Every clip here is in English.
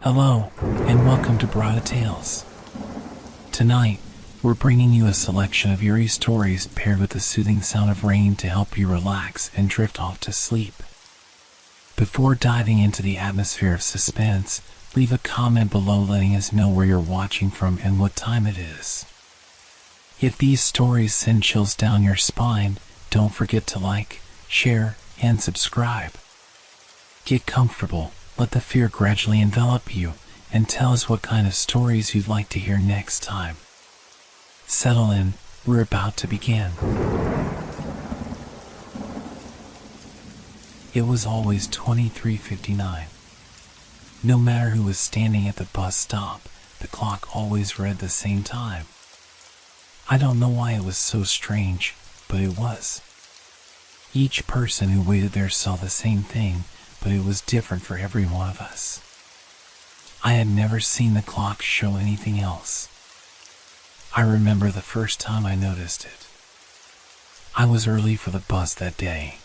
Hello, and welcome to Brada Tales. Tonight, we're bringing you a selection of eerie stories paired with the soothing sound of rain to help you relax and drift off to sleep. Before diving into the atmosphere of suspense, leave a comment below letting us know where you're watching from and what time it is. If these stories send chills down your spine, don't forget to like, share, and subscribe. Get comfortable, let the fear gradually envelop you, and tell us what kind of stories you'd like to hear next time. Settle in, we're about to begin. It was always 23:59. No matter who was standing at the bus stop, the clock always read the same time. I don't know why it was so strange, but it was. Each person who waited there saw the same thing, but it was different for every one of us. I had never seen the clock show anything else. I remember the first time I noticed it. I was early for the bus that day.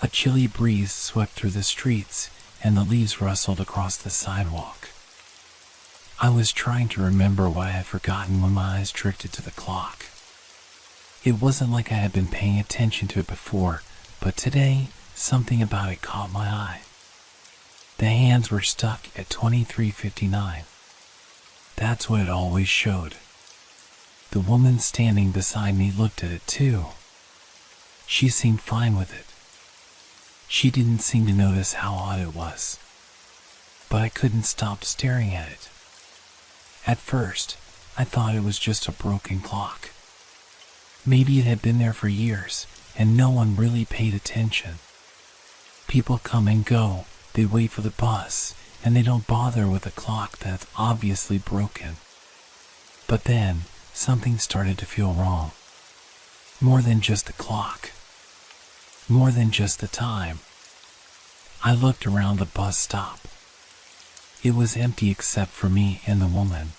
A chilly breeze swept through the streets, and the leaves rustled across the sidewalk. I was trying to remember what I had forgotten when my eyes drifted to the clock. It wasn't like I had been paying attention to it before, but today, something about it caught my eye. The hands were stuck at 23:59. That's what it always showed. The woman standing beside me looked at it too. She seemed fine with it. She didn't seem to notice how odd it was. But I couldn't stop staring at it. At first, I thought it was just a broken clock. Maybe it had been there for years, and no one really paid attention. People come and go, they wait for the bus, and they don't bother with a clock that's obviously broken. But then, something started to feel wrong. More than just the clock. More than just the time. I looked around the bus stop. It was empty except for me and the woman.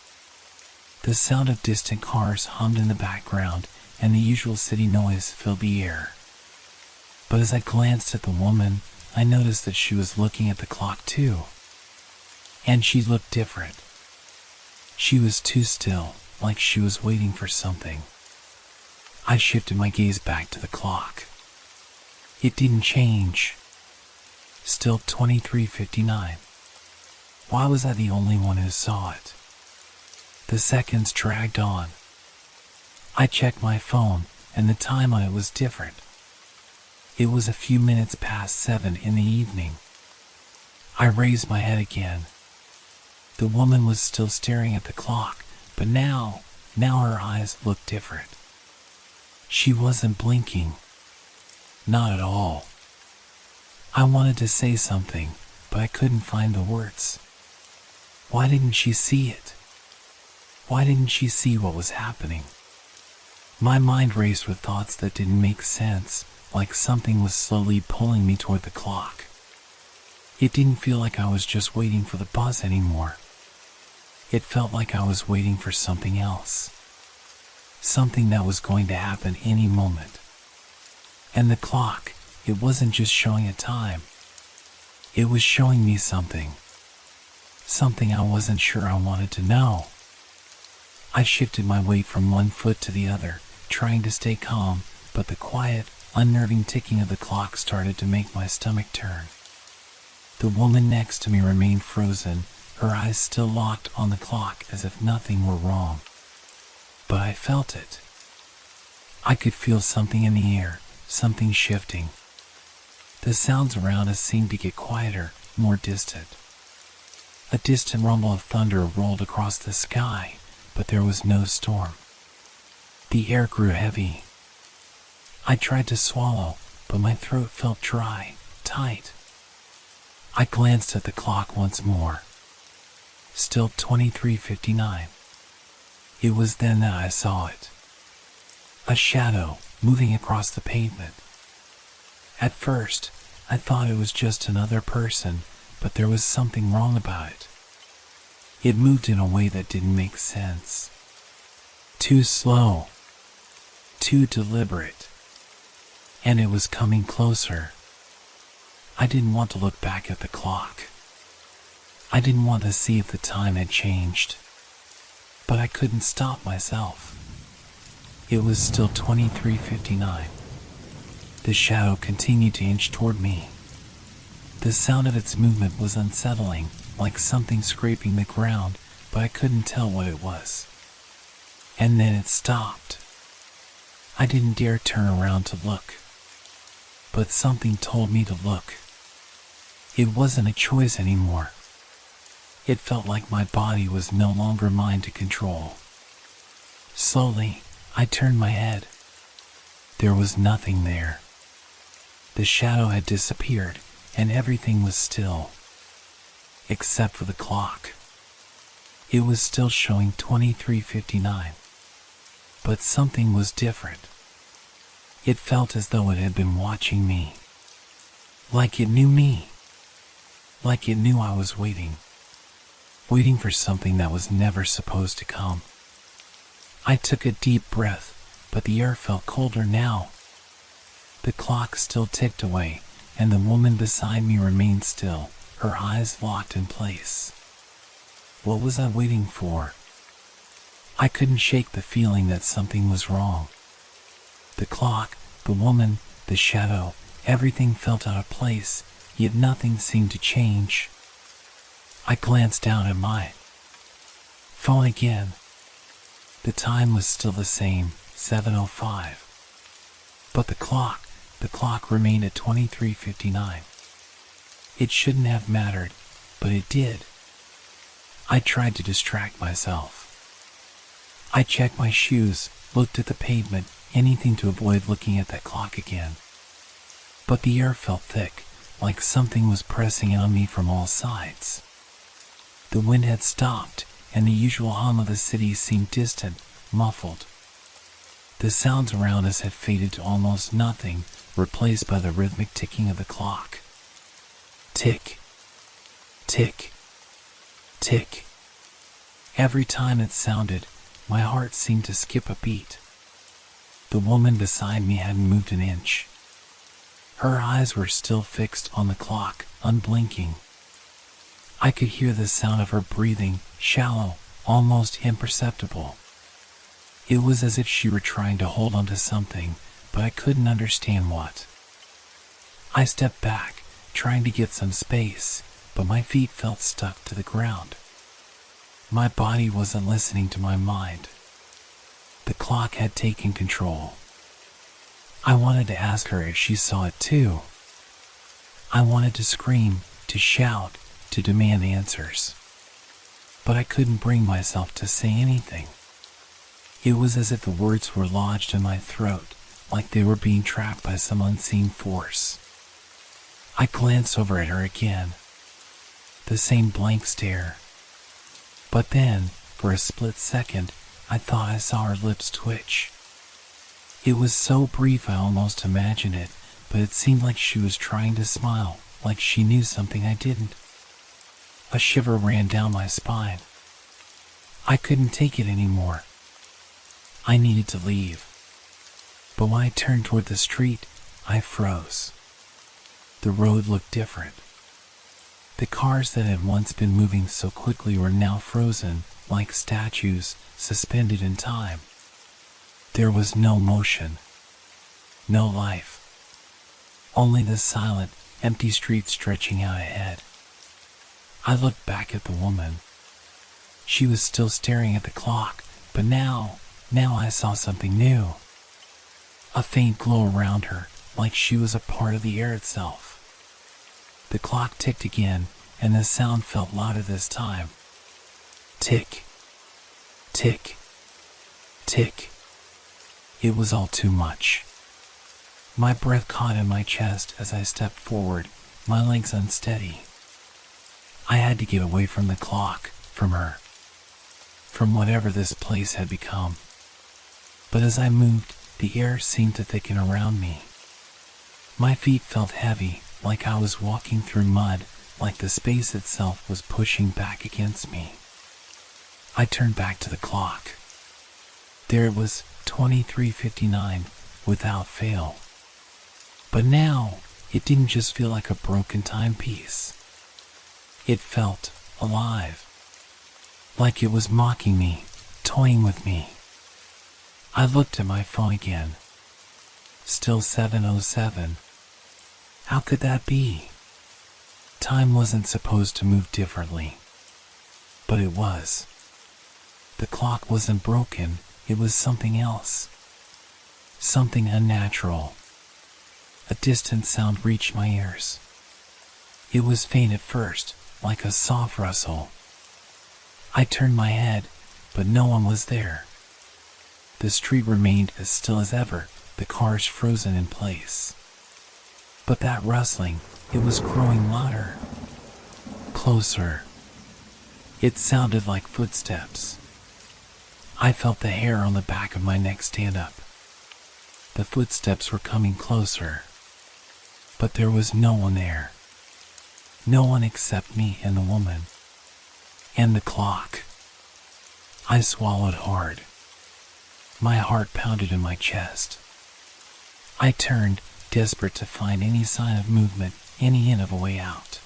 The sound of distant cars hummed in the background, and the usual city noise filled the air. But as I glanced at the woman, I noticed that she was looking at the clock too. And she looked different. She was too still, like she was waiting for something. I shifted my gaze back to the clock. It didn't change. Still 23:59. Why was I the only one who saw it? The seconds dragged on. I checked my phone, and the time on it was different. It was a few minutes past 7 in the evening. I raised my head again. The woman was still staring at the clock, but now her eyes looked different. She wasn't blinking. Not at all. I wanted to say something, but I couldn't find the words. Why didn't she see it? Why didn't she see what was happening? My mind raced with thoughts that didn't make sense, like something was slowly pulling me toward the clock. It didn't feel like I was just waiting for the bus anymore. It felt like I was waiting for something else. Something that was going to happen any moment. And the clock, it wasn't just showing a time. It was showing me something. Something I wasn't sure I wanted to know. I shifted my weight from one foot to the other, trying to stay calm, but the quiet, unnerving ticking of the clock started to make my stomach turn. The woman next to me remained frozen, her eyes still locked on the clock as if nothing were wrong. But I felt it. I could feel something in the air, something shifting. The sounds around us seemed to get quieter, more distant. A distant rumble of thunder rolled across the sky, but there was no storm. The air grew heavy. I tried to swallow, but my throat felt dry, tight. I glanced at the clock once more. Still 23:59. It was then that I saw it. A shadow moving across the pavement. At first, I thought it was just another person, but there was something wrong about it. It moved in a way that didn't make sense. Too slow. Too deliberate. And it was coming closer. I didn't want to look back at the clock. I didn't want to see if the time had changed, but I couldn't stop myself. It was still 23:59. The shadow continued to inch toward me. The sound of its movement was unsettling, like something scraping the ground, but I couldn't tell what it was. And then it stopped. I didn't dare turn around to look, but something told me to look. It wasn't a choice anymore. It felt like my body was no longer mine to control. Slowly, I turned my head. There was nothing there. The shadow had disappeared, and everything was still, except for the clock. It was still showing 23:59, but something was different. It felt as though it had been watching me, like it knew me, like it knew I was waiting for something that was never supposed to come. I took a deep breath, but the air felt colder now. The clock still ticked away, and the woman beside me remained still, her eyes locked in place. What was I waiting for? I couldn't shake the feeling that something was wrong. The clock, the woman, the shadow, everything felt out of place, yet nothing seemed to change. I glanced down at my phone again. The time was still the same, 7:05. But the clock remained at 23:59. It shouldn't have mattered, but it did. I tried to distract myself. I checked my shoes, looked at the pavement, anything to avoid looking at that clock again. But the air felt thick, like something was pressing in on me from all sides. The wind had stopped, and the usual hum of the city seemed distant, muffled. The sounds around us had faded to almost nothing, replaced by the rhythmic ticking of the clock. Tick, tick, tick. Every time it sounded, my heart seemed to skip a beat. The woman beside me hadn't moved an inch. Her eyes were still fixed on the clock, unblinking. I could hear the sound of her breathing, shallow, almost imperceptible. It was as if she were trying to hold onto something, but I couldn't understand what. I stepped back, trying to get some space, but my feet felt stuck to the ground. My body wasn't listening to my mind. The clock had taken control. I wanted to ask her if she saw it too. I wanted to scream, to shout, to demand answers. But I couldn't bring myself to say anything. It was as if the words were lodged in my throat, like they were being trapped by some unseen force. I glanced over at her again. The same blank stare. But then, for a split second, I thought I saw her lips twitch. It was so brief I almost imagined it, but it seemed like she was trying to smile, like she knew something I didn't. A shiver ran down my spine. I couldn't take it anymore. I needed to leave. But when I turned toward the street, I froze. The road looked different. The cars that had once been moving so quickly were now frozen, like statues, suspended in time. There was no motion, no life. Only the silent, empty street stretching out ahead. I looked back at the woman. She was still staring at the clock, but now I saw something new. A faint glow around her, like she was a part of the air itself. The clock ticked again, and the sound felt louder this time. Tick, tick, tick. It was all too much. My breath caught in my chest as I stepped forward, my legs unsteady. I had to get away from the clock, from her, from whatever this place had become. But as I moved, the air seemed to thicken around me. My feet felt heavy, like I was walking through mud, like the space itself was pushing back against me. I turned back to the clock. There it was, 23:59, without fail. But now, it didn't just feel like a broken timepiece. It felt alive. Like it was mocking me, toying with me. I looked at my phone again. Still 7:07. How could that be? Time wasn't supposed to move differently. But it was. The clock wasn't broken, it was something else. Something unnatural. A distant sound reached my ears. It was faint at first, like a soft rustle. I turned my head, but no one was there. The street remained as still as ever, the cars frozen in place. But that rustling, it was growing louder. Closer. It sounded like footsteps. I felt the hair on the back of my neck stand up. The footsteps were coming closer. But there was no one there. No one except me and the woman. And the clock. I swallowed hard. My heart pounded in my chest. I turned, desperate to find any sign of movement, any hint of a way out.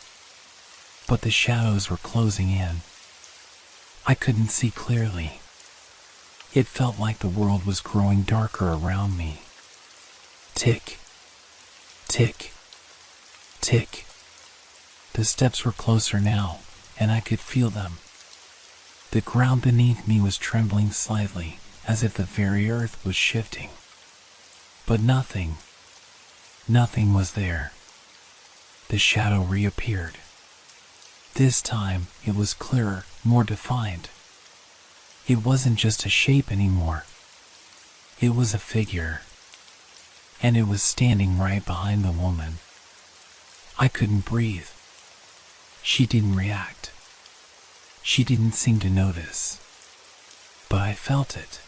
But the shadows were closing in. I couldn't see clearly. It felt like the world was growing darker around me. Tick. Tick. Tick. The steps were closer now, and I could feel them. The ground beneath me was trembling slightly, as if the very earth was shifting. But nothing was there. The shadow reappeared. This time, it was clearer, more defined. It wasn't just a shape anymore. It was a figure. And it was standing right behind the woman. I couldn't breathe. She didn't react. She didn't seem to notice. But I felt it.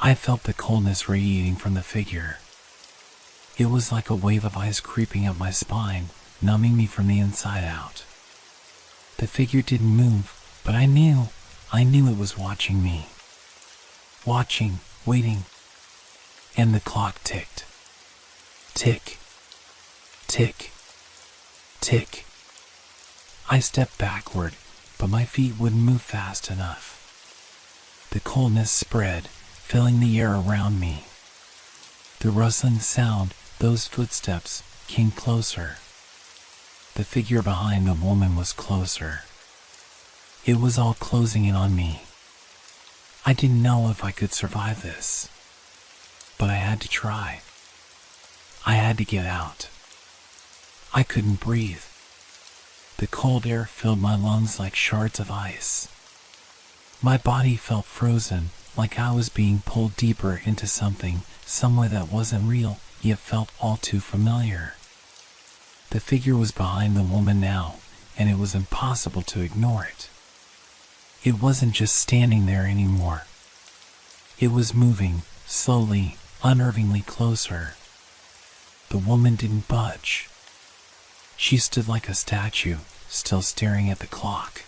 I felt the coldness radiating from the figure. It was like a wave of ice creeping up my spine, numbing me from the inside out. The figure didn't move, but I knew it was watching me. Watching, waiting. And the clock ticked. Tick. Tick. Tick. I stepped backward, but my feet wouldn't move fast enough. The coldness spread, filling the air around me. The rustling sound, those footsteps, came closer. The figure behind the woman was closer. It was all closing in on me. I didn't know if I could survive this. But I had to try. I had to get out. I couldn't breathe. The cold air filled my lungs like shards of ice. My body felt frozen, like I was being pulled deeper into something, somewhere that wasn't real, yet felt all too familiar. The figure was behind the woman now, and it was impossible to ignore it. It wasn't just standing there anymore. It was moving, slowly, unnervingly closer. The woman didn't budge. She stood like a statue, still staring at the clock.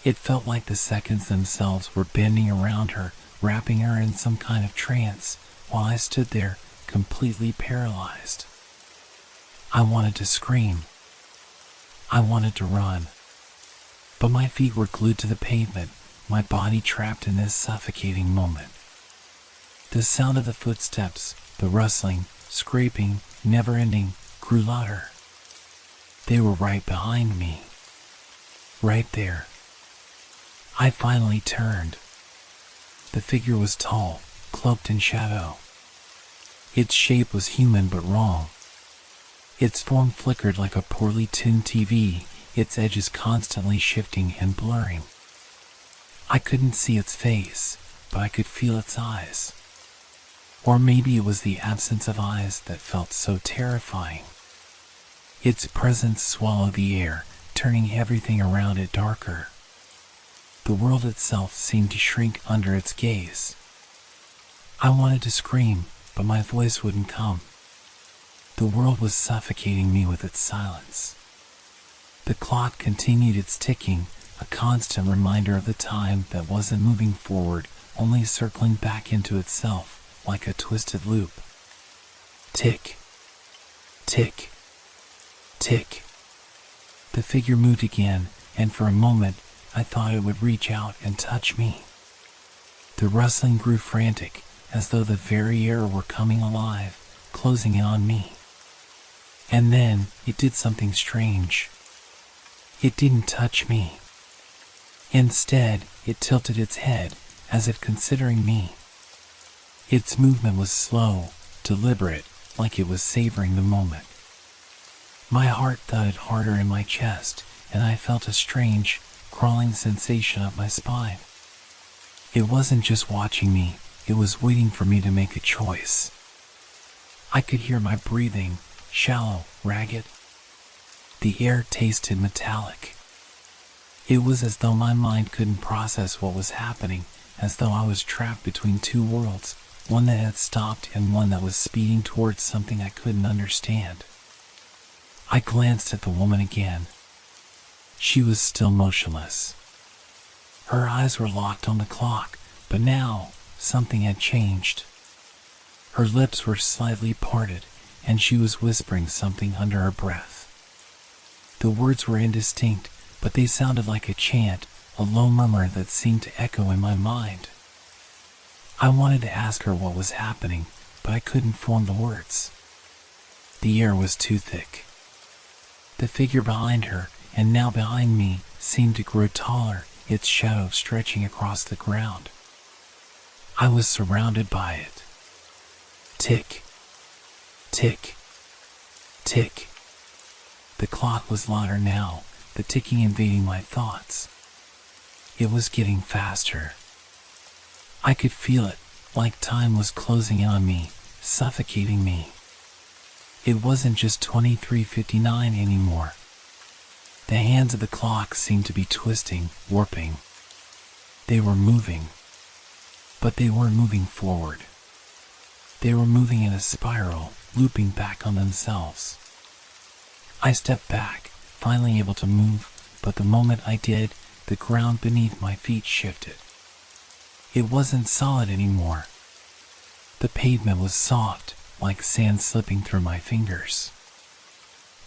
It felt like the seconds themselves were bending around her, wrapping her in some kind of trance, while I stood there, completely paralyzed. I wanted to scream. I wanted to run. But my feet were glued to the pavement, my body trapped in this suffocating moment. The sound of the footsteps, the rustling, scraping, never-ending, grew louder. They were right behind me. Right there. I finally turned. The figure was tall, cloaked in shadow. Its shape was human but wrong. Its form flickered like a poorly tuned TV, its edges constantly shifting and blurring. I couldn't see its face, but I could feel its eyes. Or maybe it was the absence of eyes that felt so terrifying. Its presence swallowed the air, turning everything around it darker. The world itself seemed to shrink under its gaze. I wanted to scream, but my voice wouldn't come. The world was suffocating me with its silence. The clock continued its ticking, a constant reminder of the time that wasn't moving forward, only circling back into itself, like a twisted loop. Tick. Tick. Tick. The figure moved again, and for a moment I thought it would reach out and touch me. The rustling grew frantic, as though the very air were coming alive, closing in on me. And then it did something strange. It didn't touch me. Instead, it tilted its head, as if considering me. Its movement was slow, deliberate, like it was savoring the moment. My heart thudded harder in my chest, and I felt a strange, crawling sensation up my spine. It wasn't just watching me, it was waiting for me to make a choice. I could hear my breathing, shallow, ragged. The air tasted metallic. It was as though my mind couldn't process what was happening, as though I was trapped between two worlds, one that had stopped and one that was speeding towards something I couldn't understand. I glanced at the woman again. She was still motionless. Her eyes were locked on the clock, but now something had changed. Her lips were slightly parted, and she was whispering something under her breath. The words were indistinct, but they sounded like a chant, a low murmur that seemed to echo in my mind. I wanted to ask her what was happening, but I couldn't form the words. The air was too thick. The figure behind her, and now behind me, seemed to grow taller, its shadow stretching across the ground. I was surrounded by it. Tick, tick, tick. The clock was louder now, the ticking invading my thoughts. It was getting faster. I could feel it, like time was closing in on me, suffocating me. It wasn't just 23:59 anymore. The hands of the clock seemed to be twisting, warping. They were moving. But they weren't moving forward. They were moving in a spiral, looping back on themselves. I stepped back, finally able to move, but the moment I did, the ground beneath my feet shifted. It wasn't solid anymore. The pavement was soft, like sand slipping through my fingers.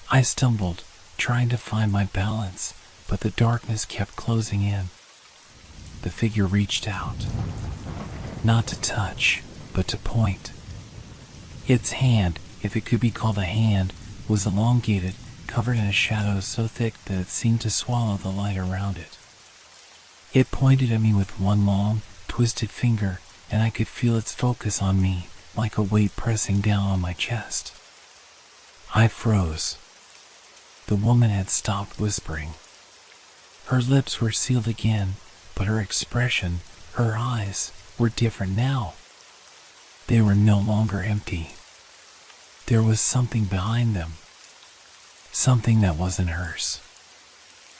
I stumbled, trying to find my balance, but the darkness kept closing in. The figure reached out. Not to touch, but to point. Its hand, if it could be called a hand, was elongated, covered in a shadow so thick that it seemed to swallow the light around it. It pointed at me with one long, twisted finger, and I could feel its focus on me, like a weight pressing down on my chest. I froze. The woman had stopped whispering. Her lips were sealed again, but her expression, her eyes, were different now. They were no longer empty. There was something behind them. Something that wasn't hers.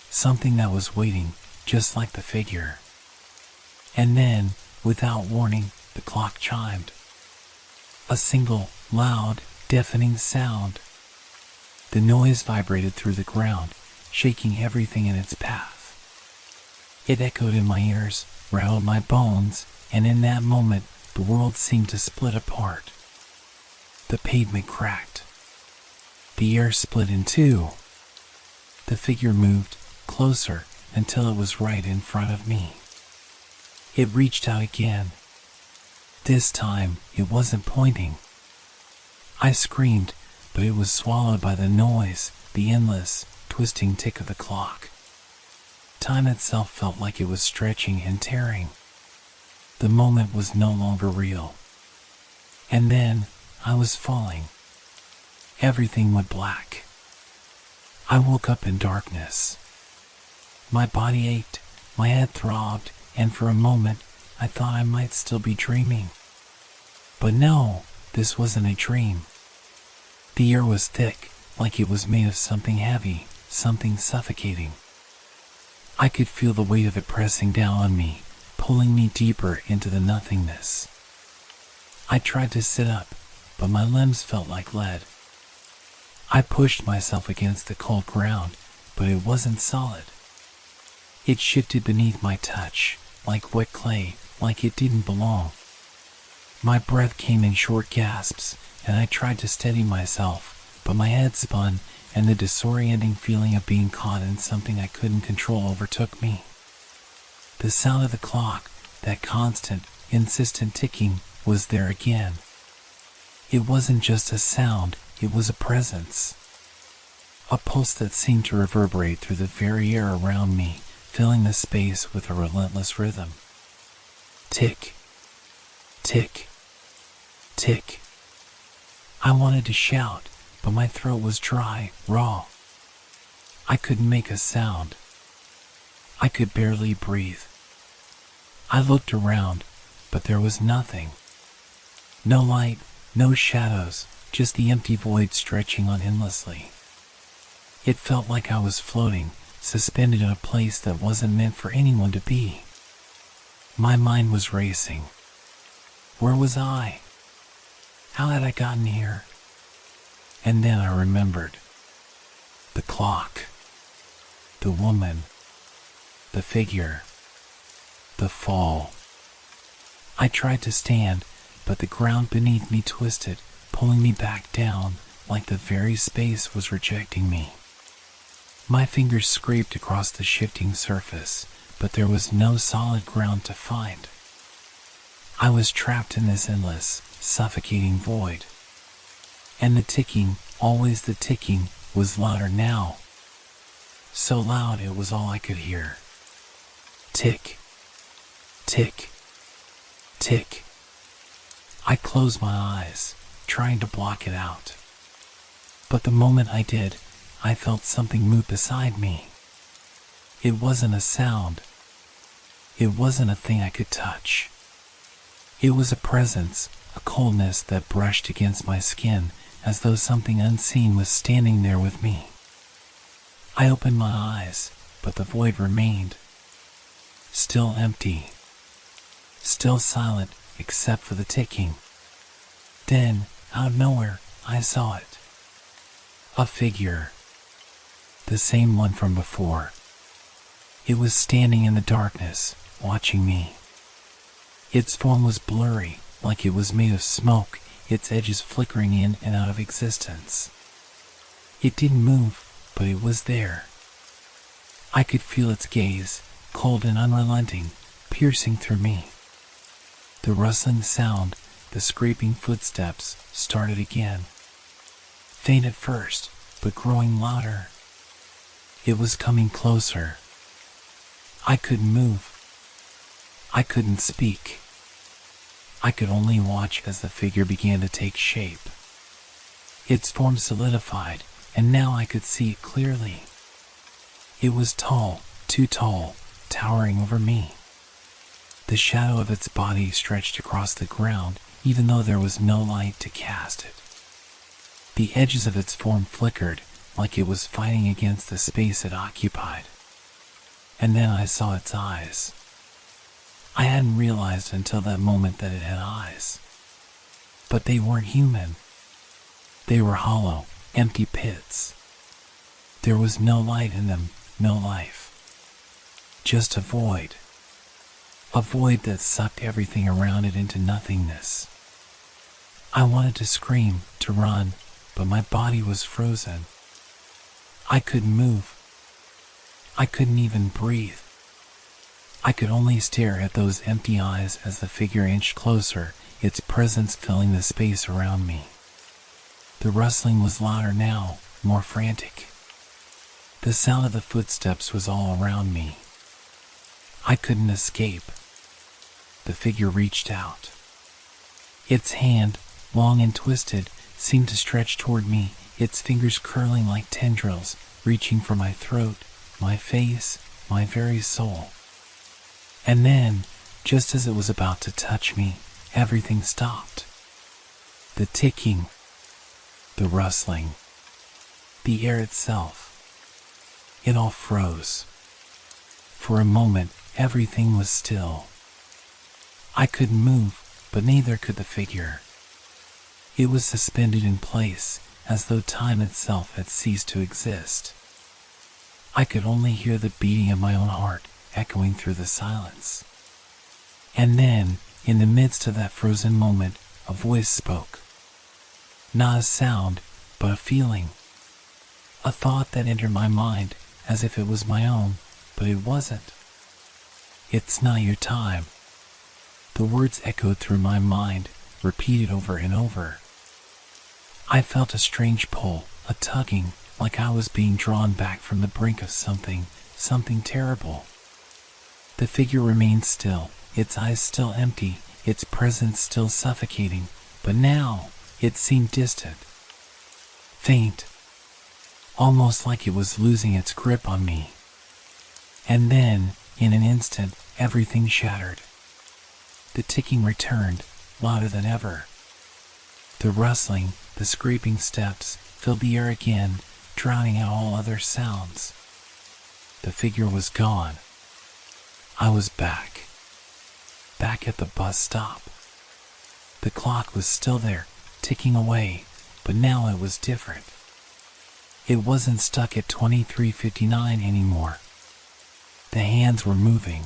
Something that was waiting, just like the figure. And then, without warning, the clock chimed. A single, loud, deafening sound. The noise vibrated through the ground, shaking everything in its path. It echoed in my ears, rattled my bones, and in that moment, the world seemed to split apart. The pavement cracked. The air split in two. The figure moved closer until it was right in front of me. It reached out again. This time, it wasn't pointing. I screamed, but it was swallowed by the noise, the endless, twisting tick of the clock. Time itself felt like it was stretching and tearing. The moment was no longer real. And then, I was falling. Everything went black. I woke up in darkness. My body ached, my head throbbed, and for a moment, I thought I might still be dreaming. But no, this wasn't a dream. The air was thick, like it was made of something heavy, something suffocating. I could feel the weight of it pressing down on me, pulling me deeper into the nothingness. I tried to sit up, but my limbs felt like lead. I pushed myself against the cold ground, but it wasn't solid. It shifted beneath my touch, like wet clay, like it didn't belong. My breath came in short gasps, and I tried to steady myself, but my head spun, and the disorienting feeling of being caught in something I couldn't control overtook me. The sound of the clock, that constant, insistent ticking, was there again. It wasn't just a sound, it was a presence. A pulse that seemed to reverberate through the very air around me, filling the space with a relentless rhythm. Tick, tick, tick. I wanted to shout, but my throat was dry, raw. I couldn't make a sound. I could barely breathe. I looked around, but there was nothing. No light, no shadows, just the empty void stretching on endlessly. It felt like I was floating, suspended in a place that wasn't meant for anyone to be. My mind was racing. Where was I? How had I gotten here? And then I remembered. The clock. The woman. The figure. The fall. I tried to stand, but the ground beneath me twisted, pulling me back down, like the very space was rejecting me. My fingers scraped across the shifting surface, but there was no solid ground to find. I was trapped in this endless, suffocating void. And the ticking, always the ticking, was louder now. So loud it was all I could hear. Tick, tick, tick. I closed my eyes, trying to block it out. But the moment I did, I felt something move beside me. It wasn't a sound. It wasn't a thing I could touch. It was a presence, a coldness that brushed against my skin, as though something unseen was standing there with me. I opened my eyes, but the void remained. Still empty. Still silent, except for the ticking. Then, out of nowhere, I saw it. A figure. The same one from before. It was standing in the darkness, watching me. Its form was blurry, like it was made of smoke, its edges flickering in and out of existence. It didn't move, but it was there. I could feel its gaze, cold and unrelenting, piercing through me. The rustling sound, the scraping footsteps, started again. Faint at first, but growing louder. It was coming closer. I couldn't move. I couldn't speak. I could only watch as the figure began to take shape. Its form solidified, and now I could see it clearly. It was tall, too tall, towering over me. The shadow of its body stretched across the ground, even though there was no light to cast it. The edges of its form flickered, like it was fighting against the space it occupied. And then I saw its eyes. I hadn't realized until that moment that it had eyes. But they weren't human. They were hollow, empty pits. There was no light in them, no life. Just a void. A void that sucked everything around it into nothingness. I wanted to scream, to run, but my body was frozen. I couldn't move. I couldn't even breathe. I could only stare at those empty eyes as the figure inched closer, its presence filling the space around me. The rustling was louder now, more frantic. The sound of the footsteps was all around me. I couldn't escape. The figure reached out. Its hand, long and twisted, seemed to stretch toward me, its fingers curling like tendrils, reaching for my throat, my face, my very soul. And then, just as it was about to touch me, everything stopped. The ticking, the rustling, the air itself. It all froze. For a moment, everything was still. I couldn't move, but neither could the figure. It was suspended in place, as though time itself had ceased to exist. I could only hear the beating of my own heart echoing through the silence. And then, in the midst of that frozen moment, a voice spoke. Not a sound, but a feeling. A thought that entered my mind as if it was my own, but it wasn't. It's not your time. The words echoed through my mind, repeated over and over. I felt a strange pull, a tugging, like I was being drawn back from the brink of something terrible. The figure remained still, its eyes still empty, its presence still suffocating, but now it seemed distant, faint, almost like it was losing its grip on me. And then, in an instant, everything shattered. The ticking returned, louder than ever. The rustling, the scraping steps filled the air again, drowning out all other sounds. The figure was gone. I was back at the bus stop. The clock was still there, ticking away, but now it was different. It wasn't stuck at 23:59 anymore. The hands were moving.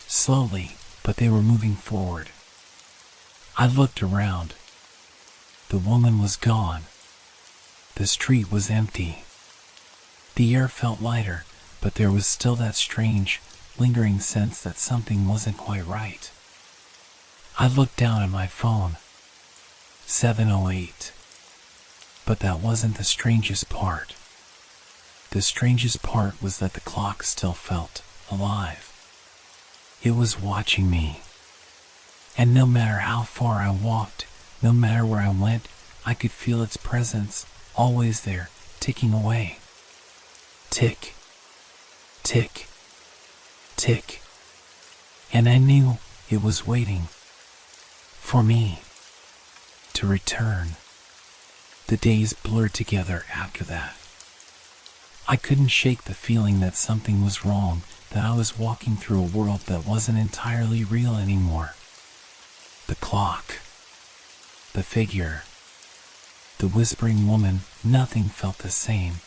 Slowly, but they were moving forward. I looked around. The woman was gone. The street was empty. The air felt lighter, but there was still that strange, lingering sense that something wasn't quite right. I looked down at my phone. 7:08. But that wasn't the strangest part. The strangest part was that the clock still felt alive. It was watching me. And no matter how far I walked, no matter where I went, I could feel its presence, always there, ticking away. Tick, tick, tick. And I knew it was waiting for me to return. The days blurred together after that. I couldn't shake the feeling that something was wrong, that I was walking through a world that wasn't entirely real anymore. The clock, the figure, the whispering woman, nothing felt the same.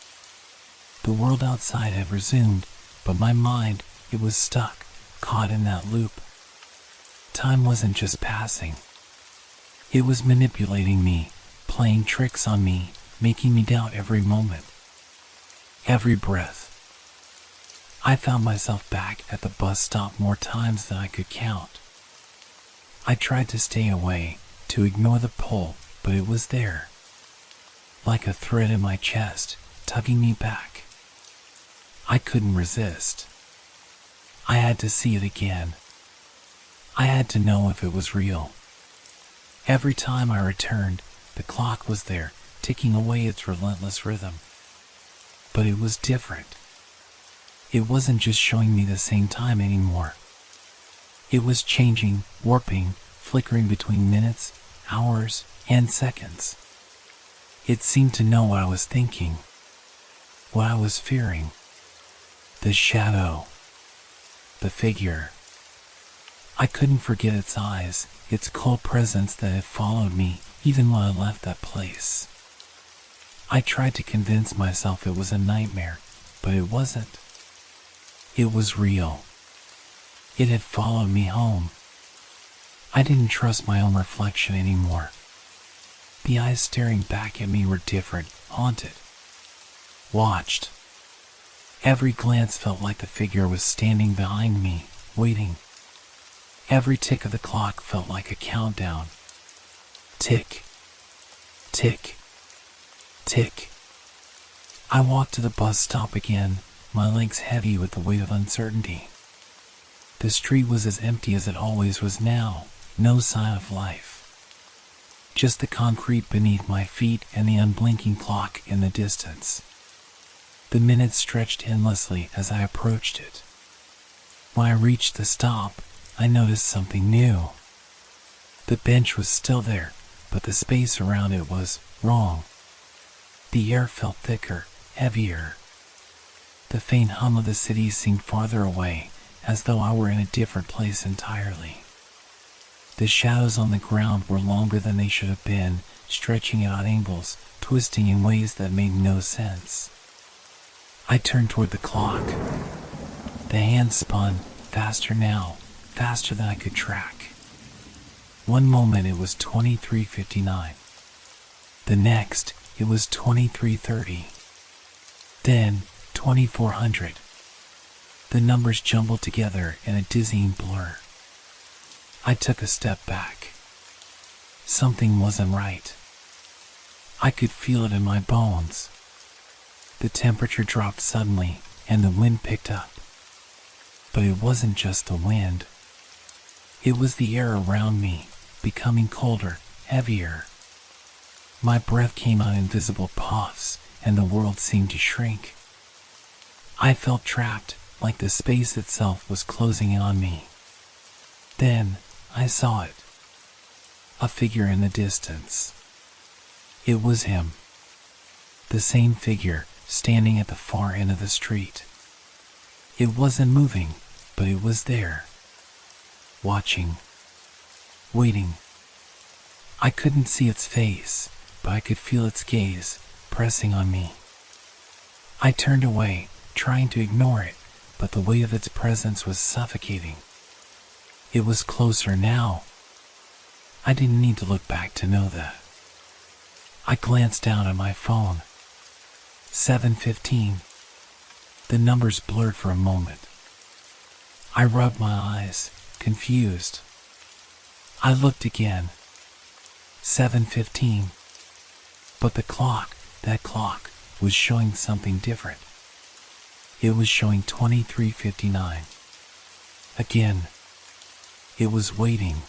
The world outside had resumed, but my mind, it was stuck, caught in that loop. Time wasn't just passing. It was manipulating me, playing tricks on me, making me doubt every moment, every breath. I found myself back at the bus stop more times than I could count. I tried to stay away, to ignore the pull, but it was there, like a thread in my chest, tugging me back. I couldn't resist. I had to see it again. I had to know if it was real. Every time I returned, the clock was there, ticking away its relentless rhythm. But it was different. It wasn't just showing me the same time anymore. It was changing, warping, flickering between minutes, hours, and seconds. It seemed to know what I was thinking, what I was fearing. The shadow, the figure. I couldn't forget its eyes, its cold presence that had followed me even when I left that place. I tried to convince myself it was a nightmare, but it wasn't. It was real. It had followed me home. I didn't trust my own reflection anymore. The eyes staring back at me were different, haunted, watched. Every glance felt like the figure was standing behind me, waiting. Every tick of the clock felt like a countdown. Tick, tick, tick. I walked to the bus stop again, my legs heavy with the weight of uncertainty. The street was as empty as it always was now, no sign of life. Just the concrete beneath my feet and the unblinking clock in the distance. The minutes stretched endlessly as I approached it. When I reached the stop, I noticed something new. The bench was still there, but the space around it was wrong. The air felt thicker, heavier. The faint hum of the city seemed farther away, as though I were in a different place entirely. The shadows on the ground were longer than they should have been, stretching at odd angles, twisting in ways that made no sense. I turned toward the clock. The hands spun, faster now, faster than I could track. One moment it was 23:59. The next, it was 23:30. Then 2400. The numbers jumbled together in a dizzying blur. I took a step back. Something wasn't right. I could feel it in my bones. The temperature dropped suddenly and the wind picked up. But it wasn't just the wind. It was the air around me, becoming colder, heavier. My breath came out in invisible puffs, and the world seemed to shrink. I felt trapped, like the space itself was closing in on me. Then, I saw it. A figure in the distance. It was him. The same figure, standing at the far end of the street. It wasn't moving, but it was there. Watching. Waiting. I couldn't see its face, but I could feel its gaze, pressing on me. I turned away, trying to ignore it, but the weight of its presence was suffocating. It was closer now. I didn't need to look back to know that. I glanced down at my phone. 7:15. The numbers blurred for a moment. I rubbed my eyes, confused. I looked again. 7:15. But the clock, that clock, was showing something different. It was showing 23:59. Again. It was waiting.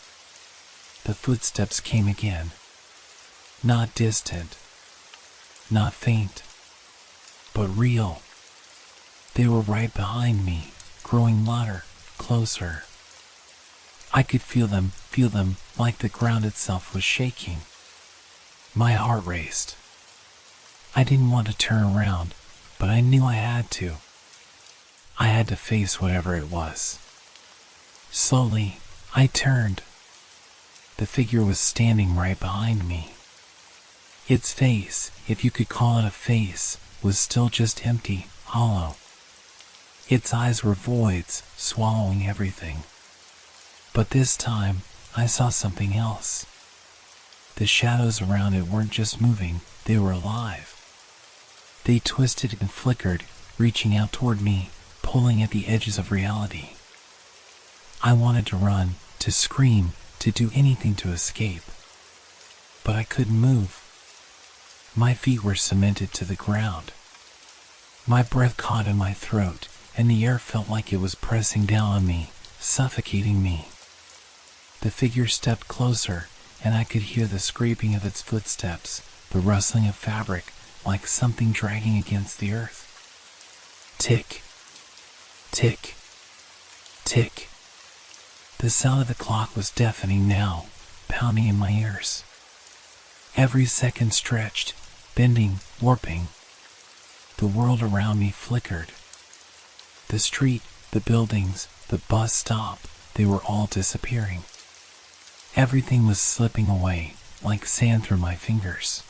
The footsteps came again. Not distant. Not faint. But real. They were right behind me, growing louder, closer. I could feel them like the ground itself was shaking. My heart raced. I didn't want to turn around, but I knew I had to. I had to face whatever it was. Slowly, I turned. The figure was standing right behind me. Its face, if you could call it a face, was still just empty, hollow. Its eyes were voids, swallowing everything. But this time, I saw something else. The shadows around it weren't just moving, they were alive. They twisted and flickered, reaching out toward me, pulling at the edges of reality. I wanted to run, to scream, to do anything to escape. But I couldn't move. My feet were cemented to the ground. My breath caught in my throat, and the air felt like it was pressing down on me, suffocating me. The figure stepped closer, and I could hear the scraping of its footsteps, the rustling of fabric, like something dragging against the earth. Tick. Tick. Tick. The sound of the clock was deafening now, pounding in my ears. Every second stretched, bending, warping. The world around me flickered. The street, the buildings, the bus stop, they were all disappearing. Everything was slipping away, like sand through my fingers.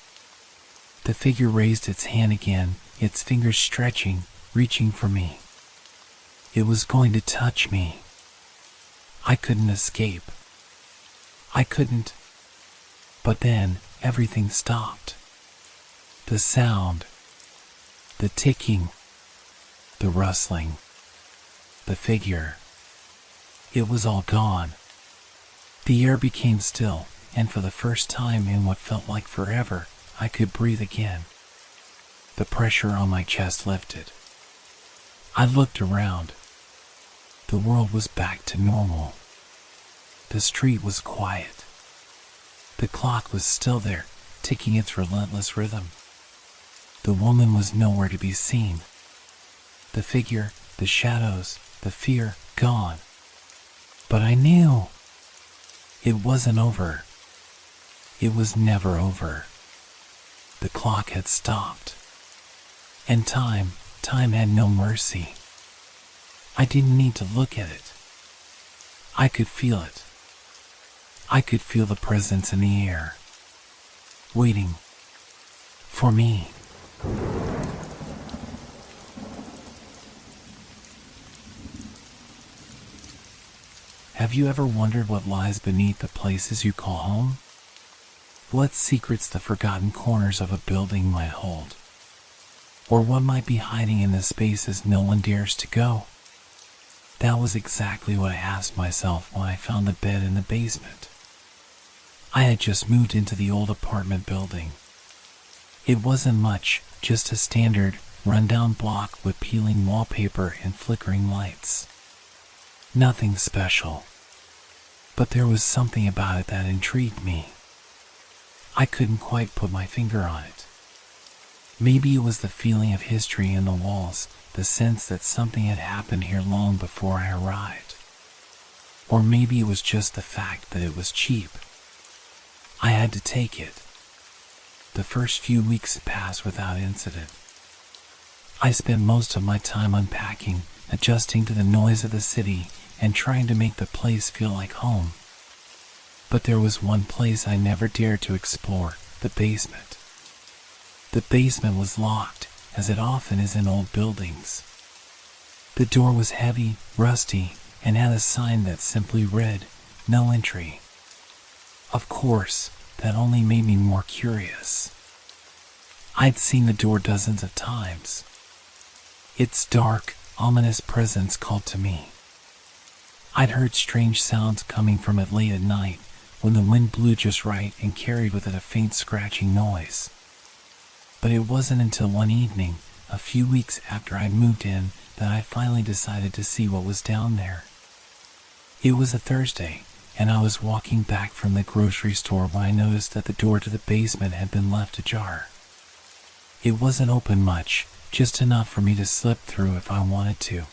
The figure raised its hand again, its fingers stretching, reaching for me. It was going to touch me. I couldn't escape. I couldn't. But then, everything stopped. The sound. The ticking. The rustling. The figure. It was all gone. The air became still, and for the first time in what felt like forever, I could breathe again. The pressure on my chest lifted. I looked around. The world was back to normal. The street was quiet. The clock was still there, ticking its relentless rhythm. The woman was nowhere to be seen. The figure, the shadows, the fear, gone. But I knew. It wasn't over. It was never over. The clock had stopped. And time had no mercy. I didn't need to look at it. I could feel it. I could feel the presence in the air, waiting for me. Have you ever wondered what lies beneath the places you call home? What secrets the forgotten corners of a building might hold? Or what might be hiding in the spaces no one dares to go? That was exactly what I asked myself when I found the bed in the basement. I had just moved into the old apartment building. It wasn't much, just a standard, rundown block with peeling wallpaper and flickering lights. Nothing special. But there was something about it that intrigued me. I couldn't quite put my finger on it. Maybe it was the feeling of history in the walls, the sense that something had happened here long before I arrived. Or maybe it was just the fact that it was cheap. I had to take it. The first few weeks passed without incident. I spent most of my time unpacking, adjusting to the noise of the city, and trying to make the place feel like home. But there was one place I never dared to explore, the basement. The basement was locked, as it often is in old buildings. The door was heavy, rusty, and had a sign that simply read, "No entry." Of course, that only made me more curious. I'd seen the door dozens of times. Its dark, ominous presence called to me. I'd heard strange sounds coming from it late at night, when the wind blew just right and carried with it a faint scratching noise. But it wasn't until one evening, a few weeks after I'd moved in, that I finally decided to see what was down there. It was a Thursday, and I was walking back from the grocery store when I noticed that the door to the basement had been left ajar. It wasn't open much, just enough for me to slip through if I wanted to.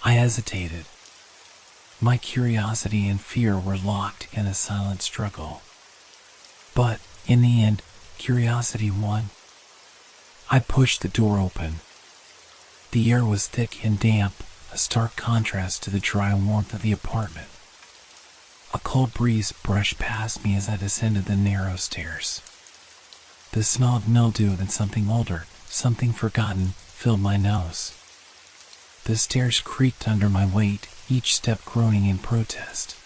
I hesitated. My curiosity and fear were locked in a silent struggle. But, in the end, curiosity won. I pushed the door open. The air was thick and damp, a stark contrast to the dry warmth of the apartment. A cold breeze brushed past me as I descended the narrow stairs. The smell of mildew and something older, something forgotten, filled my nose. The stairs creaked under my weight, each step groaning in protest.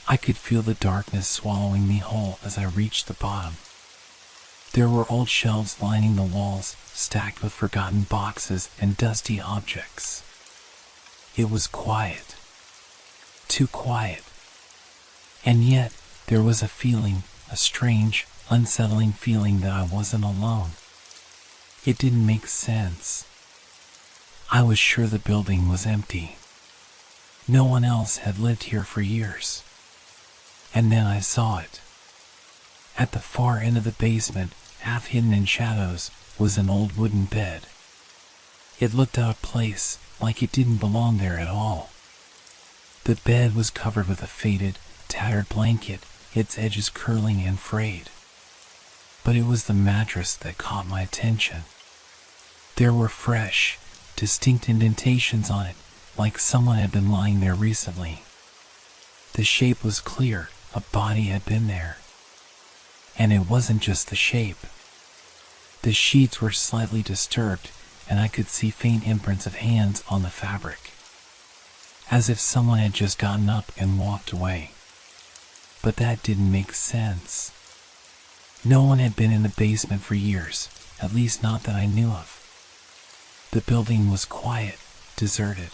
I could feel the darkness swallowing me whole as I reached the bottom. There were old shelves lining the walls, stacked with forgotten boxes and dusty objects. It was quiet. Too quiet. And yet, there was a feeling, a strange, unsettling feeling that I wasn't alone. It didn't make sense. I was sure the building was empty. No one else had lived here for years. And then I saw it. At the far end of the basement, half hidden in shadows, was an old wooden bed. It looked out of place, like it didn't belong there at all. The bed was covered with a faded, tattered blanket, its edges curling and frayed. But it was the mattress that caught my attention. There were fresh, distinct indentations on it, like someone had been lying there recently. The shape was clear, a body had been there. And it wasn't just the shape. The sheets were slightly disturbed, and I could see faint imprints of hands on the fabric, as if someone had just gotten up and walked away. But that didn't make sense. No one had been in the basement for years, at least not that I knew of. The building was quiet, deserted.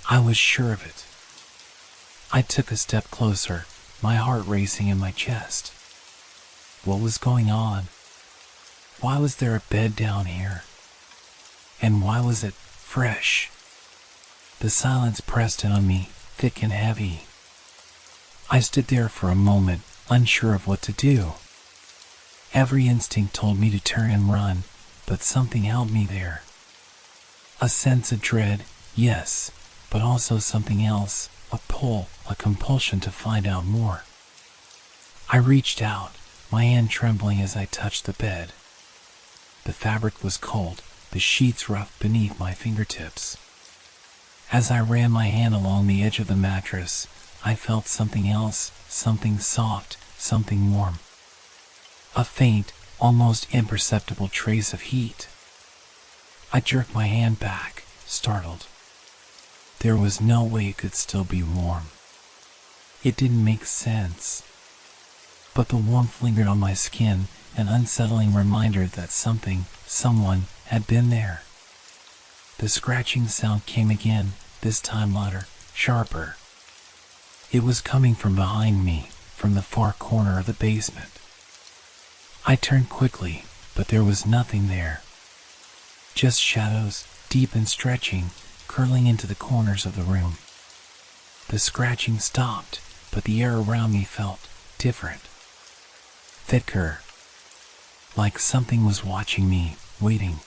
I was sure of it. I took a step closer, my heart racing in my chest. What was going on? Why was there a bed down here? And why was it fresh? The silence pressed in on me, thick and heavy. I stood there for a moment, unsure of what to do. Every instinct told me to turn and run, but something held me there. A sense of dread, yes, but also something else, a pull, a compulsion to find out more. I reached out, my hand trembling as I touched the bed. The fabric was cold, the sheets rough beneath my fingertips. As I ran my hand along the edge of the mattress, I felt something else, something soft, something warm. A faint, almost imperceptible trace of heat. I jerked my hand back, startled. There was no way it could still be warm. It didn't make sense. But the warmth lingered on my skin, an unsettling reminder that something, someone had been there. The scratching sound came again, this time louder, sharper. It was coming from behind me, from the far corner of the basement. I turned quickly, but there was nothing there. Just shadows, deep and stretching, curling into the corners of the room. The scratching stopped, but the air around me felt different. Thicker. Like something was watching me, waiting.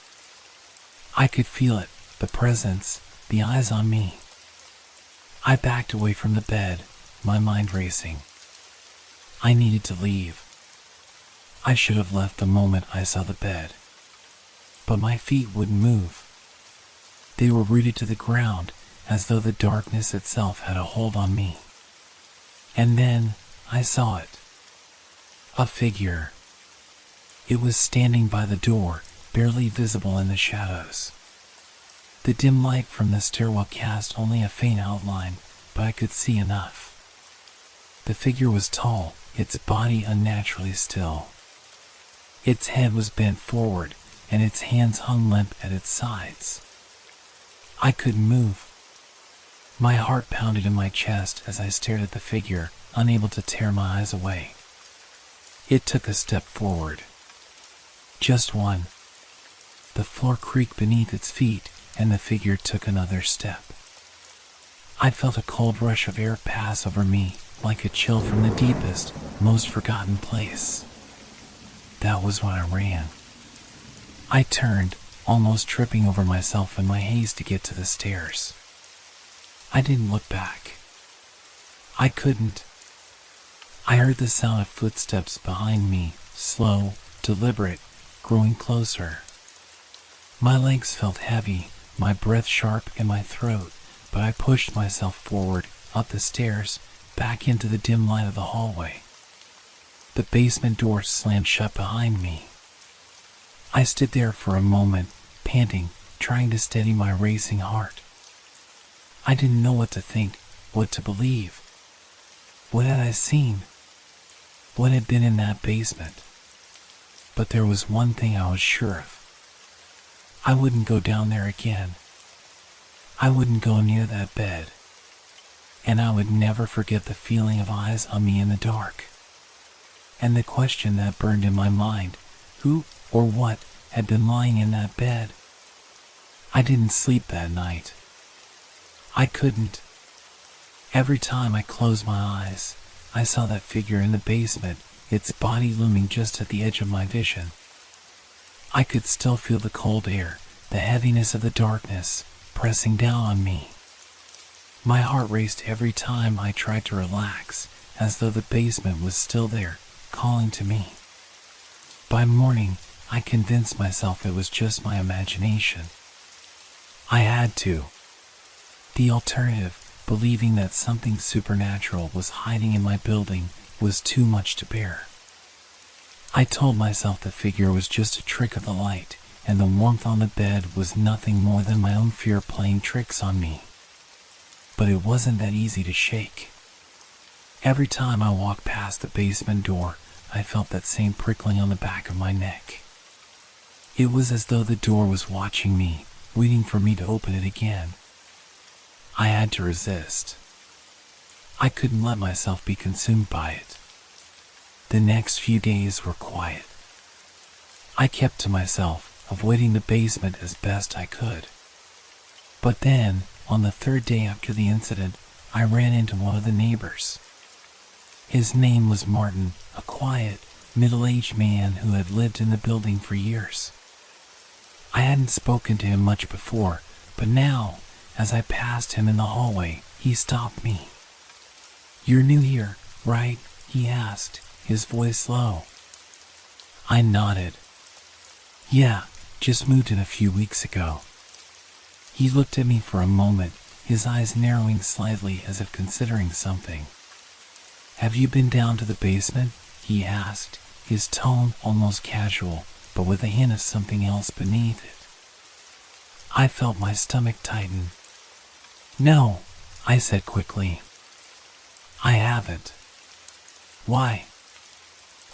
I could feel it, the presence, the eyes on me. I backed away from the bed, my mind racing. I needed to leave. I should have left the moment I saw the bed. But my feet wouldn't move. They were rooted to the ground, as though the darkness itself had a hold on me. And then I saw it. A figure. It was standing by the door, barely visible in the shadows. The dim light from the stairwell cast only a faint outline, but I could see enough. The figure was tall, its body unnaturally still. Its head was bent forward, and its hands hung limp at its sides. I couldn't move. My heart pounded in my chest as I stared at the figure, unable to tear my eyes away. It took a step forward. Just one. The floor creaked beneath its feet, and the figure took another step. I felt a cold rush of air pass over me, like a chill from the deepest, most forgotten place. That was when I ran. I turned, almost tripping over myself in my haste to get to the stairs. I didn't look back. I couldn't. I heard the sound of footsteps behind me, slow, deliberate, growing closer. My legs felt heavy, my breath sharp in my throat, but I pushed myself forward, up the stairs, back into the dim light of the hallway. The basement door slammed shut behind me. I stood there for a moment, panting, trying to steady my racing heart. I didn't know what to think, what to believe. What had I seen? What had been in that basement? But there was one thing I was sure of. I wouldn't go down there again. I wouldn't go near that bed. And I would never forget the feeling of eyes on me in the dark. And the question that burned in my mind, who or what had been lying in that bed? I didn't sleep that night. I couldn't. Every time I closed my eyes, I saw that figure in the basement, its body looming just at the edge of my vision. I could still feel the cold air, the heaviness of the darkness, pressing down on me. My heart raced every time I tried to relax, as though the basement was still there, calling to me. By morning, I convinced myself it was just my imagination. I had to. The alternative, believing that something supernatural was hiding in my building, was too much to bear. I told myself the figure was just a trick of the light, and the warmth on the bed was nothing more than my own fear playing tricks on me. But it wasn't that easy to shake. Every time I walked past the basement door, I felt that same prickling on the back of my neck. It was as though the door was watching me, waiting for me to open it again. I had to resist. I couldn't let myself be consumed by it. The next few days were quiet. I kept to myself, avoiding the basement as best I could. But then, on the third day after the incident, I ran into one of the neighbors. His name was Martin, a quiet, middle-aged man who had lived in the building for years. I hadn't spoken to him much before, but now, as I passed him in the hallway, he stopped me. "You're new here, right?" he asked, his voice low. I nodded. "Yeah, just moved in a few weeks ago." He looked at me for a moment, his eyes narrowing slightly as if considering something. "Have you been down to the basement?" he asked, his tone almost casual, but with a hint of something else beneath it. I felt my stomach tighten. "No," I said quickly. "I haven't." "Why?"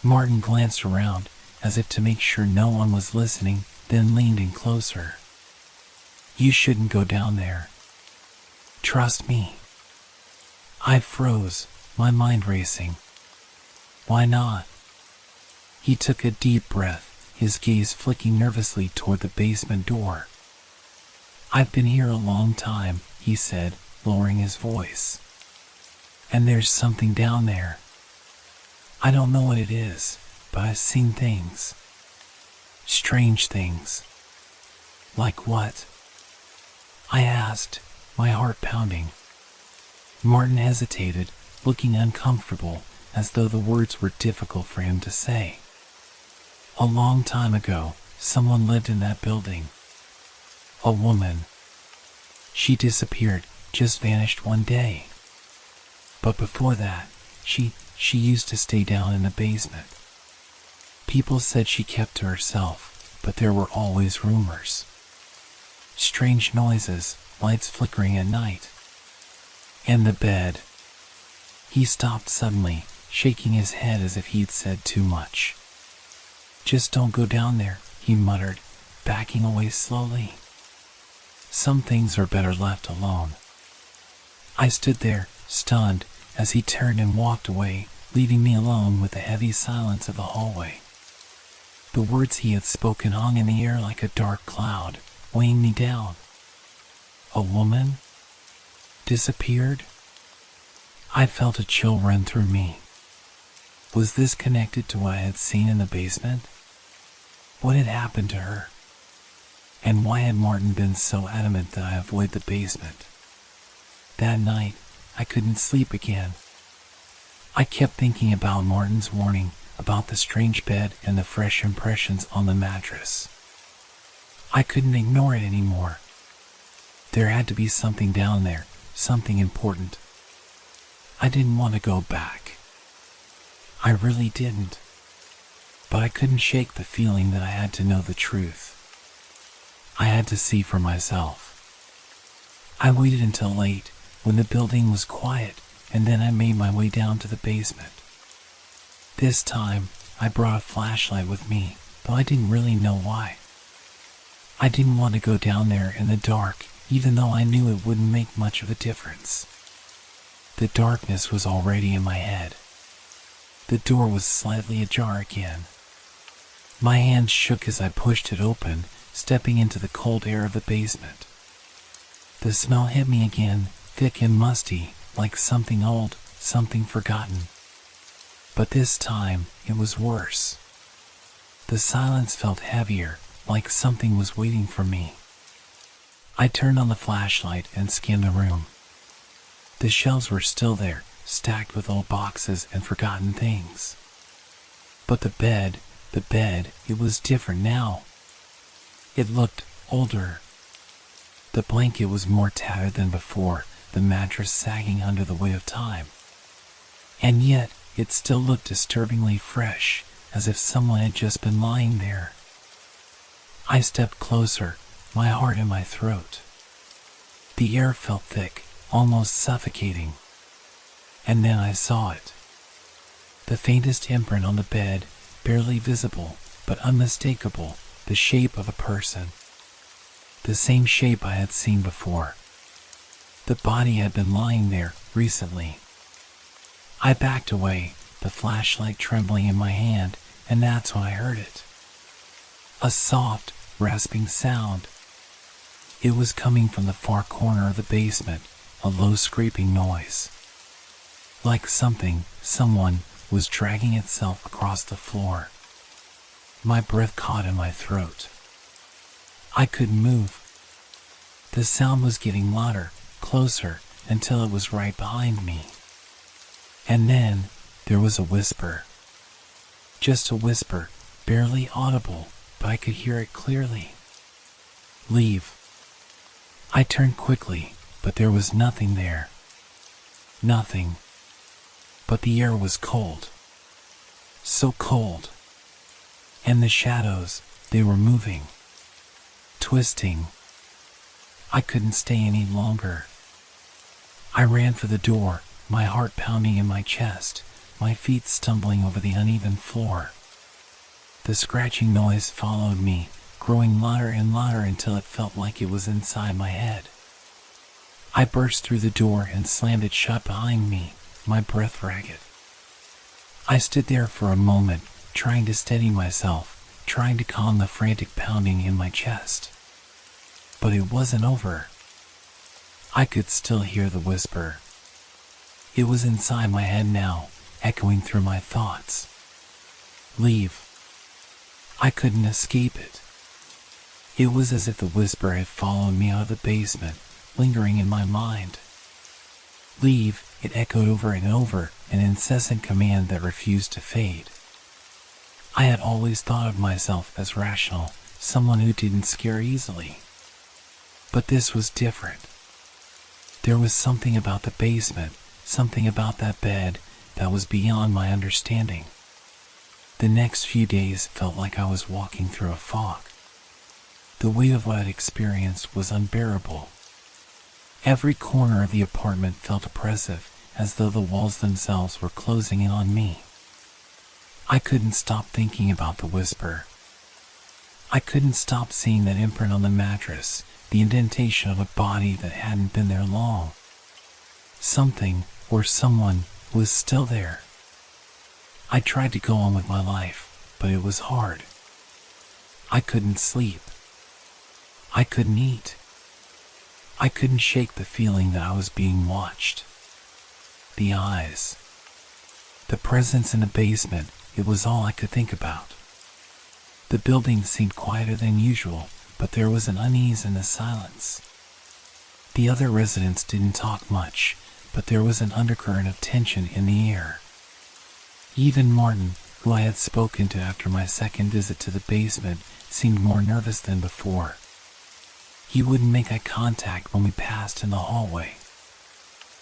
Martin glanced around, as if to make sure no one was listening, then leaned in closer. "You shouldn't go down there. Trust me." I froze, my mind racing. "Why not?" He took a deep breath, his gaze flicking nervously toward the basement door. "I've been here a long time," he said, lowering his voice. "And there's something down there. I don't know what it is, but I've seen things. Strange things." "Like what?" I asked, my heart pounding. Martin hesitated, looking uncomfortable, as though the words were difficult for him to say. "A long time ago, someone lived in that building. A woman. She disappeared, just vanished one day. But before that, she used to stay down in the basement. People said she kept to herself, but there were always rumors. Strange noises, lights flickering at night. And the bed." He stopped suddenly, shaking his head as if he'd said too much. "Just don't go down there," he muttered, backing away slowly. "Some things are better left alone." I stood there, stunned, as he turned and walked away, leaving me alone with the heavy silence of the hallway. The words he had spoken hung in the air like a dark cloud, weighing me down. A woman? Disappeared? I felt a chill run through me. Was this connected to what I had seen in the basement? What had happened to her? And why had Martin been so adamant that I avoid the basement? That night, I couldn't sleep again. I kept thinking about Martin's warning, about the strange bed and the fresh impressions on the mattress. I couldn't ignore it anymore. There had to be something down there, something important. I didn't want to go back. I really didn't. But I couldn't shake the feeling that I had to know the truth. I had to see for myself. I waited until late, when the building was quiet, and then I made my way down to the basement. This time, I brought a flashlight with me, though I didn't really know why. I didn't want to go down there in the dark, even though I knew it wouldn't make much of a difference. The darkness was already in my head. The door was slightly ajar again. My hand shook as I pushed it open, stepping into the cold air of the basement. The smell hit me again, thick and musty, like something old, something forgotten. But this time, it was worse. The silence felt heavier, like something was waiting for me. I turned on the flashlight and scanned the room. The shelves were still there, stacked with old boxes and forgotten things. But the bed, it was different now. It looked older. The blanket was more tattered than before, the mattress sagging under the weight of time. And yet, it still looked disturbingly fresh, as if someone had just been lying there. I stepped closer, my heart in my throat. The air felt thick, almost suffocating. And then I saw it. The faintest imprint on the bed, barely visible, but unmistakable, the shape of a person. The same shape I had seen before. The body had been lying there recently. I backed away, the flashlight trembling in my hand, and that's when I heard it. A soft, rasping sound. It was coming from the far corner of the basement, a low scraping noise. Like someone, was dragging itself across the floor. My breath caught in my throat. I couldn't move. The sound was getting louder, closer, until it was right behind me. And then, there was a whisper. Just a whisper, barely audible, but I could hear it clearly. "Leave." I turned quickly, but there was nothing there. Nothing. But the air was cold. So cold. And the shadows, they were moving. Twisting. I couldn't stay any longer. I ran for the door, my heart pounding in my chest, my feet stumbling over the uneven floor. The scratching noise followed me, growing louder and louder until it felt like it was inside my head. I burst through the door and slammed it shut behind me, my breath ragged. I stood there for a moment, trying to steady myself, trying to calm the frantic pounding in my chest. But it wasn't over. I could still hear the whisper. It was inside my head now, echoing through my thoughts. Leave. I couldn't escape it. It was as if the whisper had followed me out of the basement, lingering in my mind. Leave, it echoed over and over, an incessant command that refused to fade. I had always thought of myself as rational, someone who didn't scare easily. But this was different. There was something about the basement, something about that bed, that was beyond my understanding. The next few days felt like I was walking through a fog. The weight of what I'd experienced was unbearable. Every corner of the apartment felt oppressive, as though the walls themselves were closing in on me. I couldn't stop thinking about the whisper. I couldn't stop seeing that imprint on the mattress, the indentation of a body that hadn't been there long. Something, or someone, was still there. I tried to go on with my life, but it was hard. I couldn't sleep. I couldn't eat. I couldn't shake the feeling that I was being watched. The eyes. The presence in the basement, it was all I could think about. The building seemed quieter than usual, but there was an unease in the silence. The other residents didn't talk much, but there was an undercurrent of tension in the air. Even Martin, who I had spoken to after my second visit to the basement, seemed more nervous than before. He wouldn't make eye contact when we passed in the hallway.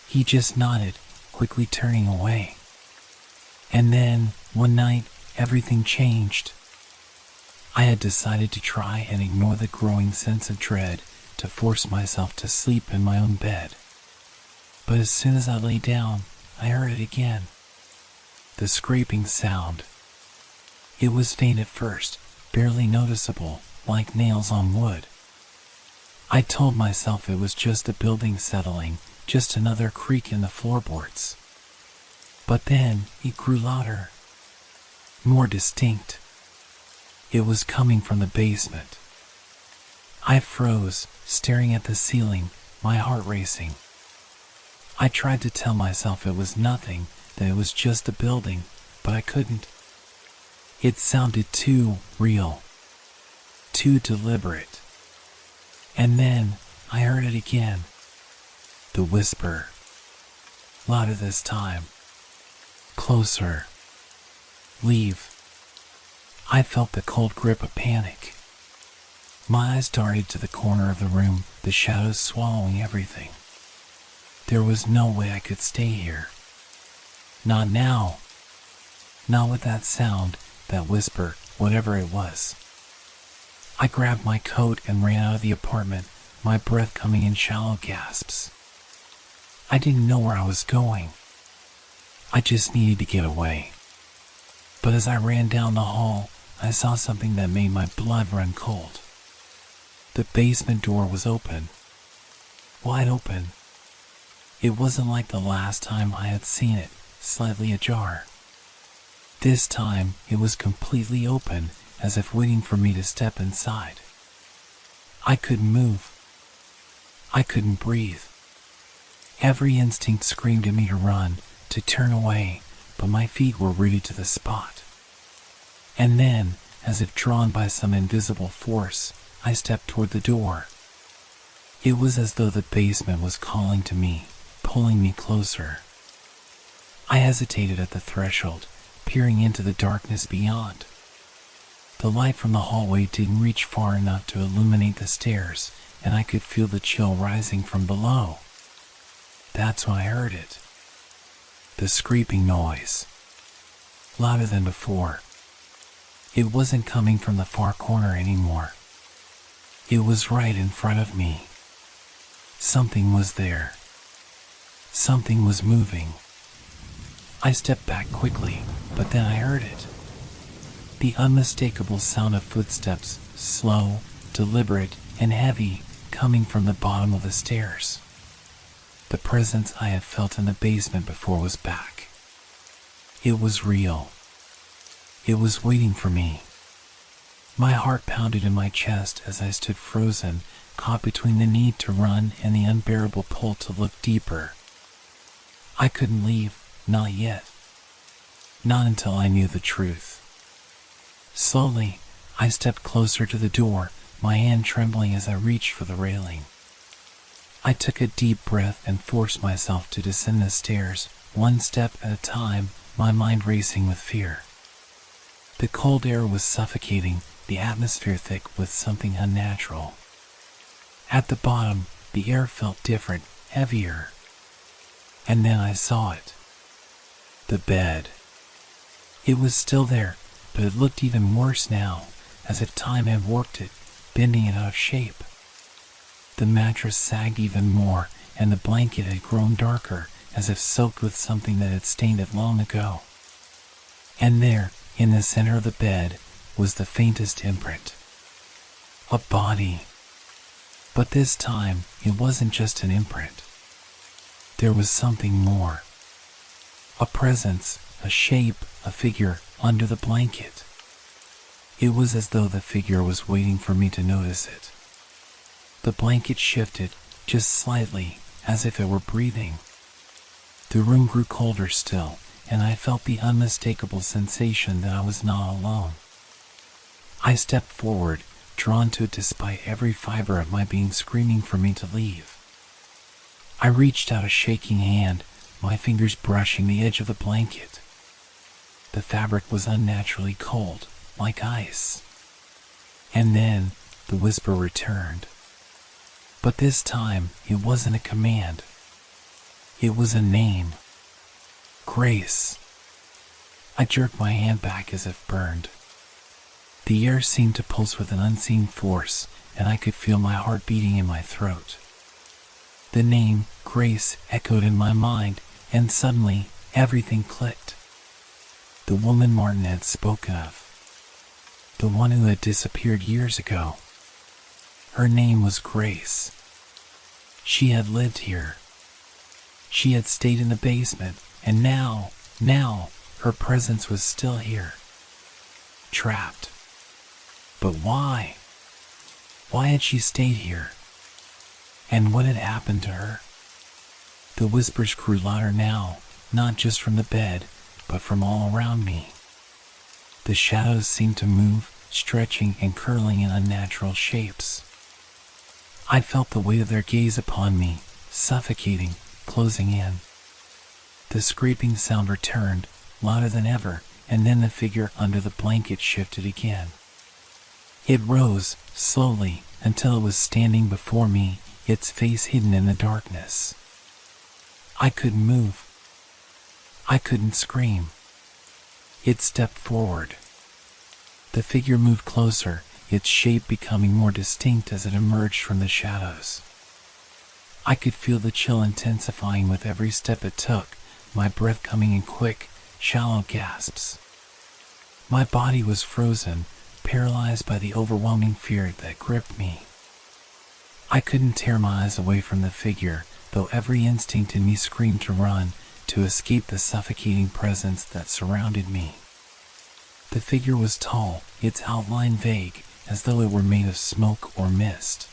He just nodded, quickly turning away. And then, one night, everything changed. I had decided to try and ignore the growing sense of dread, to force myself to sleep in my own bed. But as soon as I lay down, I heard it again. The scraping sound. It was faint at first, barely noticeable, like nails on wood. I told myself it was just the building settling, just another creak in the floorboards. But then it grew louder, more distinct. It was coming from the basement. I froze, staring at the ceiling, my heart racing. I tried to tell myself it was nothing, that it was just the building, but I couldn't. It sounded too real, too deliberate. And then I heard it again. The whisper. Louder this time. Closer. Leave. I felt the cold grip of panic. My eyes darted to the corner of the room, the shadows swallowing everything. There was no way I could stay here. Not now. Not with that sound, that whisper, whatever it was. I grabbed my coat and ran out of the apartment, my breath coming in shallow gasps. I didn't know where I was going. I just needed to get away. But as I ran down the hall, I saw something that made my blood run cold. The basement door was open. Wide open. It wasn't like the last time I had seen it, slightly ajar. This time, it was completely open, as if waiting for me to step inside. I couldn't move. I couldn't breathe. Every instinct screamed at me to run, to turn away, but my feet were rooted to the spot. And then, as if drawn by some invisible force, I stepped toward the door. It was as though the basement was calling to me, pulling me closer. I hesitated at the threshold, peering into the darkness beyond. The light from the hallway didn't reach far enough to illuminate the stairs, and I could feel the chill rising from below. That's when I heard it. The scraping noise. Louder than before. It wasn't coming from the far corner anymore. It was right in front of me. Something was there. Something was moving. I stepped back quickly, but then I heard it. The unmistakable sound of footsteps, slow, deliberate, and heavy, coming from the bottom of the stairs. The presence I had felt in the basement before was back. It was real. It was waiting for me. My heart pounded in my chest as I stood frozen, caught between the need to run and the unbearable pull to look deeper. I couldn't leave, not yet. Not until I knew the truth. Slowly, I stepped closer to the door, my hand trembling as I reached for the railing. I took a deep breath and forced myself to descend the stairs, one step at a time, my mind racing with fear. The cold air was suffocating, the atmosphere thick with something unnatural. At the bottom, the air felt different, heavier. And then I saw it. The bed. It was still there, but it looked even worse now, as if time had warped it, bending it out of shape. The mattress sagged even more, and the blanket had grown darker, as if soaked with something that had stained it long ago. And there, in the center of the bed, was the faintest imprint. A body. But this time, it wasn't just an imprint. There was something more. A presence, a shape, a figure under the blanket. It was as though the figure was waiting for me to notice it. The blanket shifted, just slightly, as if it were breathing. The room grew colder still, and I felt the unmistakable sensation that I was not alone. I stepped forward, drawn to it despite every fiber of my being screaming for me to leave. I reached out a shaking hand, my fingers brushing the edge of the blanket. The fabric was unnaturally cold, like ice. And then the whisper returned. But this time, it wasn't a command. It was a name. Grace. I jerked my hand back as if burned. The air seemed to pulse with an unseen force, and I could feel my heart beating in my throat. The name, Grace, echoed in my mind, and suddenly, everything clicked. The woman Martin had spoken of. The one who had disappeared years ago. Her name was Grace. She had lived here. She had stayed in the basement, and now, her presence was still here. Trapped. But why? Why had she stayed here? And what had happened to her? The whispers grew louder now, not just from the bed, but from all around me. The shadows seemed to move, stretching and curling in unnatural shapes. I felt the weight of their gaze upon me, suffocating, closing in. The scraping sound returned, louder than ever, and then the figure under the blanket shifted again. It rose, slowly, until it was standing before me, its face hidden in the darkness. I couldn't move. I couldn't scream. It stepped forward. The figure moved closer, its shape becoming more distinct as it emerged from the shadows. I could feel the chill intensifying with every step it took, my breath coming in quick, shallow gasps. My body was frozen, paralyzed by the overwhelming fear that gripped me. I couldn't tear my eyes away from the figure, though every instinct in me screamed to run, to escape the suffocating presence that surrounded me. The figure was tall, its outline vague, as though it were made of smoke or mist.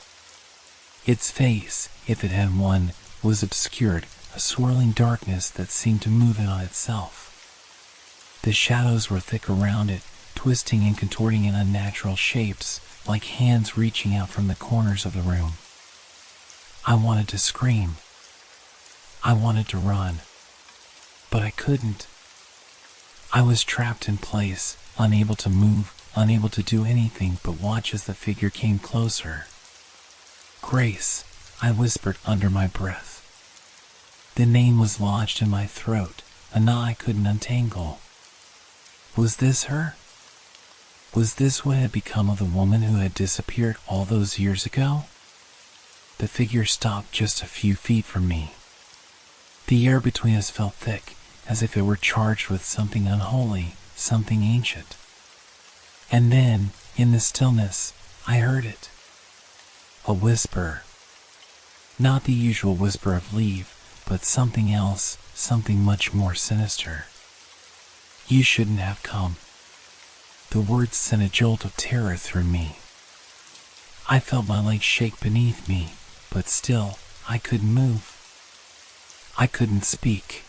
Its face, if it had one, was obscured, a swirling darkness that seemed to move in on itself. The shadows were thick around it, twisting and contorting in unnatural shapes, like hands reaching out from the corners of the room. I wanted to scream. I wanted to run. But I couldn't. I was trapped in place, unable to move, unable to do anything but watch as the figure came closer. Grace, I whispered under my breath. The name was lodged in my throat, a knot I couldn't untangle. Was this her? Was this what had become of the woman who had disappeared all those years ago? The figure stopped just a few feet from me. The air between us felt thick, as if it were charged with something unholy, something ancient. And then, in the stillness, I heard it. A whisper. Not the usual whisper of leave, but something else, something much more sinister. You shouldn't have come. The words sent a jolt of terror through me. I felt my legs shake beneath me, but still, I couldn't move. I couldn't speak.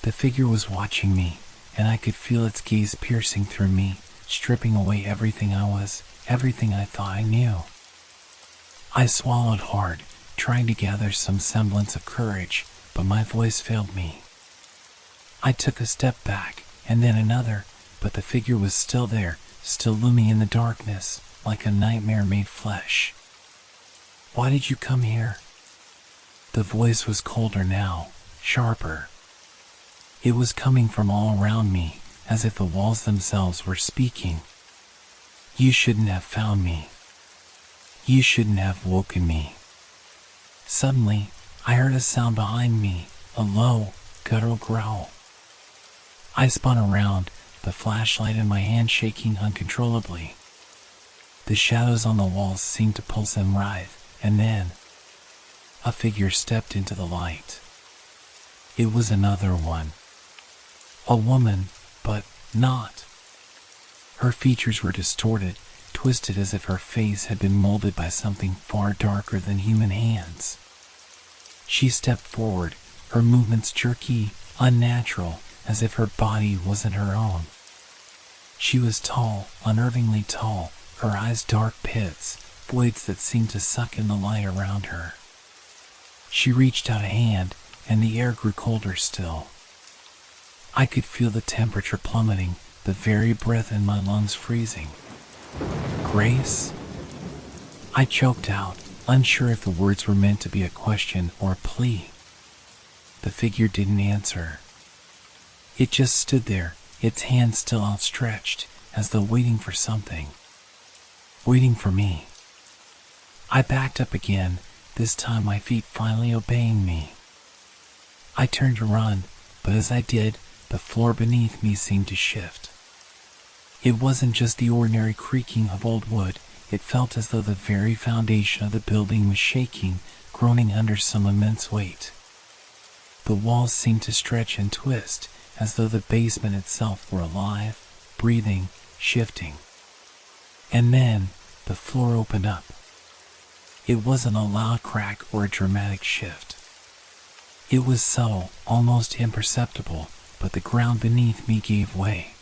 The figure was watching me, and I could feel its gaze piercing through me, stripping away everything I was, everything I thought I knew. I swallowed hard, trying to gather some semblance of courage, but my voice failed me. I took a step back, and then another, but the figure was still there, still looming in the darkness, like a nightmare made flesh. Why did you come here? The voice was colder now, sharper. It was coming from all around me, as if the walls themselves were speaking. You shouldn't have found me. You shouldn't have woken me. Suddenly, I heard a sound behind me, a low, guttural growl. I spun around, the flashlight in my hand shaking uncontrollably. The shadows on the walls seemed to pulse and writhe, and then a figure stepped into the light. It was another one. A woman, but not. Her features were distorted, twisted as if her face had been molded by something far darker than human hands. She stepped forward, her movements jerky, unnatural, as if her body wasn't her own. She was tall, unnervingly tall, her eyes dark pits, voids that seemed to suck in the light around her. She reached out a hand, and the air grew colder still. I could feel the temperature plummeting, the very breath in my lungs freezing. Grace? I choked out, unsure if the words were meant to be a question or a plea. The figure didn't answer. It just stood there, its hand still outstretched, as though waiting for something. Waiting for me. I backed up again, this time my feet finally obeying me. I turned to run, but as I did, the floor beneath me seemed to shift. It wasn't just the ordinary creaking of old wood, it felt as though the very foundation of the building was shaking, groaning under some immense weight. The walls seemed to stretch and twist, as though the basement itself were alive, breathing, shifting. And then, the floor opened up. It wasn't a loud crack or a dramatic shift. It was subtle, almost imperceptible, but the ground beneath me gave way.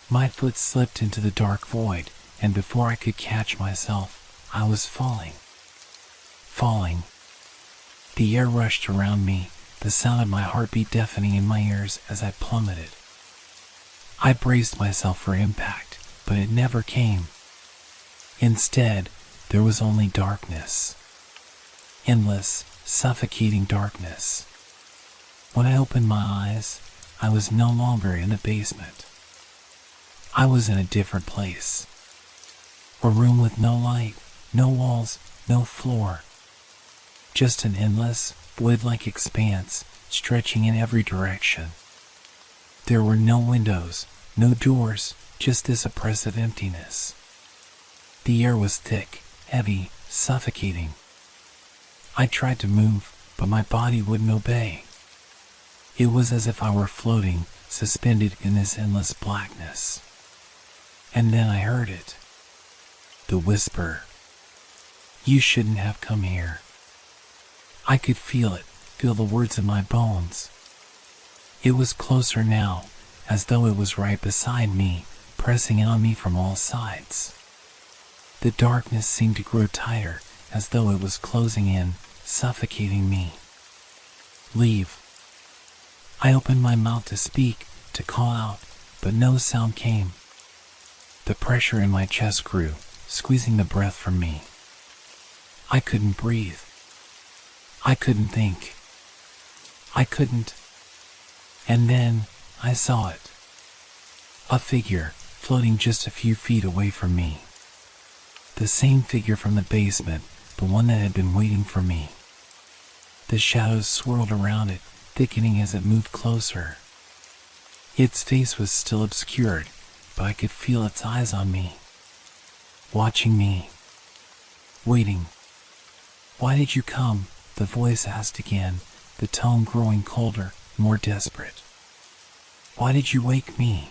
My foot slipped into the dark void, and before I could catch myself, I was falling. Falling. The air rushed around me, the sound of my heartbeat deafening in my ears as I plummeted. I braced myself for impact, but it never came. Instead, there was only darkness. Endless, suffocating darkness. When I opened my eyes, I was no longer in the basement. I was in a different place. A room with no light, no walls, no floor. Just an endless, void-like expanse, stretching in every direction. There were no windows, no doors, just this oppressive emptiness. The air was thick, heavy, suffocating. I tried to move, but my body wouldn't obey. It was as if I were floating, suspended in this endless blackness. And then I heard it. The whisper. You shouldn't have come here. I could feel it, feel the words in my bones. It was closer now, as though it was right beside me, pressing in on me from all sides. The darkness seemed to grow tighter, as though it was closing in, suffocating me. Leave. I opened my mouth to speak, to call out, but no sound came. The pressure in my chest grew, squeezing the breath from me. I couldn't breathe. I couldn't think. I couldn't. And then, I saw it. A figure, floating just a few feet away from me. The same figure from the basement, the one that had been waiting for me. The shadows swirled around it, thickening as it moved closer. Its face was still obscured, but I could feel its eyes on me. watching me, waiting. Why did you come? The voice asked again, the tone growing colder, more desperate. Why did you wake me?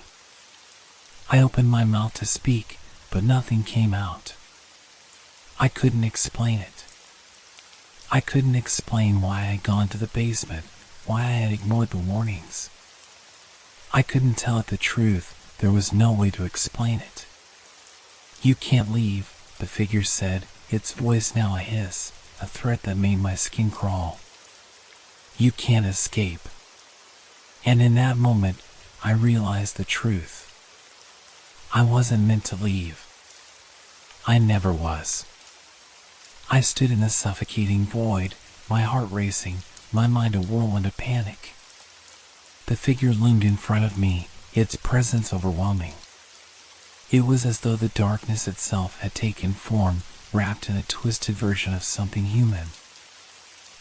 I opened my mouth to speak, but nothing came out. I couldn't explain it. I couldn't explain why I had gone to the basement, why I had ignored the warnings. I couldn't tell it the truth. There was no way to explain it. You can't leave, the figure said, its voice now a hiss, a threat that made my skin crawl. You can't escape. And in that moment, I realized the truth. I wasn't meant to leave. I never was. I stood in the suffocating void, my heart racing, my mind a whirlwind of panic. The figure loomed in front of me, its presence overwhelming. It was as though the darkness itself had taken form, wrapped in a twisted version of something human.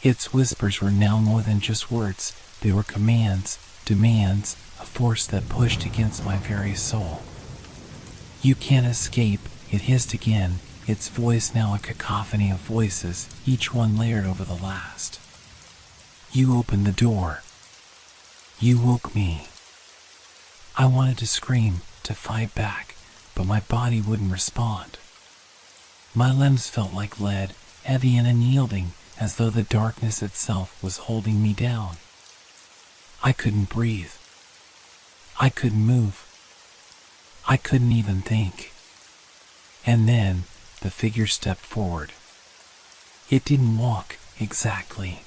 Its whispers were now more than just words. They were commands, demands, a force that pushed against my very soul. You can't escape, it hissed again, its voice now a cacophony of voices, each one layered over the last. You opened the door. You woke me. I wanted to scream, to fight back, but my body wouldn't respond. My limbs felt like lead, heavy and unyielding, as though the darkness itself was holding me down. I couldn't breathe. I couldn't move. I couldn't even think. And then, the figure stepped forward. It didn't walk, exactly.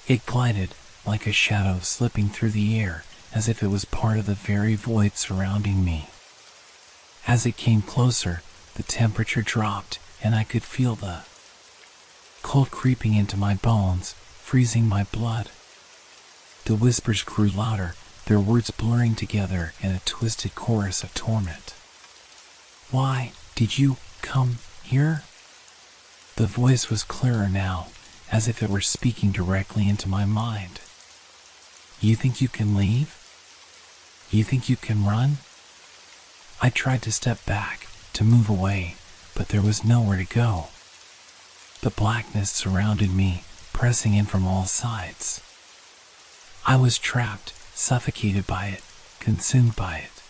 It glided, like a shadow slipping through the air, as if it was part of the very void surrounding me. As it came closer, the temperature dropped, and I could feel the cold creeping into my bones, freezing my blood. The whispers grew louder, their words blurring together in a twisted chorus of torment. Why did you come here? The voice was clearer now, as if it were speaking directly into my mind. You think you can leave? You think you can run? I tried to step back, to move away, but there was nowhere to go. The blackness surrounded me, pressing in from all sides. I was trapped, suffocated by it, consumed by it.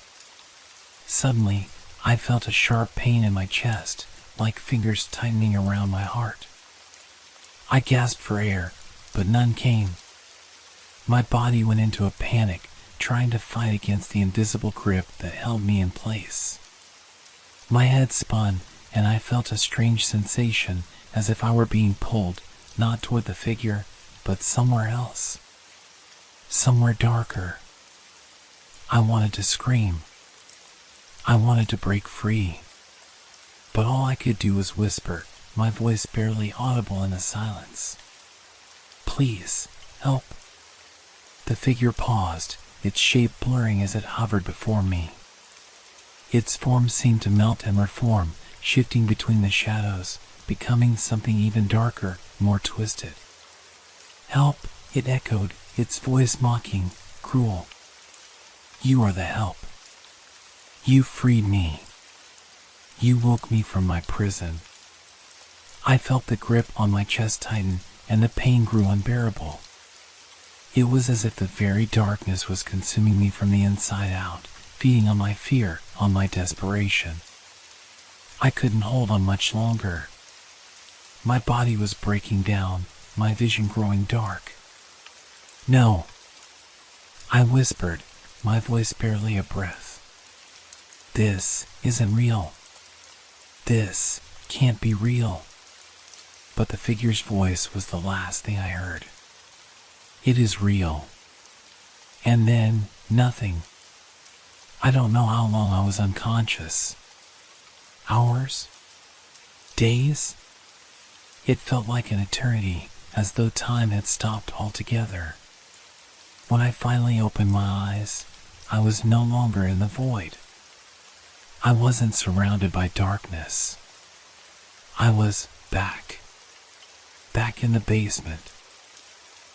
Suddenly, I felt a sharp pain in my chest, like fingers tightening around my heart. I gasped for air, but none came. My body went into a panic, trying to fight against the invisible grip that held me in place. My head spun, and I felt a strange sensation, as if I were being pulled, not toward the figure, but somewhere else. Somewhere darker. I wanted to scream. I wanted to break free. But all I could do was whisper, my voice barely audible in the silence. Please, help. The figure paused, its shape blurring as it hovered before me. Its form seemed to melt and reform, shifting between the shadows, becoming something even darker, more twisted. Help, it echoed, its voice mocking, cruel. You are the help. You freed me. You woke me from my prison. I felt the grip on my chest tighten, and the pain grew unbearable. It was as if the very darkness was consuming me from the inside out, feeding on my fear, on my desperation. I couldn't hold on much longer. My body was breaking down, my vision growing dark. No. I whispered, my voice barely a breath. This isn't real. This can't be real. But the figure's voice was the last thing I heard. It is real. And then, nothing. I don't know how long I was unconscious. Hours? Days? It felt like an eternity, as though time had stopped altogether. When I finally opened my eyes, I was no longer in the void. I wasn't surrounded by darkness. I was back in the basement.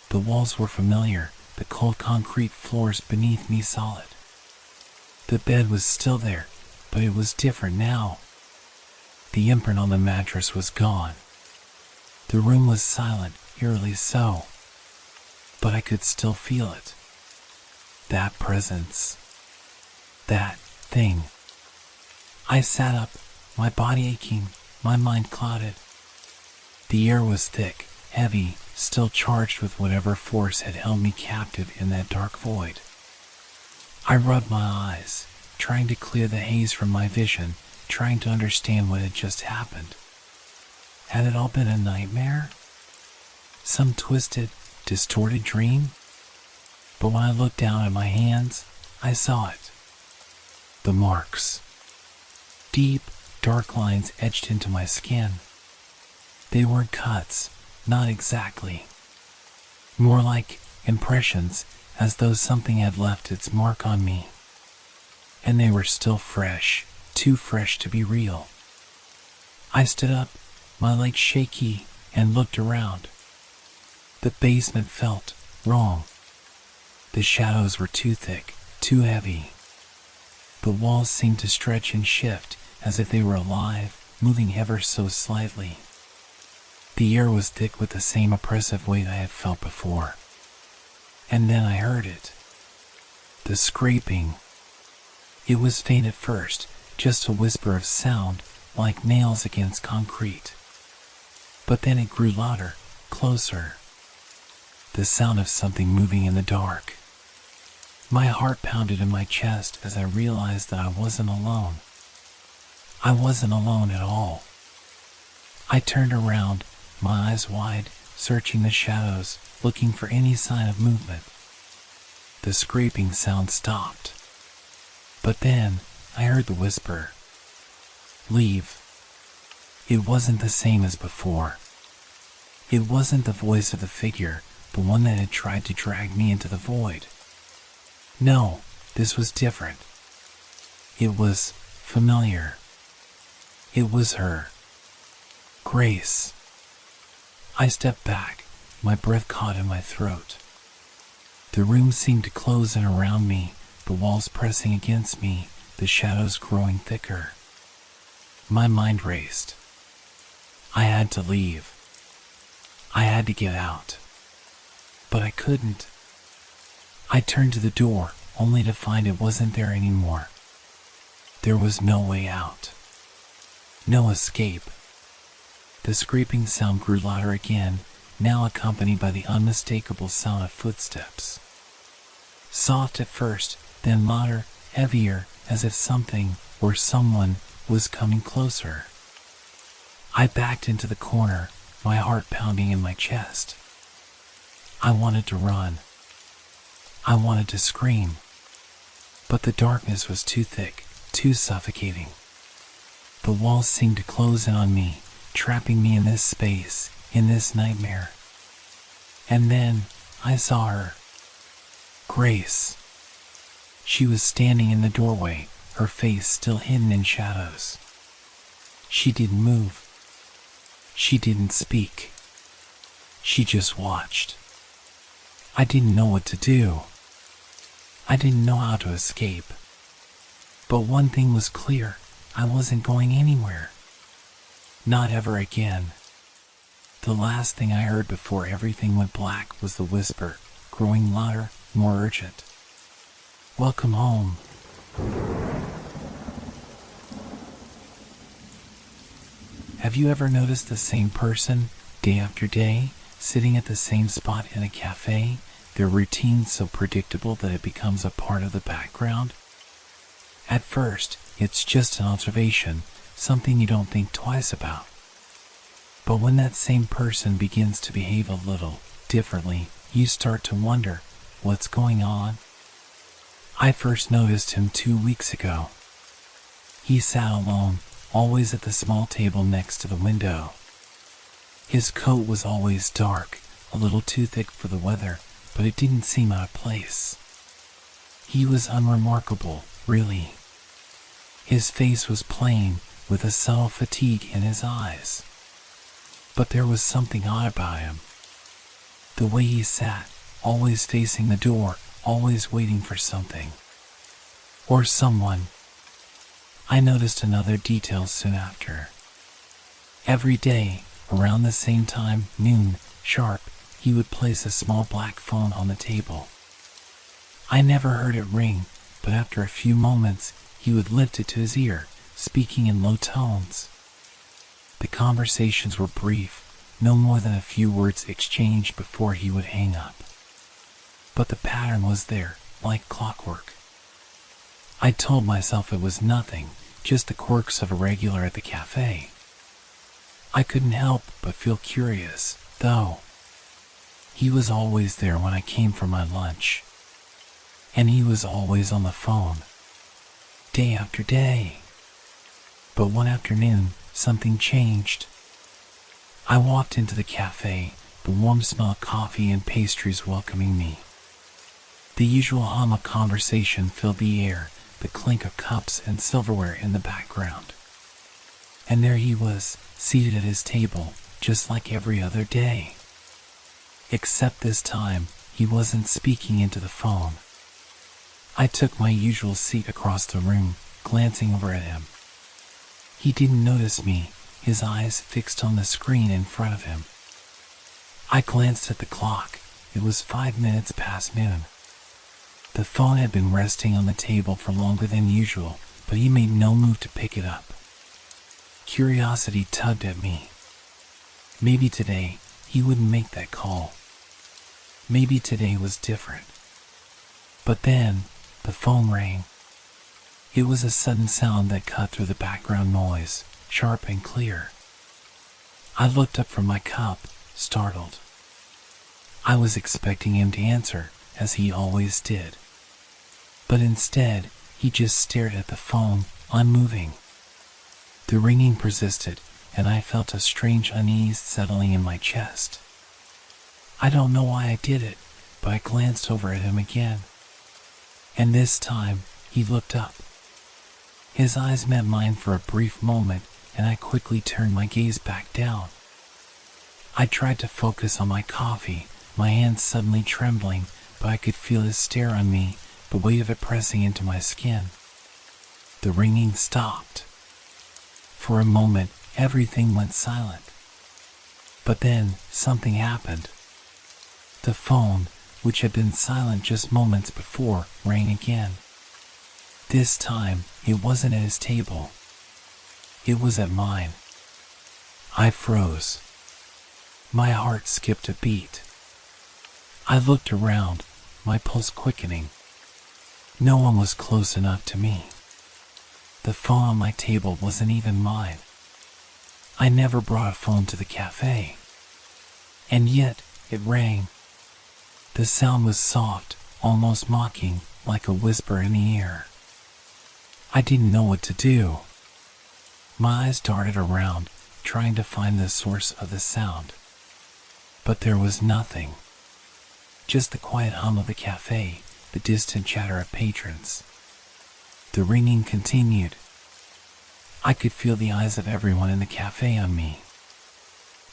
The walls were familiar, the cold concrete floors beneath me solid. The bed was still there, but it was different now. The imprint on the mattress was gone. The room was silent, eerily so, but I could still feel it. That presence. That thing. I sat up, my body aching, my mind clouded. The air was thick, heavy, still charged with whatever force had held me captive in that dark void. I rubbed my eyes, trying to clear the haze from my vision, trying to understand what had just happened. Had it all been a nightmare? Some twisted, distorted dream? But when I looked down at my hands, I saw it. The marks. Deep, dark lines etched into my skin. They weren't cuts, not exactly. More like impressions, as though something had left its mark on me. And they were still fresh, too fresh to be real. I stood up, my legs shaky, and looked around. The basement felt wrong. The shadows were too thick, too heavy. The walls seemed to stretch and shift, as if they were alive, moving ever so slightly. The air was thick with the same oppressive weight I had felt before. And then I heard it. The scraping. It was faint at first, just a whisper of sound, like nails against concrete. But then it grew louder, closer. The sound of something moving in the dark. My heart pounded in my chest as I realized that I wasn't alone. I wasn't alone at all. I turned around, my eyes wide, searching the shadows, looking for any sign of movement. The scraping sound stopped. But then, I heard the whisper. Leave. It wasn't the same as before. It wasn't the voice of the figure, the one that had tried to drag me into the void. No, this was different. It was familiar. It was her. Grace. I stepped back, my breath caught in my throat. The room seemed to close in around me, the walls pressing against me, the shadows growing thicker. My mind raced. I had to leave. I had to get out. But I couldn't. I turned to the door, only to find it wasn't there anymore. There was no way out. No escape. The scraping sound grew louder again, now accompanied by the unmistakable sound of footsteps. Soft at first, then louder, heavier, as if something, or someone, was coming closer. I backed into the corner, my heart pounding in my chest. I wanted to run. I wanted to scream. But the darkness was too thick, too suffocating. The walls seemed to close in on me, trapping me in this space, in this nightmare. And then, I saw her. Grace. She was standing in the doorway, her face still hidden in shadows. She didn't move. She didn't speak. She just watched. I didn't know what to do. I didn't know how to escape. But one thing was clear, I wasn't going anywhere. Not ever again. The last thing I heard before everything went black was the whisper, growing louder, more urgent. Welcome home. Have you ever noticed the same person, day after day, sitting at the same spot in a cafe, their routine so predictable that it becomes a part of the background? At first, it's just an observation, something you don't think twice about. But when that same person begins to behave a little differently, you start to wonder, what's going on? I first noticed him 2 weeks ago. He sat alone, always at the small table next to the window. His coat was always dark, a little too thick for the weather, but it didn't seem out of place. He was unremarkable, really. His face was plain, with a subtle fatigue in his eyes. But there was something odd about him. The way he sat, always facing the door, always waiting for something. Or someone. I noticed another detail soon after. Every day, around the same time, noon, sharp, he would place a small black phone on the table. I never heard it ring, but after a few moments, he would lift it to his ear, speaking in low tones. The conversations were brief, no more than a few words exchanged before he would hang up. But the pattern was there, like clockwork. I told myself it was nothing, just the quirks of a regular at the cafe. I couldn't help but feel curious, though. He was always there when I came for my lunch. And he was always on the phone. Day after day. But one afternoon, something changed. I walked into the cafe, the warm smell of coffee and pastries welcoming me. The usual hum of conversation filled the air, the clink of cups and silverware in the background. And there he was, seated at his table, just like every other day. Except this time, he wasn't speaking into the phone. I took my usual seat across the room, glancing over at him. He didn't notice me, his eyes fixed on the screen in front of him. I glanced at the clock. It was 5 minutes past noon. The phone had been resting on the table for longer than usual, but he made no move to pick it up. Curiosity tugged at me. Maybe today he wouldn't make that call. Maybe today was different. But then, the phone rang. It was a sudden sound that cut through the background noise, sharp and clear. I looked up from my cup, startled. I was expecting him to answer, as he always did. But instead, he just stared at the phone, unmoving. The ringing persisted, and I felt a strange unease settling in my chest. I don't know why I did it, but I glanced over at him again. And this time, he looked up. His eyes met mine for a brief moment, and I quickly turned my gaze back down. I tried to focus on my coffee, my hands suddenly trembling, but I could feel his stare on me, the weight of it pressing into my skin. The ringing stopped. For a moment, everything went silent. But then, something happened. The phone, which had been silent just moments before, rang again. This time, it wasn't at his table. It was at mine. I froze. My heart skipped a beat. I looked around, my pulse quickening. No one was close enough to me. The phone on my table wasn't even mine. I never brought a phone to the cafe. And yet, it rang. The sound was soft, almost mocking, like a whisper in the air. I didn't know what to do. My eyes darted around, trying to find the source of the sound. But there was nothing. Just the quiet hum of the cafe, the distant chatter of patrons. The ringing continued. I could feel the eyes of everyone in the cafe on me.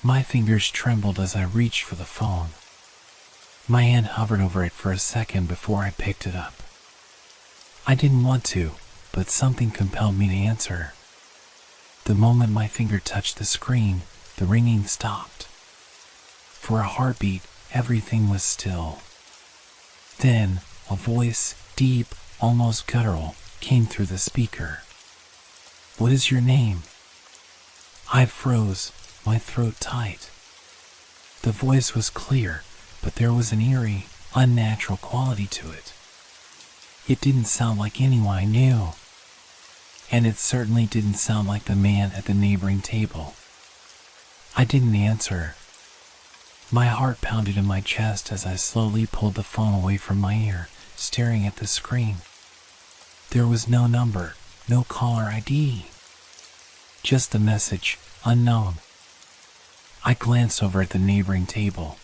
My fingers trembled as I reached for the phone. My hand hovered over it for a second before I picked it up. I didn't want to, but something compelled me to answer. The moment my finger touched the screen, the ringing stopped. For a heartbeat, everything was still. Then, a voice, deep, almost guttural, came through the speaker. "What is your name?" I froze, my throat tight. The voice was clear, but there was an eerie, unnatural quality to it. It didn't sound like anyone I knew. And it certainly didn't sound like the man at the neighboring table. I didn't answer. My heart pounded in my chest as I slowly pulled the phone away from my ear, staring at the screen. There was no number, no caller ID. Just the message, unknown. I glanced over at the neighboring table.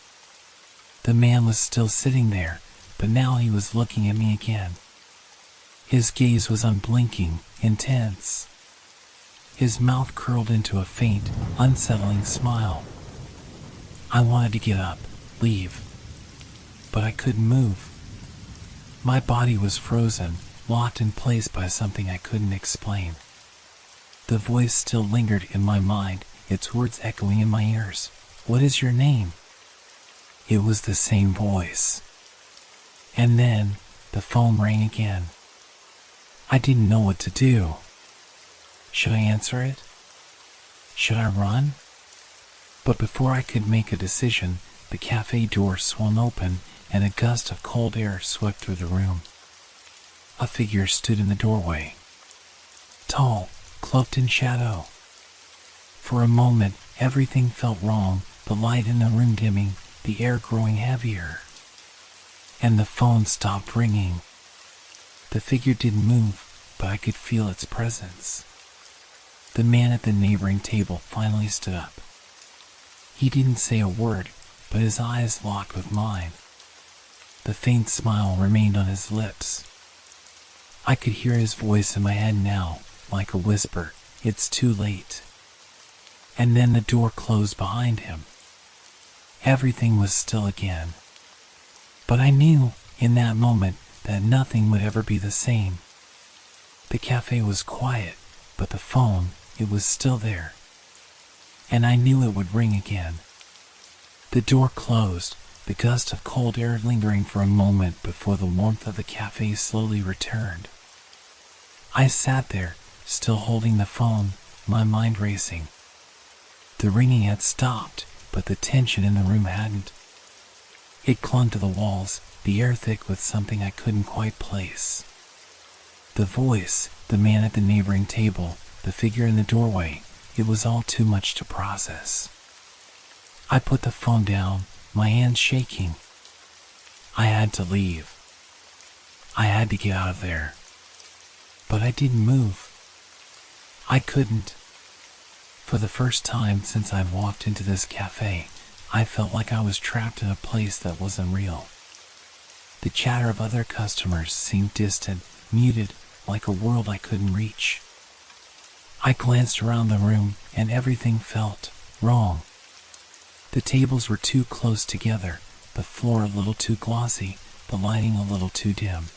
The man was still sitting there, but now he was looking at me again. His gaze was unblinking, intense. His mouth curled into a faint, unsettling smile. I wanted to get up, leave, but I couldn't move. My body was frozen, locked in place by something I couldn't explain. The voice still lingered in my mind, its words echoing in my ears. "What is your name?" It was the same voice. And then, the phone rang again. I didn't know what to do. Should I answer it? Should I run? But before I could make a decision, the cafe door swung open and a gust of cold air swept through the room. A figure stood in the doorway. Tall, cloaked in shadow. For a moment, everything felt wrong, the light in the room dimming, the air growing heavier. And the phone stopped ringing. The figure didn't move, but I could feel its presence. The man at the neighboring table finally stood up. He didn't say a word, but his eyes locked with mine. The faint smile remained on his lips. I could hear his voice in my head now, like a whisper, "It's too late." And then the door closed behind him. Everything was still again. But I knew, in that moment, that nothing would ever be the same. The cafe was quiet, but the phone, it was still there. And I knew it would ring again. The door closed, the gust of cold air lingering for a moment before the warmth of the cafe slowly returned. I sat there, still holding the phone, my mind racing. The ringing had stopped, but the tension in the room hadn't. It clung to the walls, the air thick with something I couldn't quite place. The voice, the man at the neighboring table, the figure in the doorway, it was all too much to process. I put the phone down, my hands shaking. I had to leave. I had to get out of there. But I didn't move. I couldn't. For the first time since I'd walked into this cafe, I felt like I was trapped in a place that wasn't real. The chatter of other customers seemed distant, muted, like a world I couldn't reach. I glanced around the room and everything felt wrong. The tables were too close together, the floor a little too glossy, the lighting a little too dim.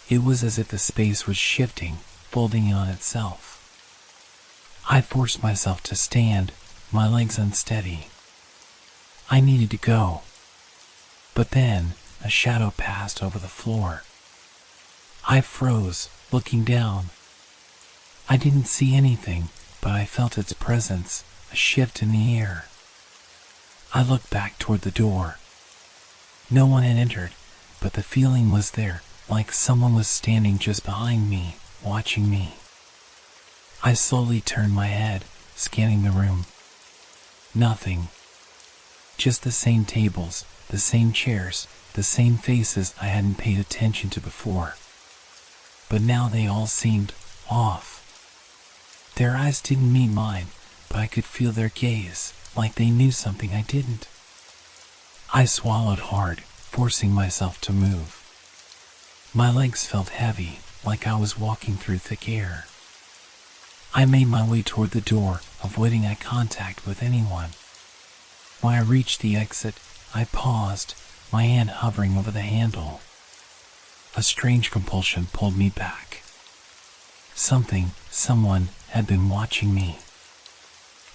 It was as if the space was shifting, folding in on itself. I forced myself to stand, my legs unsteady. I needed to go. But then, a shadow passed over the floor. I froze, looking down. I didn't see anything, but I felt its presence, a shift in the air. I looked back toward the door. No one had entered, but the feeling was there, like someone was standing just behind me, watching me. I slowly turned my head, scanning the room. Nothing. Just the same tables, the same chairs, the same faces I hadn't paid attention to before. But now they all seemed off. Their eyes didn't meet mine, but I could feel their gaze, like they knew something I didn't. I swallowed hard, forcing myself to move. My legs felt heavy, like I was walking through thick air. I made my way toward the door, avoiding eye contact with anyone. When I reached the exit, I paused, my hand hovering over the handle. A strange compulsion pulled me back. Someone had been watching me.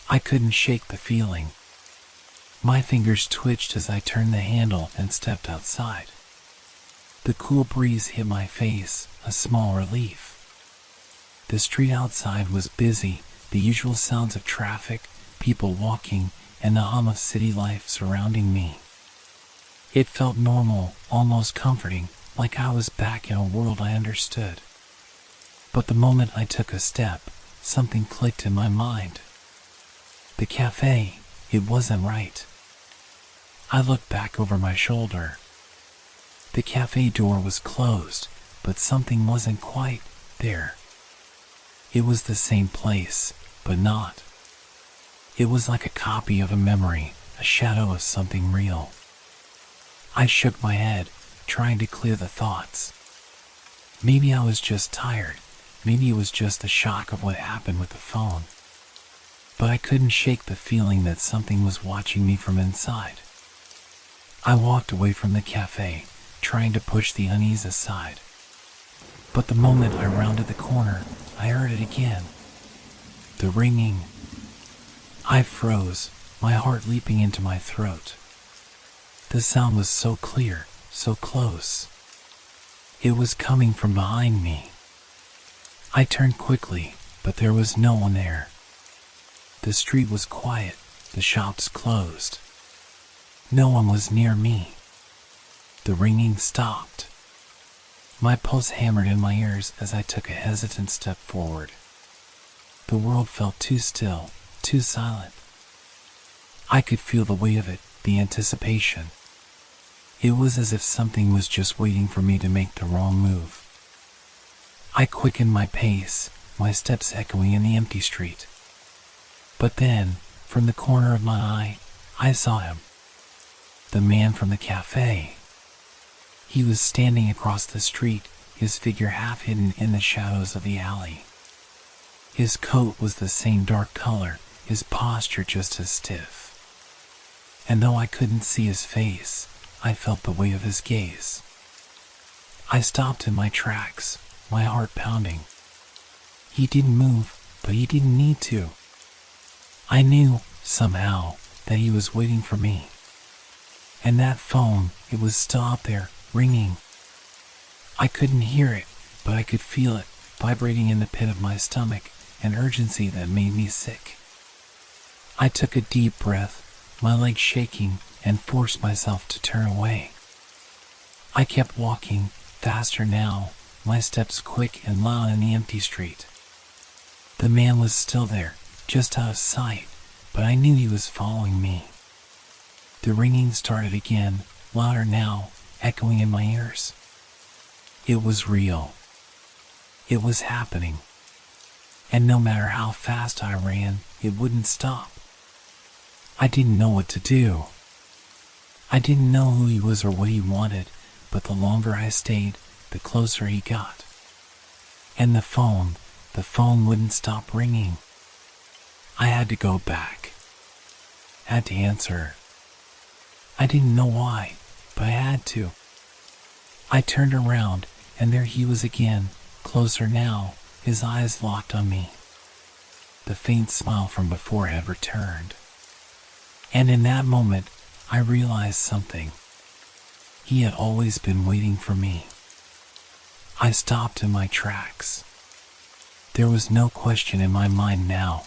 I couldn't shake the feeling. My fingers twitched as I turned the handle and stepped outside. The cool breeze hit my face, a small relief. The street outside was busy, the usual sounds of traffic, people walking, and the hum of city life surrounding me. It felt normal, almost comforting, like I was back in a world I understood. But the moment I took a step, something clicked in my mind. The cafe, it wasn't right. I looked back over my shoulder. The cafe door was closed, but something wasn't quite there. It was the same place, but not. It was like a copy of a memory, a shadow of something real. I shook my head, trying to clear the thoughts. Maybe I was just tired. Maybe it was just the shock of what happened with the phone. But I couldn't shake the feeling that something was watching me from inside. I walked away from the cafe, trying to push the unease aside. But the moment I rounded the corner, I heard it again. The ringing. I froze, my heart leaping into my throat. The sound was so clear, so close. It was coming from behind me. I turned quickly, but there was no one there. The street was quiet, the shops closed. No one was near me. The ringing stopped. My pulse hammered in my ears as I took a hesitant step forward. The world felt too still, too silent. I could feel the weight of it, the anticipation. It was as if something was just waiting for me to make the wrong move. I quickened my pace, my steps echoing in the empty street. But then, from the corner of my eye, I saw him. The man from the cafe. He was standing across the street, his figure half hidden in the shadows of the alley. His coat was the same dark color, his posture just as stiff. And though I couldn't see his face, I felt the weight of his gaze. I stopped in my tracks, my heart pounding. He didn't move, but he didn't need to. I knew, somehow, that he was waiting for me. And that phone, it was still out there, ringing. I couldn't hear it, but I could feel it, vibrating in the pit of my stomach, an urgency that made me sick. I took a deep breath, my legs shaking, and forced myself to turn away. I kept walking, faster now, my steps quick and loud in the empty street. The man was still there, just out of sight, but I knew he was following me. The ringing started again, louder now, echoing in my ears. It was real. It was happening. And no matter how fast I ran, it wouldn't stop. I didn't know what to do. I didn't know who he was or what he wanted, but the longer I stayed, the closer he got. And the phone wouldn't stop ringing. I had to go back. Had to answer. I didn't know why, but I had to. I turned around, and there he was again, closer now, his eyes locked on me. The faint smile from before had returned. And in that moment, I realized something. He had always been waiting for me. I stopped in my tracks. There was no question in my mind now.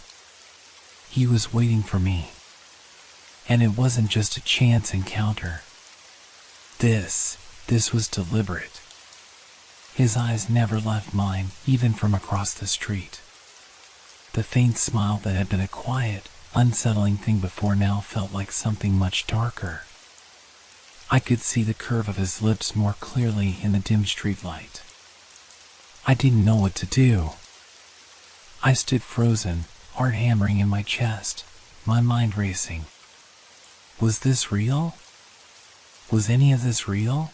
He was waiting for me. And it wasn't just a chance encounter. This was deliberate. His eyes never left mine, even from across the street. The faint smile that had been a quiet, unsettling thing before now felt like something much darker. I could see the curve of his lips more clearly in the dim street light. I didn't know what to do. I stood frozen, heart hammering in my chest, my mind racing. Was this real? Was any of this real?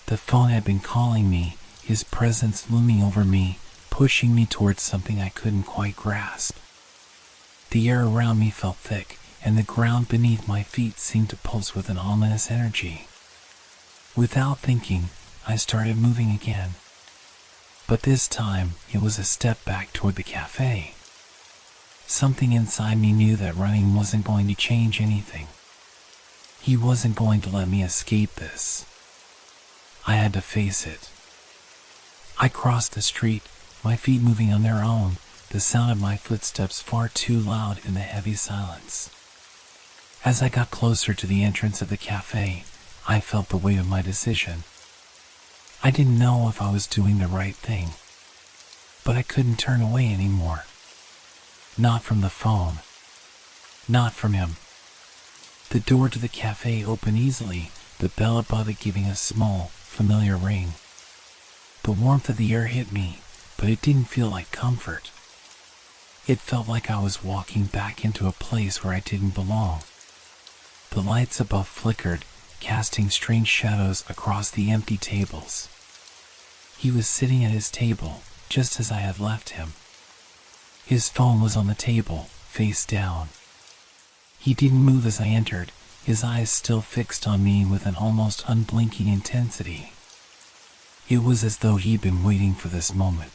The phone had been calling me, his presence looming over me, pushing me towards something I couldn't quite grasp. The air around me felt thick, and the ground beneath my feet seemed to pulse with an ominous energy. Without thinking, I started moving again. But this time, it was a step back toward the cafe. Something inside me knew that running wasn't going to change anything. He wasn't going to let me escape this. I had to face it. I crossed the street, my feet moving on their own, the sound of my footsteps far too loud in the heavy silence. As I got closer to the entrance of the cafe, I felt the weight of my decision. I didn't know if I was doing the right thing, but I couldn't turn away anymore. Not from the phone. Not from him. The door to the cafe opened easily, the bell above it giving a small, familiar ring. The warmth of the air hit me, but it didn't feel like comfort. It felt like I was walking back into a place where I didn't belong. The lights above flickered, casting strange shadows across the empty tables. He was sitting at his table, just as I had left him. His phone was on the table, face down. He didn't move as I entered, his eyes still fixed on me with an almost unblinking intensity. It was as though he'd been waiting for this moment.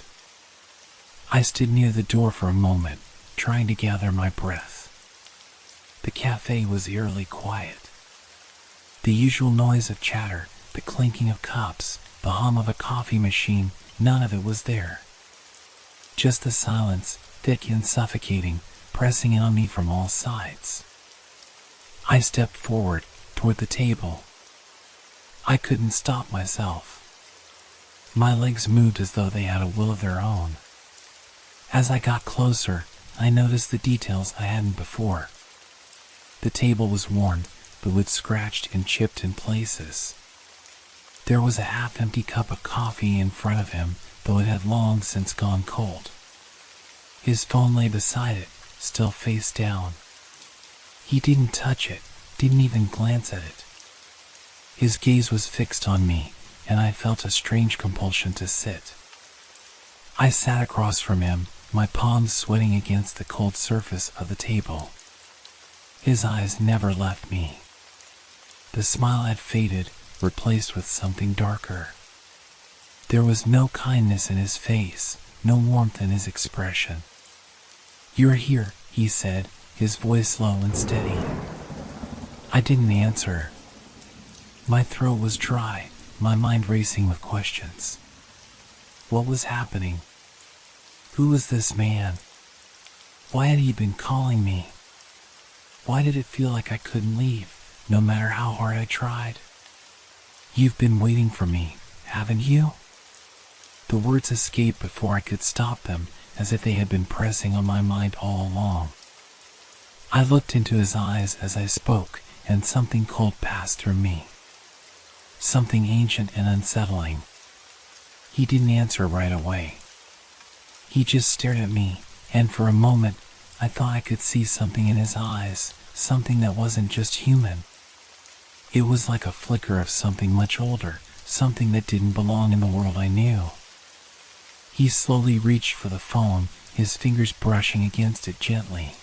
I stood near the door for a moment, trying to gather my breath. The cafe was eerily quiet. The usual noise of chatter, the clinking of cups, the hum of a coffee machine, none of it was there. Just the silence, thick and suffocating, pressing in on me from all sides. I stepped forward, toward the table. I couldn't stop myself. My legs moved as though they had a will of their own. As I got closer, I noticed the details I hadn't before. The table was worn, the wood scratched and chipped in places. There was a half-empty cup of coffee in front of him, though it had long since gone cold. His phone lay beside it, still face down. He didn't touch it, didn't even glance at it. His gaze was fixed on me, and I felt a strange compulsion to sit. I sat across from him, my palms sweating against the cold surface of the table. His eyes never left me. The smile had faded, replaced with something darker. There was no kindness in his face, no warmth in his expression. "You're here," he said, his voice low and steady. I didn't answer. My throat was dry, my mind racing with questions. What was happening? Who was this man? Why had he been calling me? Why did it feel like I couldn't leave, no matter how hard I tried? "You've been waiting for me, haven't you?" The words escaped before I could stop them, as if they had been pressing on my mind all along. I looked into his eyes as I spoke, and something cold passed through me. Something ancient and unsettling. He didn't answer right away. He just stared at me, and for a moment, I thought I could see something in his eyes, something that wasn't just human. It was like a flicker of something much older, something that didn't belong in the world I knew. He slowly reached for the phone, his fingers brushing against it gently.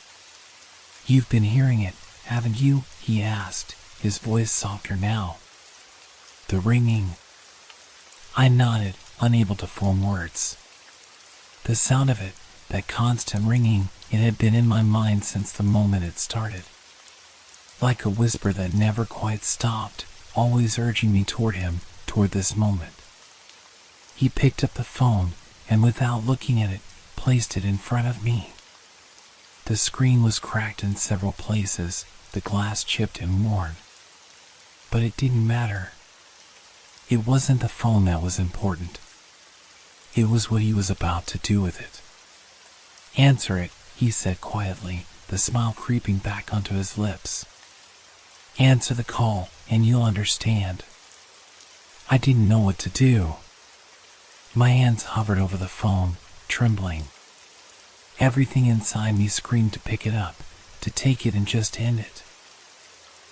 "You've been hearing it, haven't you?" he asked, his voice softer now. "The ringing." I nodded, unable to form words. The sound of it, that constant ringing, it had been in my mind since the moment it started. Like a whisper that never quite stopped, always urging me toward him, toward this moment. He picked up the phone, and without looking at it, placed it in front of me. The screen was cracked in several places, the glass chipped and worn. But it didn't matter. It wasn't the phone that was important. It was what he was about to do with it. "Answer it," he said quietly, the smile creeping back onto his lips. "Answer the call, and you'll understand." I didn't know what to do. My hands hovered over the phone, trembling. Everything inside me screamed to pick it up, to take it and just end it.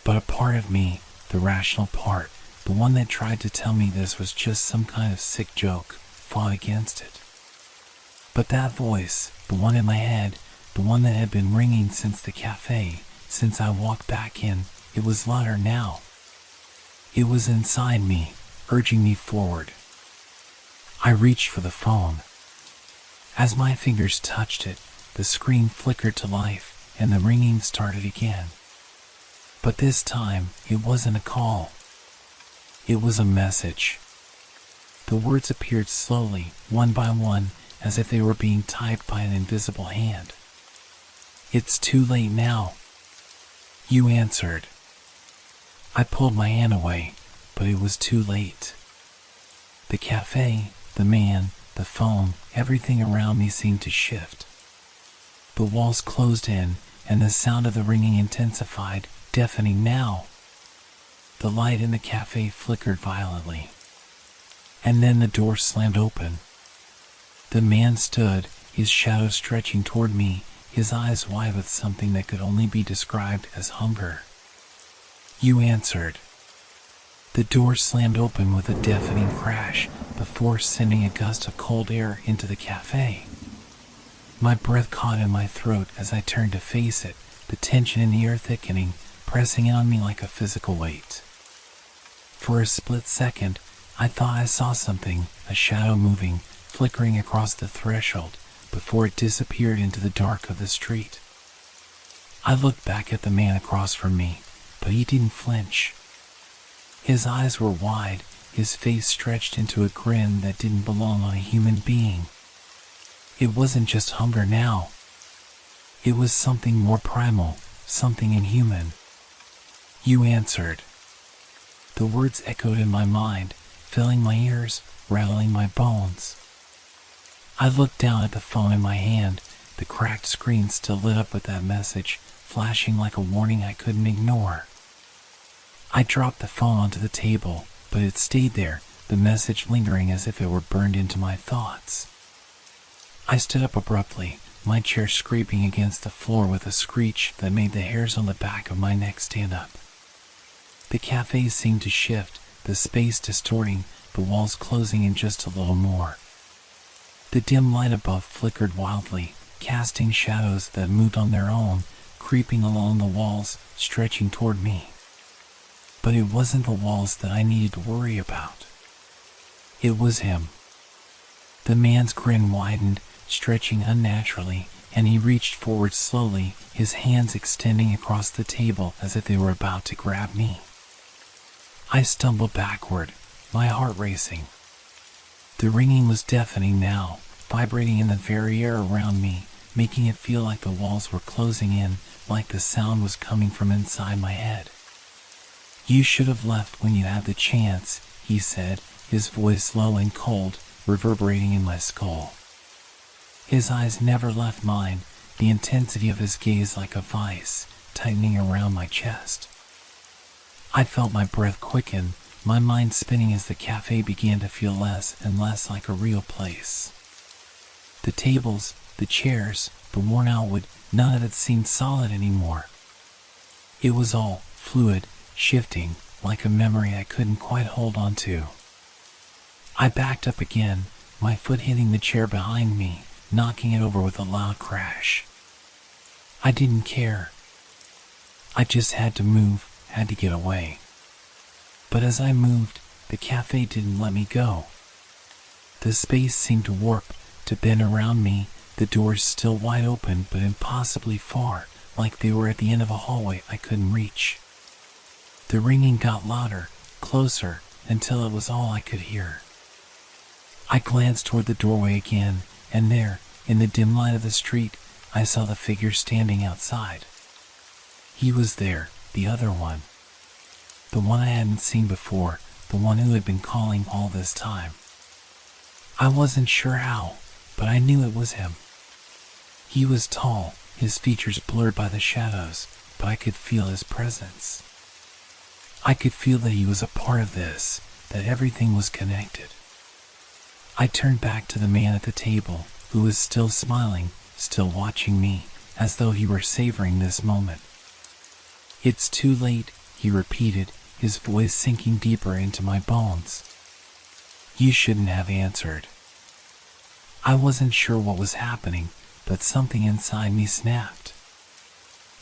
But a part of me, the rational part, the one that tried to tell me this was just some kind of sick joke, fought against it. But that voice, the one in my head, the one that had been ringing since the cafe, since I walked back in, it was louder now. It was inside me, urging me forward. I reached for the phone. As my fingers touched it, the screen flickered to life, and the ringing started again. But this time, it wasn't a call. It was a message. The words appeared slowly, one by one, as if they were being typed by an invisible hand. "It's too late now." You answered. I pulled my hand away, but it was too late. The cafe, the man, the phone, everything around me seemed to shift. The walls closed in, and the sound of the ringing intensified, deafening now. The light in the cafe flickered violently. And then the door slammed open. The man stood, his shadow stretching toward me, his eyes wide with something that could only be described as hunger. You answered. The door slammed open with a deafening crash, before sending a gust of cold air into the cafe. My breath caught in my throat as I turned to face it, the tension in the air thickening, pressing in on me like a physical weight. For a split second, I thought I saw something, a shadow moving, flickering across the threshold, before it disappeared into the dark of the street. I looked back at the man across from me, but he didn't flinch. His eyes were wide, his face stretched into a grin that didn't belong on a human being. It wasn't just hunger now. It was something more primal, something inhuman. "You answered." The words echoed in my mind, filling my ears, rattling my bones. I looked down at the phone in my hand, the cracked screen still lit up with that message, flashing like a warning I couldn't ignore. I dropped the phone onto the table, but it stayed there, the message lingering as if it were burned into my thoughts. I stood up abruptly, my chair scraping against the floor with a screech that made the hairs on the back of my neck stand up. The cafe seemed to shift, the space distorting, the walls closing in just a little more. The dim light above flickered wildly, casting shadows that moved on their own, creeping along the walls, stretching toward me. But it wasn't the walls that I needed to worry about. It was him. The man's grin widened, stretching unnaturally, and he reached forward slowly, his hands extending across the table as if they were about to grab me. I stumbled backward, my heart racing. The ringing was deafening now, vibrating in the very air around me, making it feel like the walls were closing in, like the sound was coming from inside my head. "You should have left when you had the chance," he said, his voice low and cold, reverberating in my skull. His eyes never left mine, the intensity of his gaze like a vice, tightening around my chest. I felt my breath quicken, my mind spinning as the cafe began to feel less and less like a real place. The tables, the chairs, the worn-out wood, none of it seemed solid anymore. It was all fluid, shifting, like a memory I couldn't quite hold on to. I backed up again, my foot hitting the chair behind me, knocking it over with a loud crash. I didn't care. I just had to move, had to get away. But as I moved, the cafe didn't let me go. The space seemed to warp, to bend around me, the doors still wide open but impossibly far, like they were at the end of a hallway I couldn't reach. The ringing got louder, closer, until it was all I could hear. I glanced toward the doorway again, and there, in the dim light of the street, I saw the figure standing outside. He was there, the other one. The one I hadn't seen before, the one who had been calling all this time. I wasn't sure how, but I knew it was him. He was tall, his features blurred by the shadows, but I could feel his presence. I could feel that he was a part of this, that everything was connected. I turned back to the man at the table, who was still smiling, still watching me, as though he were savoring this moment. "It's too late," he repeated, his voice sinking deeper into my bones. "You shouldn't have answered." I wasn't sure what was happening, but something inside me snapped.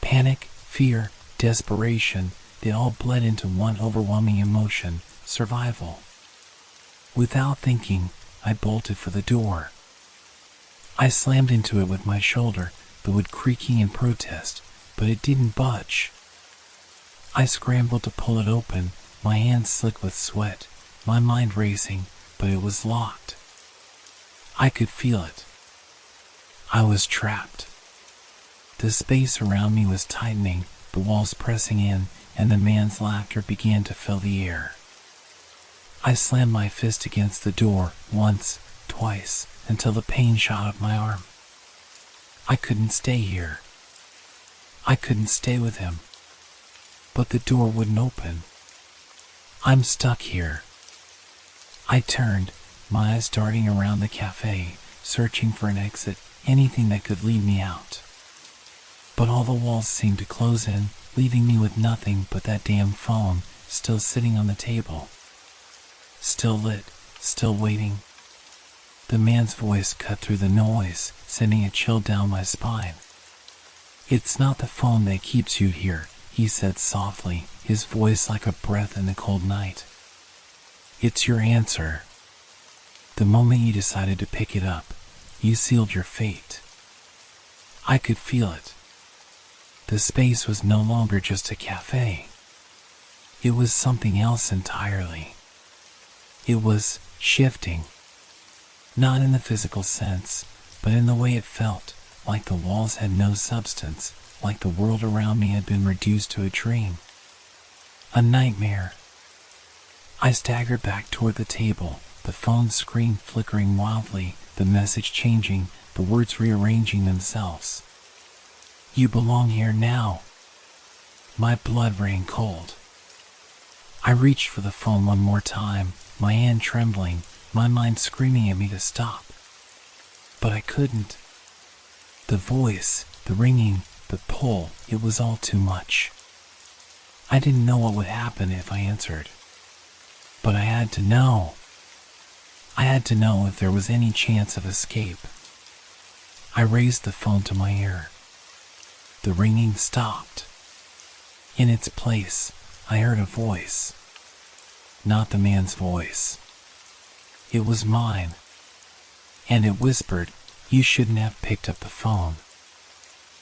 Panic, fear, desperation, they all bled into one overwhelming emotion, survival. Without thinking, I bolted for the door. I slammed into it with my shoulder, the wood creaking in protest, but it didn't budge. I scrambled to pull it open, my hands slick with sweat, my mind racing, but it was locked. I could feel it. I was trapped. The space around me was tightening, the walls pressing in, and the man's laughter began to fill the air. I slammed my fist against the door, once, twice, until the pain shot up my arm. I couldn't stay here. I couldn't stay with him. But the door wouldn't open. I'm stuck here. I turned, my eyes darting around the cafe, searching for an exit, anything that could lead me out. But all the walls seemed to close in, leaving me with nothing but that damn phone, still sitting on the table. Still lit, still waiting. The man's voice cut through the noise, sending a chill down my spine. "It's not the phone that keeps you here," he said softly, his voice like a breath in the cold night. "It's your answer. The moment you decided to pick it up, you sealed your fate." I could feel it. The space was no longer just a cafe. It was something else entirely. It was shifting, not in the physical sense, but in the way it felt, like the walls had no substance, like the world around me had been reduced to a dream. A nightmare. I staggered back toward the table, the phone screen flickering wildly, the message changing, the words rearranging themselves. You belong here now. My blood ran cold. I reached for the phone one more time, my hand trembling, my mind screaming at me to stop. But I couldn't. The voice, the ringing, the pull, it was all too much. I didn't know what would happen if I answered. But I had to know. I had to know if there was any chance of escape. I raised the phone to my ear. The ringing stopped. In its place, I heard a voice. Not the man's voice. It was mine. And it whispered, "You shouldn't have picked up the phone."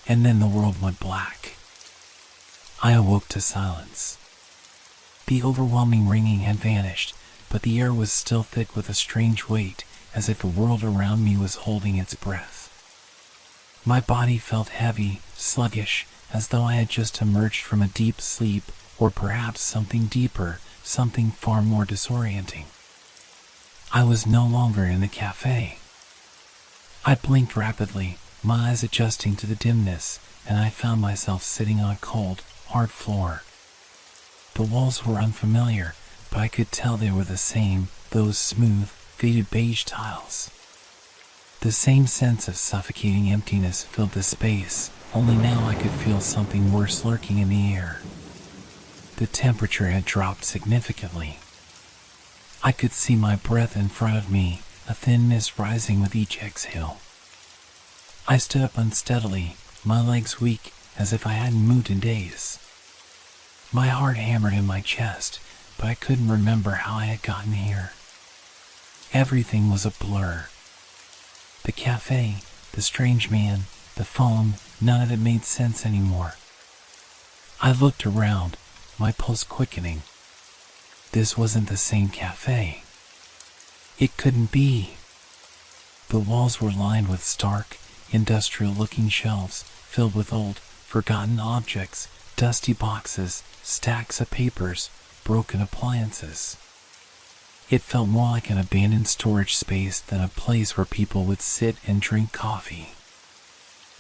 And then the world went black. I awoke to silence. The overwhelming ringing had vanished, but the air was still thick with a strange weight, as if the world around me was holding its breath. My body felt heavy, sluggish, as though I had just emerged from a deep sleep, or perhaps something deeper, something far more disorienting. I was no longer in the cafe. I blinked rapidly, my eyes adjusting to the dimness, and I found myself sitting on a cold, hard floor. The walls were unfamiliar, but I could tell they were the same, those smooth, faded beige tiles. The same sense of suffocating emptiness filled the space, only now I could feel something worse lurking in the air. The temperature had dropped significantly. I could see my breath in front of me, a thin mist rising with each exhale. I stood up unsteadily, my legs weak, as if I hadn't moved in days. My heart hammered in my chest, but I couldn't remember how I had gotten here. Everything was a blur. The cafe, the strange man, the phone, none of it made sense anymore. I looked around, my pulse quickening. This wasn't the same cafe. It couldn't be. The walls were lined with stark, industrial-looking shelves filled with old, forgotten objects, dusty boxes, stacks of papers, broken appliances. It felt more like an abandoned storage space than a place where people would sit and drink coffee.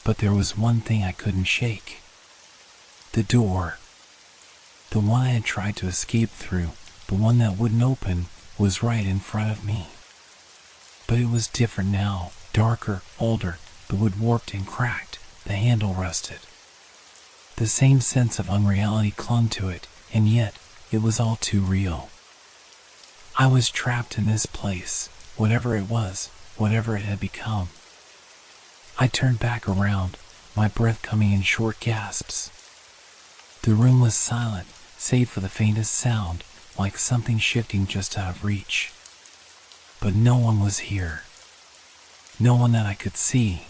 But there was one thing I couldn't shake. The door. The one I had tried to escape through, the one that wouldn't open, was right in front of me. But it was different now, darker, older, the wood warped and cracked, the handle rusted. The same sense of unreality clung to it, and yet, it was all too real. I was trapped in this place, whatever it was, whatever it had become. I turned back around, my breath coming in short gasps. The room was silent, save for the faintest sound, like something shifting just out of reach. But no one was here. No one that I could see.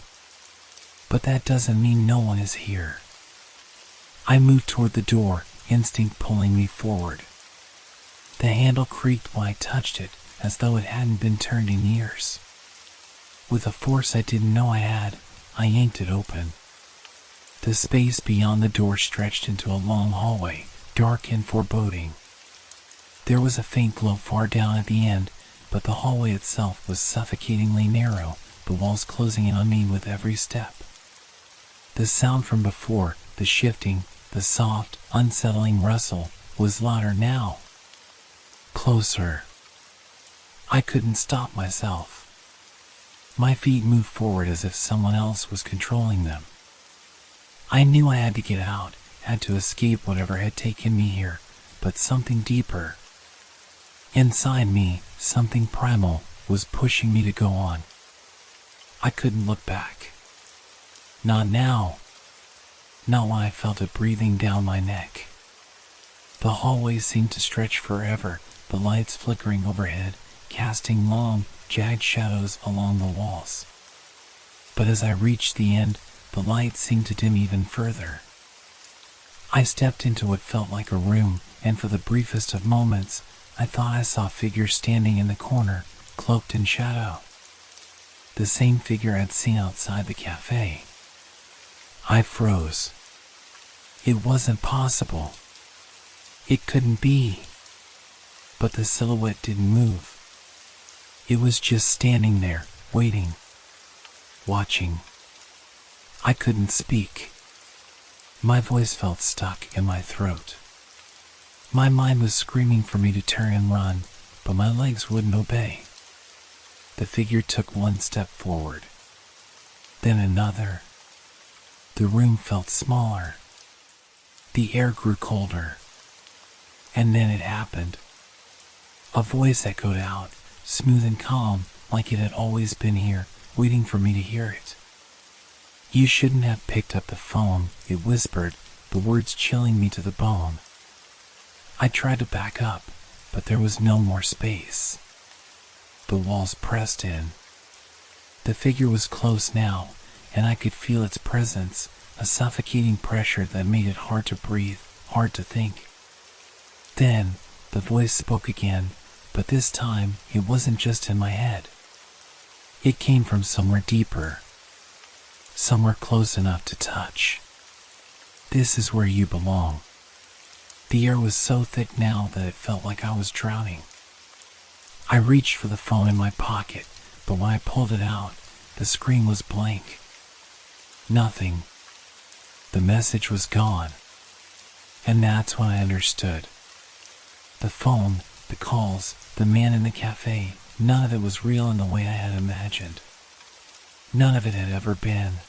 But that doesn't mean no one is here. I moved toward the door, instinct pulling me forward. The handle creaked when I touched it, as though it hadn't been turned in years. With a force I didn't know I had, I yanked it open. The space beyond the door stretched into a long hallway, dark and foreboding. There was a faint glow far down at the end, but the hallway itself was suffocatingly narrow, the walls closing in on me with every step. The sound from before, the shifting, the soft, unsettling rustle, was louder now. Closer. I couldn't stop myself. My feet moved forward as if someone else was controlling them. I knew I had to get out, had to escape whatever had taken me here, but something deeper. Inside me, something primal, was pushing me to go on. I couldn't look back. Not now. Not when I felt it breathing down my neck. The hallway seemed to stretch forever, the lights flickering overhead, casting long, jagged shadows along the walls. But as I reached the end, the light seemed to dim even further. I stepped into what felt like a room, and for the briefest of moments, I thought I saw a figure standing in the corner, cloaked in shadow. The same figure I'd seen outside the cafe. I froze. It wasn't possible. It couldn't be. But the silhouette didn't move. It was just standing there, waiting, watching. I couldn't speak. My voice felt stuck in my throat. My mind was screaming for me to turn and run, but my legs wouldn't obey. The figure took one step forward, then another. The room felt smaller. The air grew colder. And then it happened. A voice echoed out, smooth and calm, like it had always been here, waiting for me to hear it. "You shouldn't have picked up the phone," it whispered, the words chilling me to the bone. I tried to back up, but there was no more space. The walls pressed in. The figure was close now, and I could feel its presence, a suffocating pressure that made it hard to breathe, hard to think. Then, the voice spoke again, but this time it wasn't just in my head. It came from somewhere deeper, somewhere close enough to touch. "This is where you belong." The air was so thick now that it felt like I was drowning. I reached for the phone in my pocket, but when I pulled it out, the screen was blank. Nothing. The message was gone. And that's when I understood. The phone, the calls, the man in the cafe, none of it was real in the way I had imagined. None of it had ever been.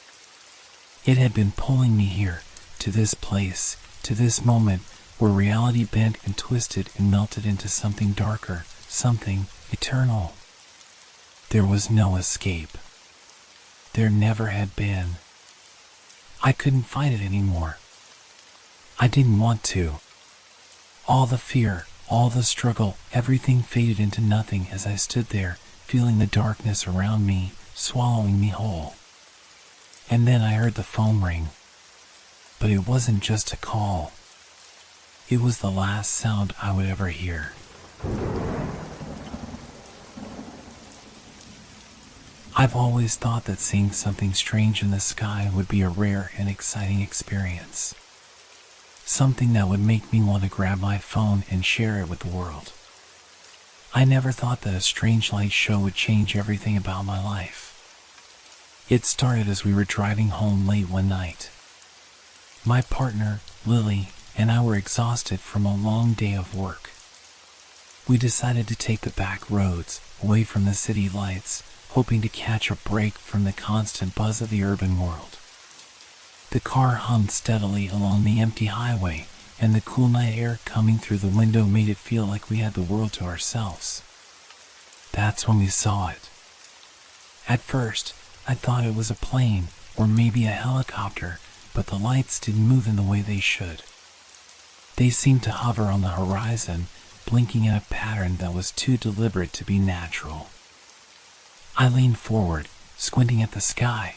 It had been pulling me here, to this place, to this moment, where reality bent and twisted and melted into something darker, something eternal. There was no escape. There never had been. I couldn't fight it anymore. I didn't want to. All the fear, all the struggle, everything faded into nothing as I stood there, feeling the darkness around me, swallowing me whole. And then I heard the phone ring. But it wasn't just a call. It was the last sound I would ever hear. I've always thought that seeing something strange in the sky would be a rare and exciting experience. Something that would make me want to grab my phone and share it with the world. I never thought that a strange light show would change everything about my life. It started as we were driving home late one night. My partner, Lily, and I were exhausted from a long day of work. We decided to take the back roads, away from the city lights, hoping to catch a break from the constant buzz of the urban world. The car hummed steadily along the empty highway, and the cool night air coming through the window made it feel like we had the world to ourselves. That's when we saw it. At first, I thought it was a plane, or maybe a helicopter, but the lights didn't move in the way they should. They seemed to hover on the horizon, blinking in a pattern that was too deliberate to be natural. I leaned forward, squinting at the sky.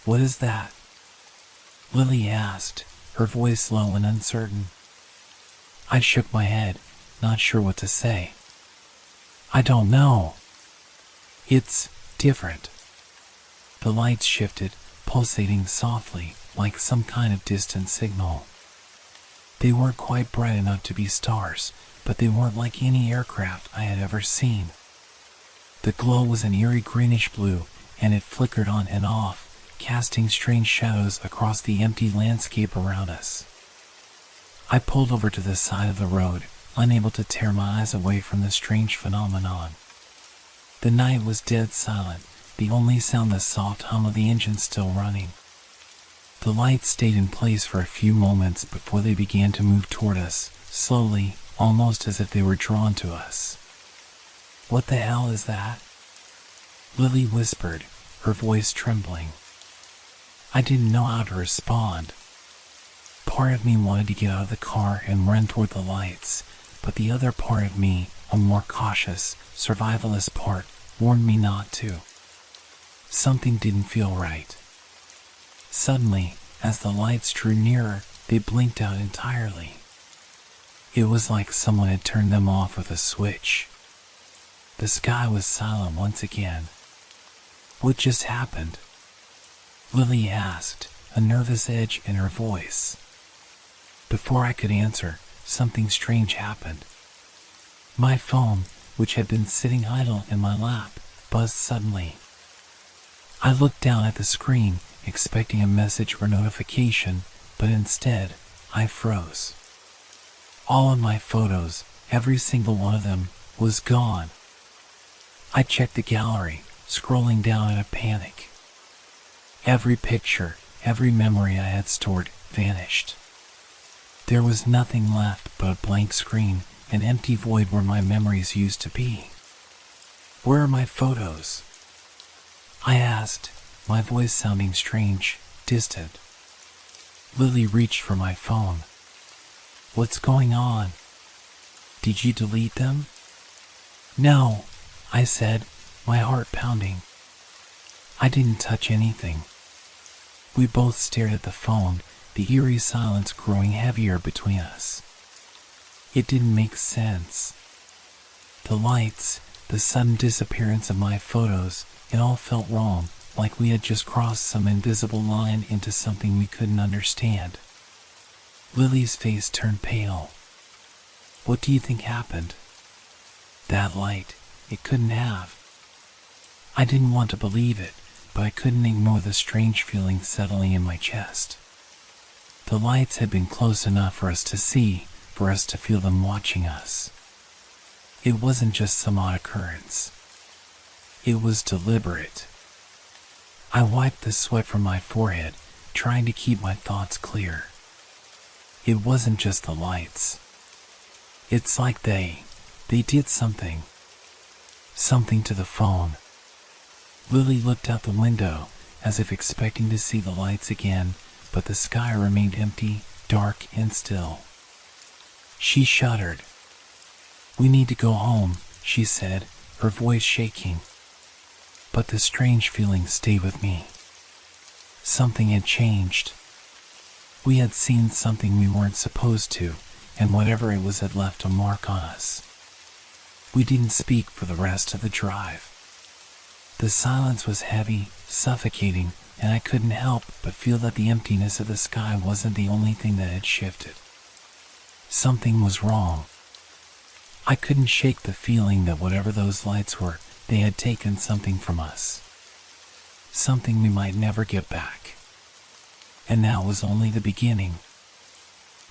"What is that?" Lily asked, her voice low and uncertain. I shook my head, not sure what to say. "I don't know. It's different." The lights shifted, pulsating softly, like some kind of distant signal. They weren't quite bright enough to be stars, but they weren't like any aircraft I had ever seen. The glow was an eerie greenish blue, and it flickered on and off, casting strange shadows across the empty landscape around us. I pulled over to the side of the road, unable to tear my eyes away from the strange phenomenon. The night was dead silent, the only sound the soft hum of the engine still running. The lights stayed in place for a few moments before they began to move toward us, slowly, almost as if they were drawn to us. "What the hell is that?" Lily whispered, her voice trembling. I didn't know how to respond. Part of me wanted to get out of the car and run toward the lights, but the other part of me, a more cautious, survivalist part, warned me not to. Something didn't feel right. Suddenly, as the lights drew nearer, they blinked out entirely. It was like someone had turned them off with a switch. The sky was silent once again. What just happened? Lily asked, a nervous edge in her voice. Before I could answer, something strange happened. My phone, which had been sitting idle in my lap, buzzed suddenly. I looked down at the screen, expecting a message or notification, but instead, I froze. All of my photos, every single one of them, was gone. I checked the gallery, scrolling down in a panic. Every picture, every memory I had stored, vanished. There was nothing left but a blank screen, an empty void where my memories used to be. Where are my photos? I asked, my voice sounding strange, distant. Lily reached for my phone. What's going on? Did you delete them? No, I said, my heart pounding. I didn't touch anything. We both stared at the phone, the eerie silence growing heavier between us. It didn't make sense. The lights, the sudden disappearance of my photos, it all felt wrong, like we had just crossed some invisible line into something we couldn't understand. Lily's face turned pale. What do you think happened? That light, it couldn't have. I didn't want to believe it, but I couldn't ignore the strange feeling settling in my chest. The lights had been close enough for us to see, for us to feel them watching us. It wasn't just some odd occurrence. It was deliberate. I wiped the sweat from my forehead, trying to keep my thoughts clear. It wasn't just the lights. It's like they did something. Something to the phone. Lily looked out the window, as if expecting to see the lights again, but the sky remained empty, dark, and still. She shuddered. We need to go home, she said, her voice shaking. But the strange feeling stayed with me. Something had changed. We had seen something we weren't supposed to, and whatever it was had left a mark on us. We didn't speak for the rest of the drive. The silence was heavy, suffocating, and I couldn't help but feel that the emptiness of the sky wasn't the only thing that had shifted. Something was wrong. I couldn't shake the feeling that whatever those lights were, they had taken something from us. Something we might never get back. And that was only the beginning.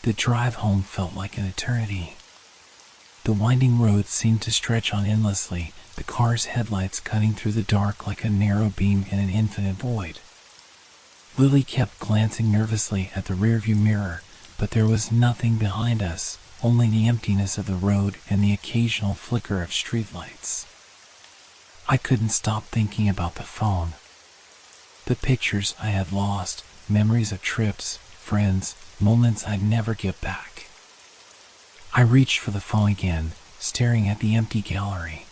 The drive home felt like an eternity. The winding road seemed to stretch on endlessly, the car's headlights cutting through the dark like a narrow beam in an infinite void. Lily kept glancing nervously at the rearview mirror, but there was nothing behind us, only the emptiness of the road and the occasional flicker of streetlights. I couldn't stop thinking about the phone. The pictures I had lost, memories of trips, friends, moments I'd never get back. I reached for the phone again, staring at the empty gallery.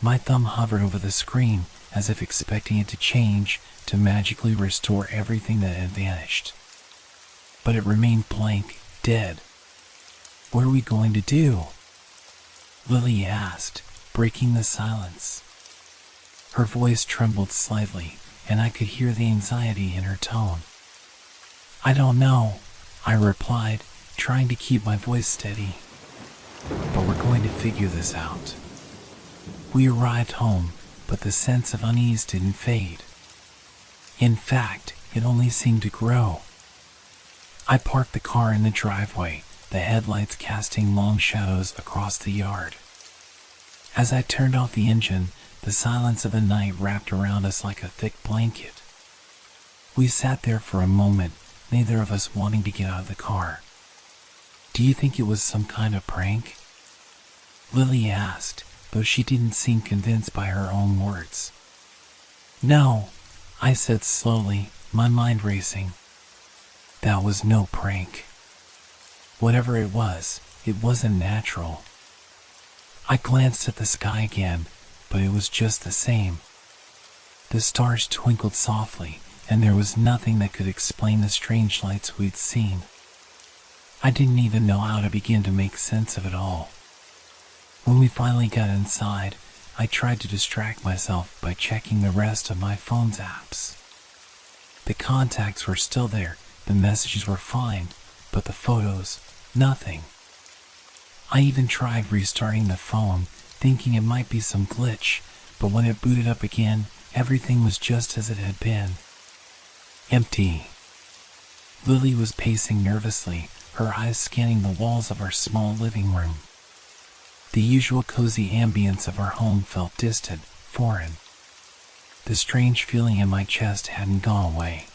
My thumb hovered over the screen, as if expecting it to change, to magically restore everything that had vanished. But it remained blank, dead. What are we going to do? Lily asked, breaking the silence. Her voice trembled slightly, and I could hear the anxiety in her tone. I don't know, I replied, trying to keep my voice steady. But we're going to figure this out. We arrived home, but the sense of unease didn't fade. In fact, it only seemed to grow. I parked the car in the driveway, the headlights casting long shadows across the yard. As I turned off the engine, the silence of the night wrapped around us like a thick blanket. We sat there for a moment, neither of us wanting to get out of the car. Do you think it was some kind of prank? Lily asked, though she didn't seem convinced by her own words. No, I said slowly, my mind racing. That was no prank. Whatever it wasn't natural. I glanced at the sky again, but it was just the same. The stars twinkled softly, and there was nothing that could explain the strange lights we'd seen. I didn't even know how to begin to make sense of it all. When we finally got inside, I tried to distract myself by checking the rest of my phone's apps. The contacts were still there, the messages were fine, but the photos, nothing. I even tried restarting the phone, thinking it might be some glitch, but when it booted up again, everything was just as it had been. Empty. Lily was pacing nervously, her eyes scanning the walls of our small living room. The usual cozy ambience of our home felt distant, foreign. The strange feeling in my chest hadn't gone away.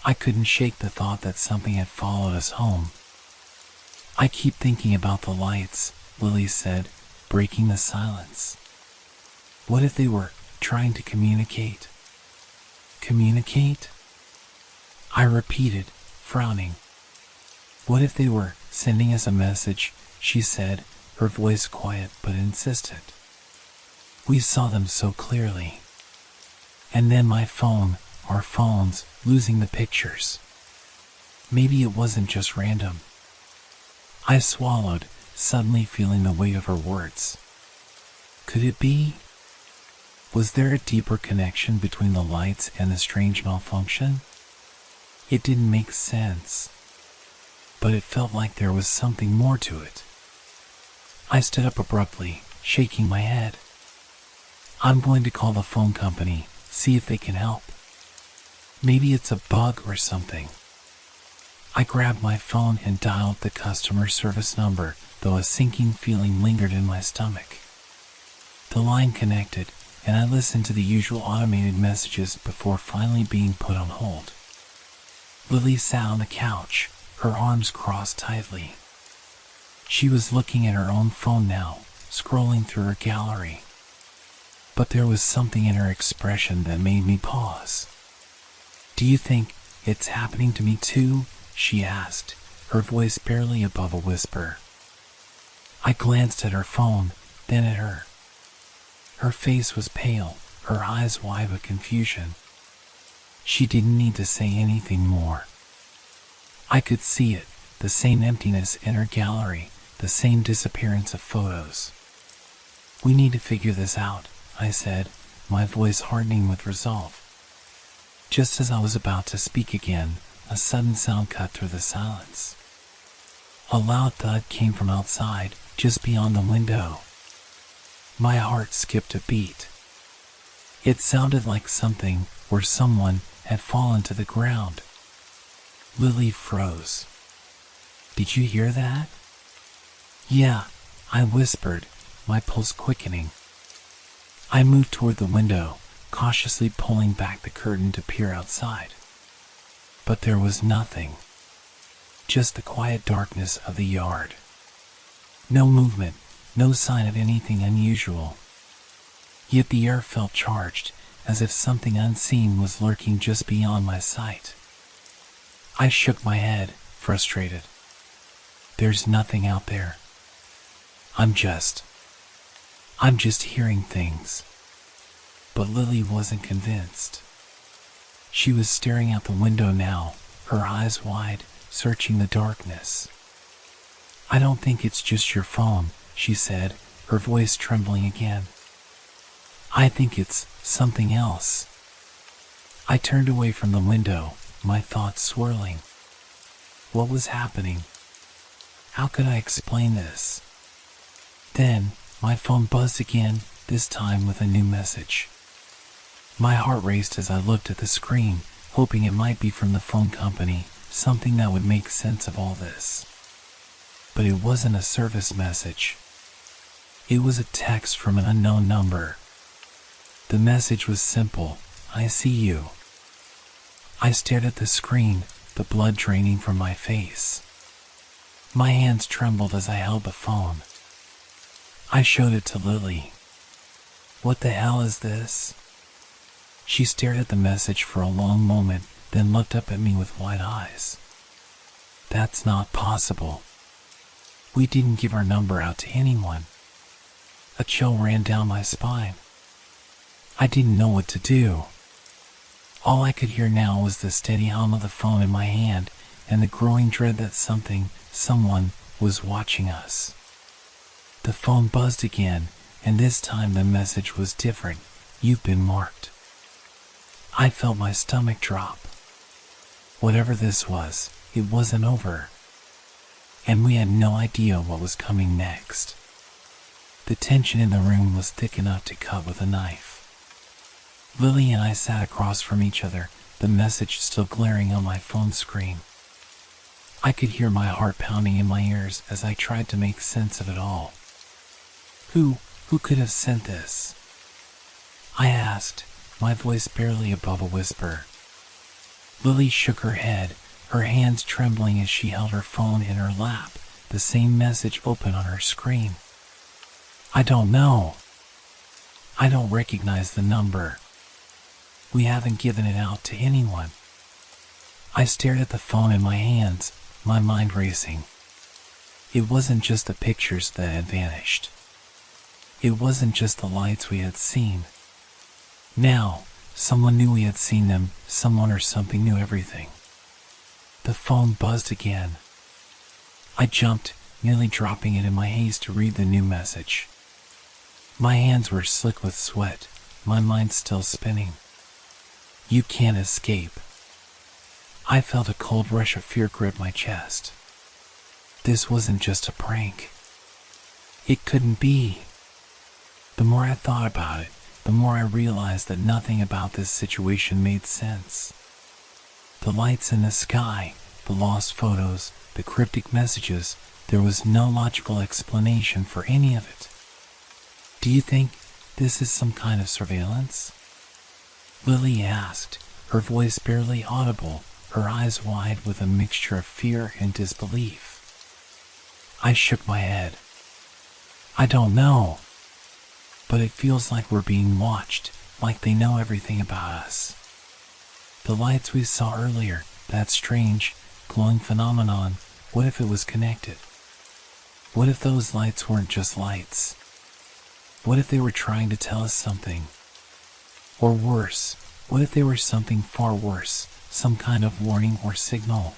I couldn't shake the thought that something had followed us home. I keep thinking about the lights, Lily said, breaking the silence. What if they were trying to communicate? Communicate? I repeated, frowning. What if they were sending us a message? She said, her voice quiet but insistent. We saw them so clearly. And then my phone, our phones, losing the pictures. Maybe it wasn't just random. I swallowed, suddenly feeling the weight of her words. Could it be? Was there a deeper connection between the lights and the strange malfunction? It didn't make sense, but it felt like there was something more to it. I stood up abruptly, shaking my head. I'm going to call the phone company, see if they can help. Maybe it's a bug or something. I grabbed my phone and dialed the customer service number, though a sinking feeling lingered in my stomach. The line connected, and I listened to the usual automated messages before finally being put on hold. Lily sat on the couch, her arms crossed tightly. She was looking at her own phone now, scrolling through her gallery. But there was something in her expression that made me pause. Do you think it's happening to me too? She asked, her voice barely above a whisper. I glanced at her phone, then at her. Her face was pale, her eyes wide with confusion. She didn't need to say anything more. I could see it, the same emptiness in her gallery, the same disappearance of photos. We need to figure this out, I said, my voice hardening with resolve. Just as I was about to speak again, a sudden sound cut through the silence. A loud thud came from outside, just beyond the window. My heart skipped a beat. It sounded like something or someone had fallen to the ground. Lily froze. Did you hear that? Yeah, I whispered, my pulse quickening. I moved toward the window, cautiously pulling back the curtain to peer outside. But there was nothing. Just the quiet darkness of the yard. No movement, no sign of anything unusual. Yet the air felt charged, as if something unseen was lurking just beyond my sight. I shook my head, frustrated. There's nothing out there. I'm just hearing things. But Lily wasn't convinced. She was staring out the window now, her eyes wide, searching the darkness. I don't think it's just your phone, she said, her voice trembling again. I think it's something else. I turned away from the window, my thoughts swirling. What was happening? How could I explain this? Then, my phone buzzed again, this time with a new message. My heart raced as I looked at the screen, hoping it might be from the phone company, something that would make sense of all this. But it wasn't a service message. It was a text from an unknown number. The message was simple, I see you. I stared at the screen, the blood draining from my face. My hands trembled as I held the phone. I showed it to Lily. What the hell is this? She stared at the message for a long moment, then looked up at me with wide eyes. That's not possible. We didn't give our number out to anyone. A chill ran down my spine. I didn't know what to do. All I could hear now was the steady hum of the phone in my hand and the growing dread that someone was watching us. The phone buzzed again, and this time the message was different. You've been marked. I felt my stomach drop. Whatever this was, it wasn't over. And we had no idea what was coming next. The tension in the room was thick enough to cut with a knife. Lily and I sat across from each other, the message still glaring on my phone screen. I could hear my heart pounding in my ears as I tried to make sense of it all. Who could have sent this? I asked, my voice barely above a whisper. Lily shook her head, her hands trembling as she held her phone in her lap, the same message open on her screen. I don't know. I don't recognize the number. We haven't given it out to anyone. I stared at the phone in my hands, my mind racing. It wasn't just the pictures that had vanished. It wasn't just the lights we had seen. Now, someone knew we had seen them, someone or something knew everything. The phone buzzed again. I jumped, nearly dropping it in my haste to read the new message. My hands were slick with sweat, my mind still spinning. You can't escape. I felt a cold rush of fear grip my chest. This wasn't just a prank. It couldn't be. The more I thought about it, the more I realized that nothing about this situation made sense. The lights in the sky, the lost photos, the cryptic messages, there was no logical explanation for any of it. Do you think this is some kind of surveillance? Lily asked, her voice barely audible, her eyes wide with a mixture of fear and disbelief. I shook my head. I don't know. But it feels like we're being watched, like they know everything about us. The lights we saw earlier, that strange, glowing phenomenon, what if it was connected? What if those lights weren't just lights? What if they were trying to tell us something? Or worse, what if they were something far worse, some kind of warning or signal?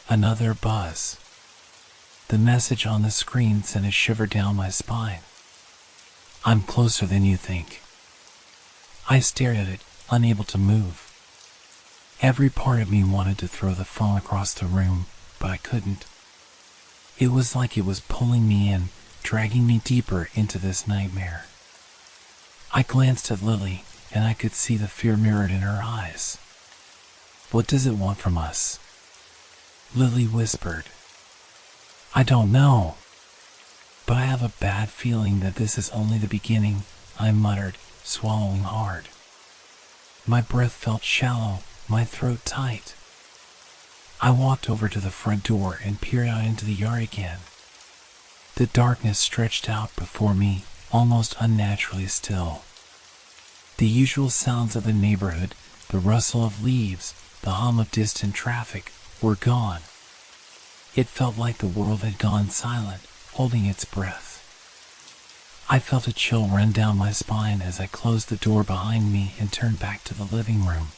Another buzz. The message on the screen sent a shiver down my spine. I'm closer than you think. I stared at it, unable to move. Every part of me wanted to throw the phone across the room, but I couldn't. It was like it was pulling me in, dragging me deeper into this nightmare. I glanced at Lily, and I could see the fear mirrored in her eyes. What does it want from us? Lily whispered. I don't know. But I have a bad feeling that this is only the beginning, I muttered, swallowing hard. My breath felt shallow, my throat tight. I walked over to the front door and peered out into the yard again. The darkness stretched out before me, almost unnaturally still. The usual sounds of the neighborhood, the rustle of leaves, the hum of distant traffic, were gone. It felt like the world had gone silent, holding its breath. I felt a chill run down my spine as I closed the door behind me and turned back to the living room.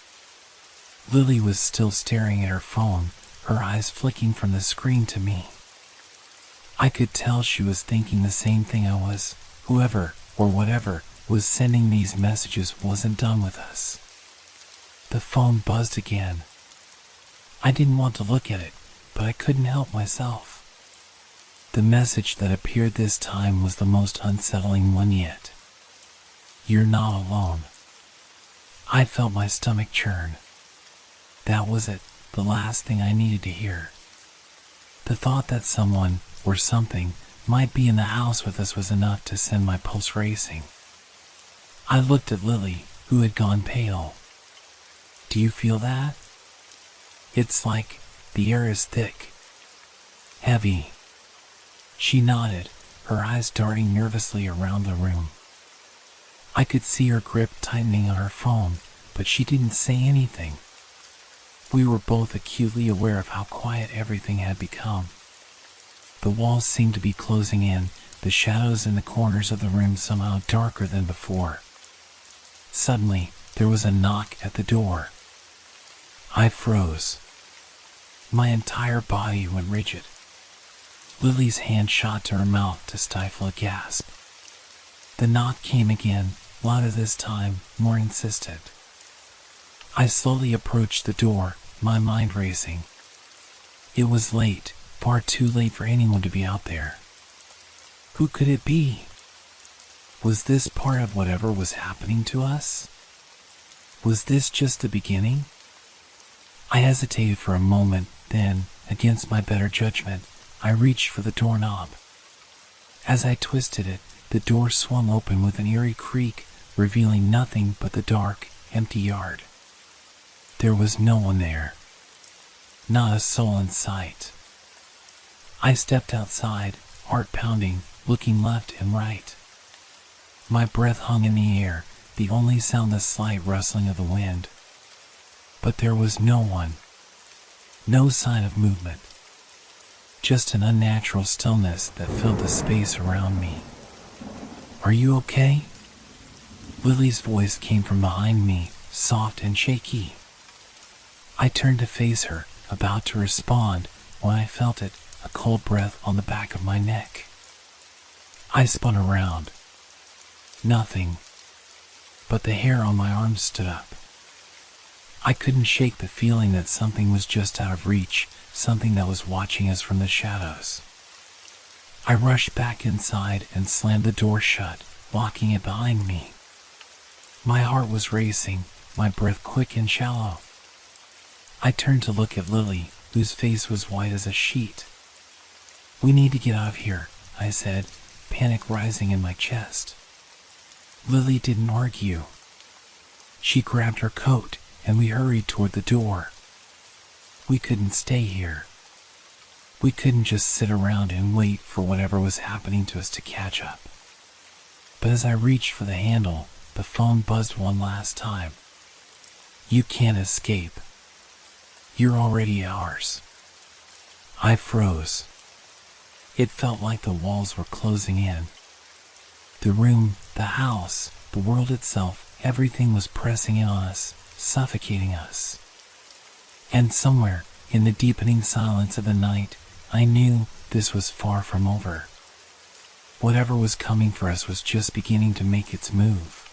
Lily was still staring at her phone, her eyes flicking from the screen to me. I could tell she was thinking the same thing I was. Whoever, or whatever, was sending these messages wasn't done with us. The phone buzzed again. I didn't want to look at it, but I couldn't help myself. The message that appeared this time was the most unsettling one yet. You're not alone. I felt my stomach churn. That was it, the last thing I needed to hear. The thought that someone, or something, might be in the house with us was enough to send my pulse racing. I looked at Lily, who had gone pale. Do you feel that? It's like the air is thick, heavy. She nodded, her eyes darting nervously around the room. I could see her grip tightening on her phone, but she didn't say anything. We were both acutely aware of how quiet everything had become. The walls seemed to be closing in, the shadows in the corners of the room somehow darker than before. Suddenly, there was a knock at the door. I froze. My entire body went rigid. Lily's hand shot to her mouth to stifle a gasp. The knock came again, louder this time, more insistent. I slowly approached the door, my mind racing. It was late, far too late for anyone to be out there. Who could it be? Was this part of whatever was happening to us? Was this just the beginning? I hesitated for a moment, then, against my better judgment, I reached for the doorknob. As I twisted it, the door swung open with an eerie creak, revealing nothing but the dark, empty yard. There was no one there. Not a soul in sight. I stepped outside, heart pounding, looking left and right. My breath hung in the air, the only sound the slight rustling of the wind. But there was no one. No sign of movement. Just an unnatural stillness that filled the space around me. "Are you okay?" Lily's voice came from behind me, soft and shaky. I turned to face her, about to respond, when I felt it, a cold breath on the back of my neck. I spun around. Nothing. But the hair on my arm stood up. I couldn't shake the feeling that something was just out of reach, something that was watching us from the shadows. I rushed back inside and slammed the door shut, locking it behind me. My heart was racing, my breath quick and shallow. I turned to look at Lily, whose face was white as a sheet. "We need to get out of here," I said, panic rising in my chest. Lily didn't argue. She grabbed her coat, and we hurried toward the door. We couldn't stay here. We couldn't just sit around and wait for whatever was happening to us to catch up. But as I reached for the handle, the phone buzzed one last time. "You can't escape. You're already ours." I froze. It felt like the walls were closing in. The room, the house, the world itself, everything was pressing in on us, suffocating us. And somewhere, in the deepening silence of the night, I knew this was far from over. Whatever was coming for us was just beginning to make its move.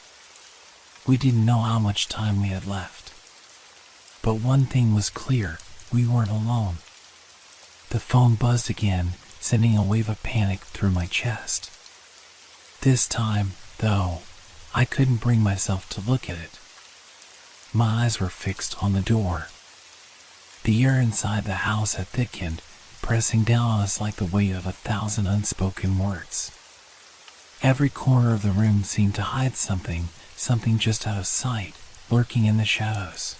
We didn't know how much time we had left. But one thing was clear, we weren't alone. The phone buzzed again, sending a wave of panic through my chest. This time, though, I couldn't bring myself to look at it. My eyes were fixed on the door. The air inside the house had thickened, pressing down on us like the weight of 1,000 unspoken words. Every corner of the room seemed to hide something, something just out of sight, lurking in the shadows.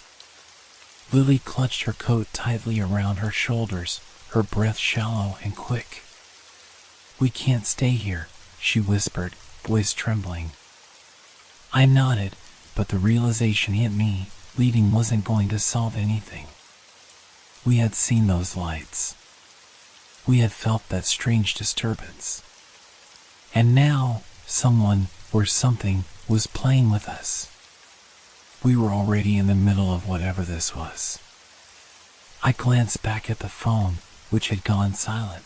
Lily clutched her coat tightly around her shoulders, her breath shallow and quick. "We can't stay here," she whispered, voice trembling. I nodded, but the realization hit me, leaving wasn't going to solve anything. We had seen those lights. We had felt that strange disturbance. And now, someone, or something, was playing with us. We were already in the middle of whatever this was. I glanced back at the phone, which had gone silent.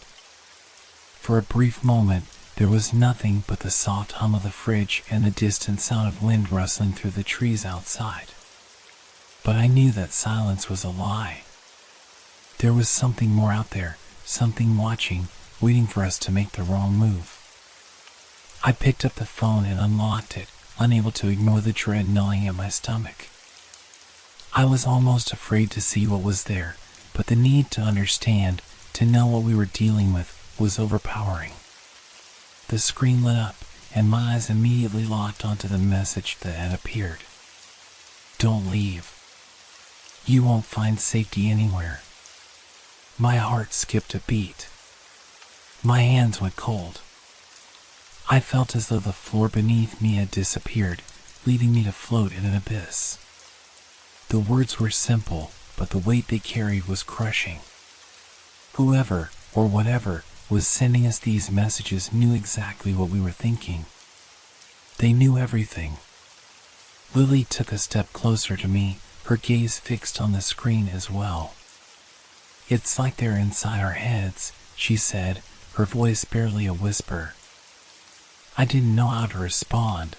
For a brief moment, there was nothing but the soft hum of the fridge and the distant sound of wind rustling through the trees outside. But I knew that silence was a lie. There was something more out there, something watching, waiting for us to make the wrong move. I picked up the phone and unlocked it, unable to ignore the dread gnawing at my stomach. I was almost afraid to see what was there, but the need to understand, to know what we were dealing with, was overpowering. The screen lit up, and my eyes immediately locked onto the message that had appeared. "Don't leave. You won't find safety anywhere." My heart skipped a beat. My hands went cold. I felt as though the floor beneath me had disappeared, leaving me to float in an abyss. The words were simple, but the weight they carried was crushing. Whoever, or whatever, was sending us these messages knew exactly what we were thinking. They knew everything. Lily took a step closer to me, her gaze fixed on the screen as well. "It's like they're inside our heads," she said, her voice barely a whisper. I didn't know how to respond.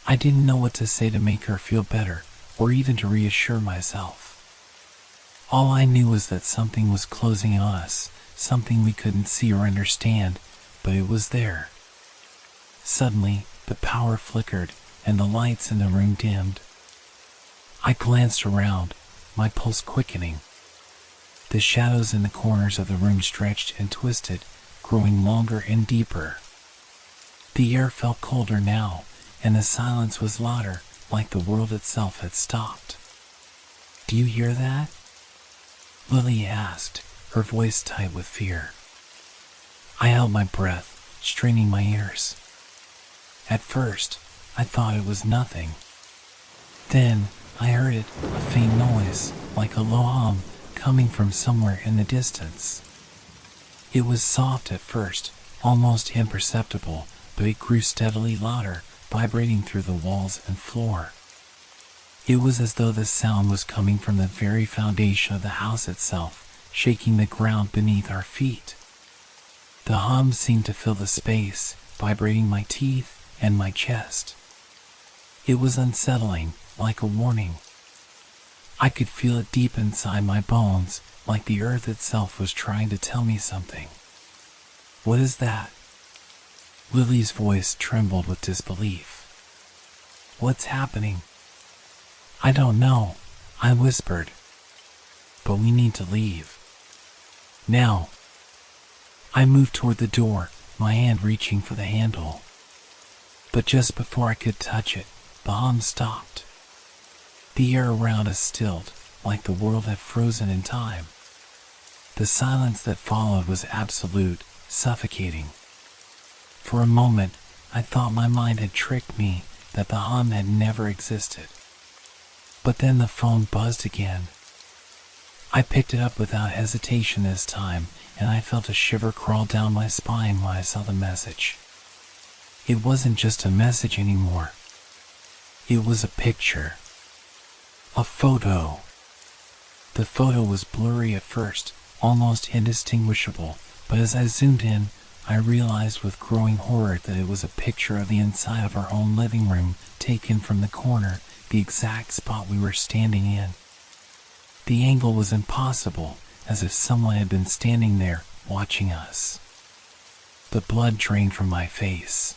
I didn't know what to say to make her feel better, or even to reassure myself. All I knew was that something was closing on us, something we couldn't see or understand, but it was there. Suddenly, the power flickered, and the lights in the room dimmed. I glanced around, my pulse quickening. The shadows in the corners of the room stretched and twisted, growing longer and deeper. The air felt colder now, and the silence was louder, like the world itself had stopped. "Do you hear that?" Lily asked, her voice tight with fear. I held my breath, straining my ears. At first, I thought it was nothing. Then, I heard it, a faint noise, like a low hum, coming from somewhere in the distance. It was soft at first, almost imperceptible, but it grew steadily louder, vibrating through the walls and floor. It was as though the sound was coming from the very foundation of the house itself, shaking the ground beneath our feet. The hum seemed to fill the space, vibrating my teeth and my chest. It was unsettling, like a warning. I could feel it deep inside my bones, like the earth itself was trying to tell me something. "What is that?" Lily's voice trembled with disbelief. "What's happening?" "I don't know," I whispered. "But we need to leave. Now." I moved toward the door, my hand reaching for the handle. But just before I could touch it, the hum stopped. The air around us stilled, like the world had frozen in time. The silence that followed was absolute, suffocating. For a moment, I thought my mind had tricked me, that the hum had never existed. But then the phone buzzed again. I picked it up without hesitation this time, and I felt a shiver crawl down my spine when I saw the message. It wasn't just a message anymore. It was a picture. A photo. The photo was blurry at first, almost indistinguishable, but as I zoomed in, I realized with growing horror that it was a picture of the inside of our own living room, taken from the corner, the exact spot we were standing in. The angle was impossible, as if someone had been standing there, watching us. The blood drained from my face.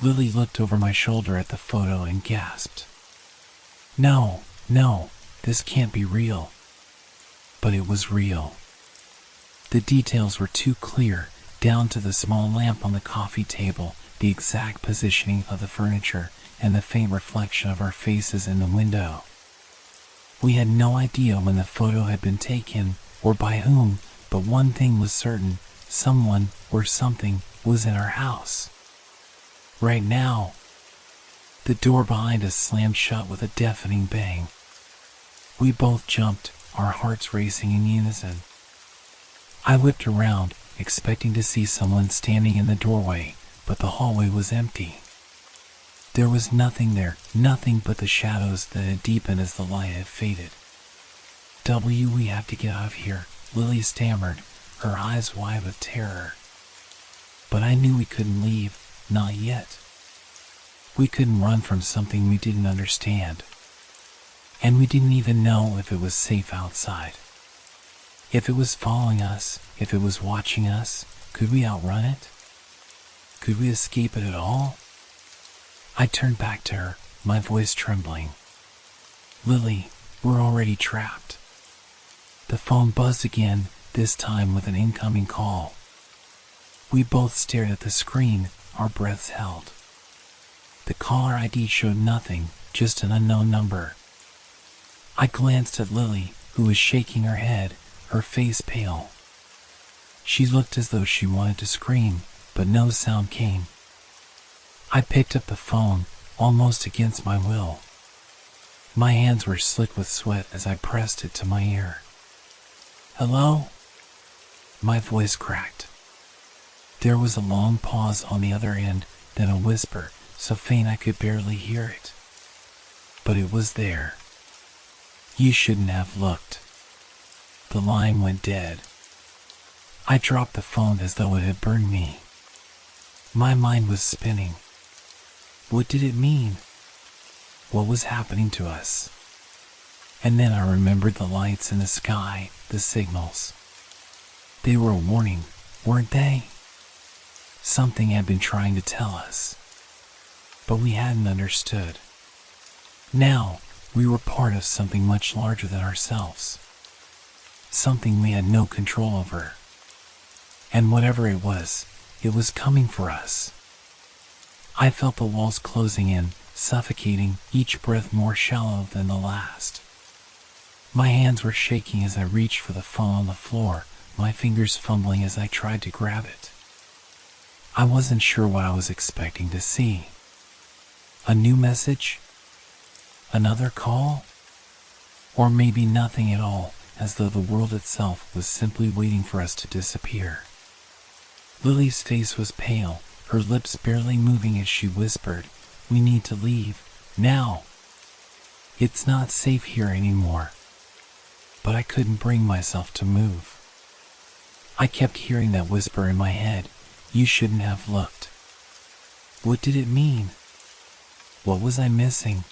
Lily looked over my shoulder at the photo and gasped. No, this can't be real." But it was real. The details were too clear, down to the small lamp on the coffee table, the exact positioning of the furniture, and the faint reflection of our faces in the window. We had no idea when the photo had been taken, or by whom, but one thing was certain: someone or something was in our house. Right now. The door behind us slammed shut with a deafening bang. We both jumped, our hearts racing in unison. I whipped around, expecting to see someone standing in the doorway, but the hallway was empty. There was nothing there, nothing but the shadows that had deepened as the light had faded. We have to get out of here," Lily stammered, her eyes wide with terror. But I knew we couldn't leave, not yet. We couldn't run from something we didn't understand. And we didn't even know if it was safe outside. If it was following us, if it was watching us, could we outrun it? Could we escape it at all? I turned back to her, my voice trembling. "Lily, we're already trapped." The phone buzzed again, this time with an incoming call. We both stared at the screen, our breaths held. The caller ID showed nothing, just an unknown number. I glanced at Lily, who was shaking her head, her face pale. She looked as though she wanted to scream, but no sound came. I picked up the phone, almost against my will. My hands were slick with sweat as I pressed it to my ear. "Hello?" My voice cracked. There was a long pause on the other end, then a whisper, so faint I could barely hear it. but it was there. You shouldn't have looked. The line went dead. I dropped the phone as though it had burned me. My mind was spinning. What did it mean? What was happening to us? And then I remembered the lights in the sky, the signals. They were a warning, weren't they? Something had been trying to tell us, but we hadn't understood. Now, we were part of something much larger than ourselves. Something we had no control over. And whatever it was coming for us. I felt the walls closing in, suffocating, each breath more shallow than the last. My hands were shaking as I reached for the phone on the floor, my fingers fumbling as I tried to grab it. I wasn't sure what I was expecting to see. A new message? Another call? Or maybe nothing at all, as though the world itself was simply waiting for us to disappear. Lily's face was pale, her lips barely moving as she whispered, "We need to leave, now. It's not safe here anymore." But I couldn't bring myself to move. I kept hearing that whisper in my head, "You shouldn't have looked." What did it mean? What was I missing?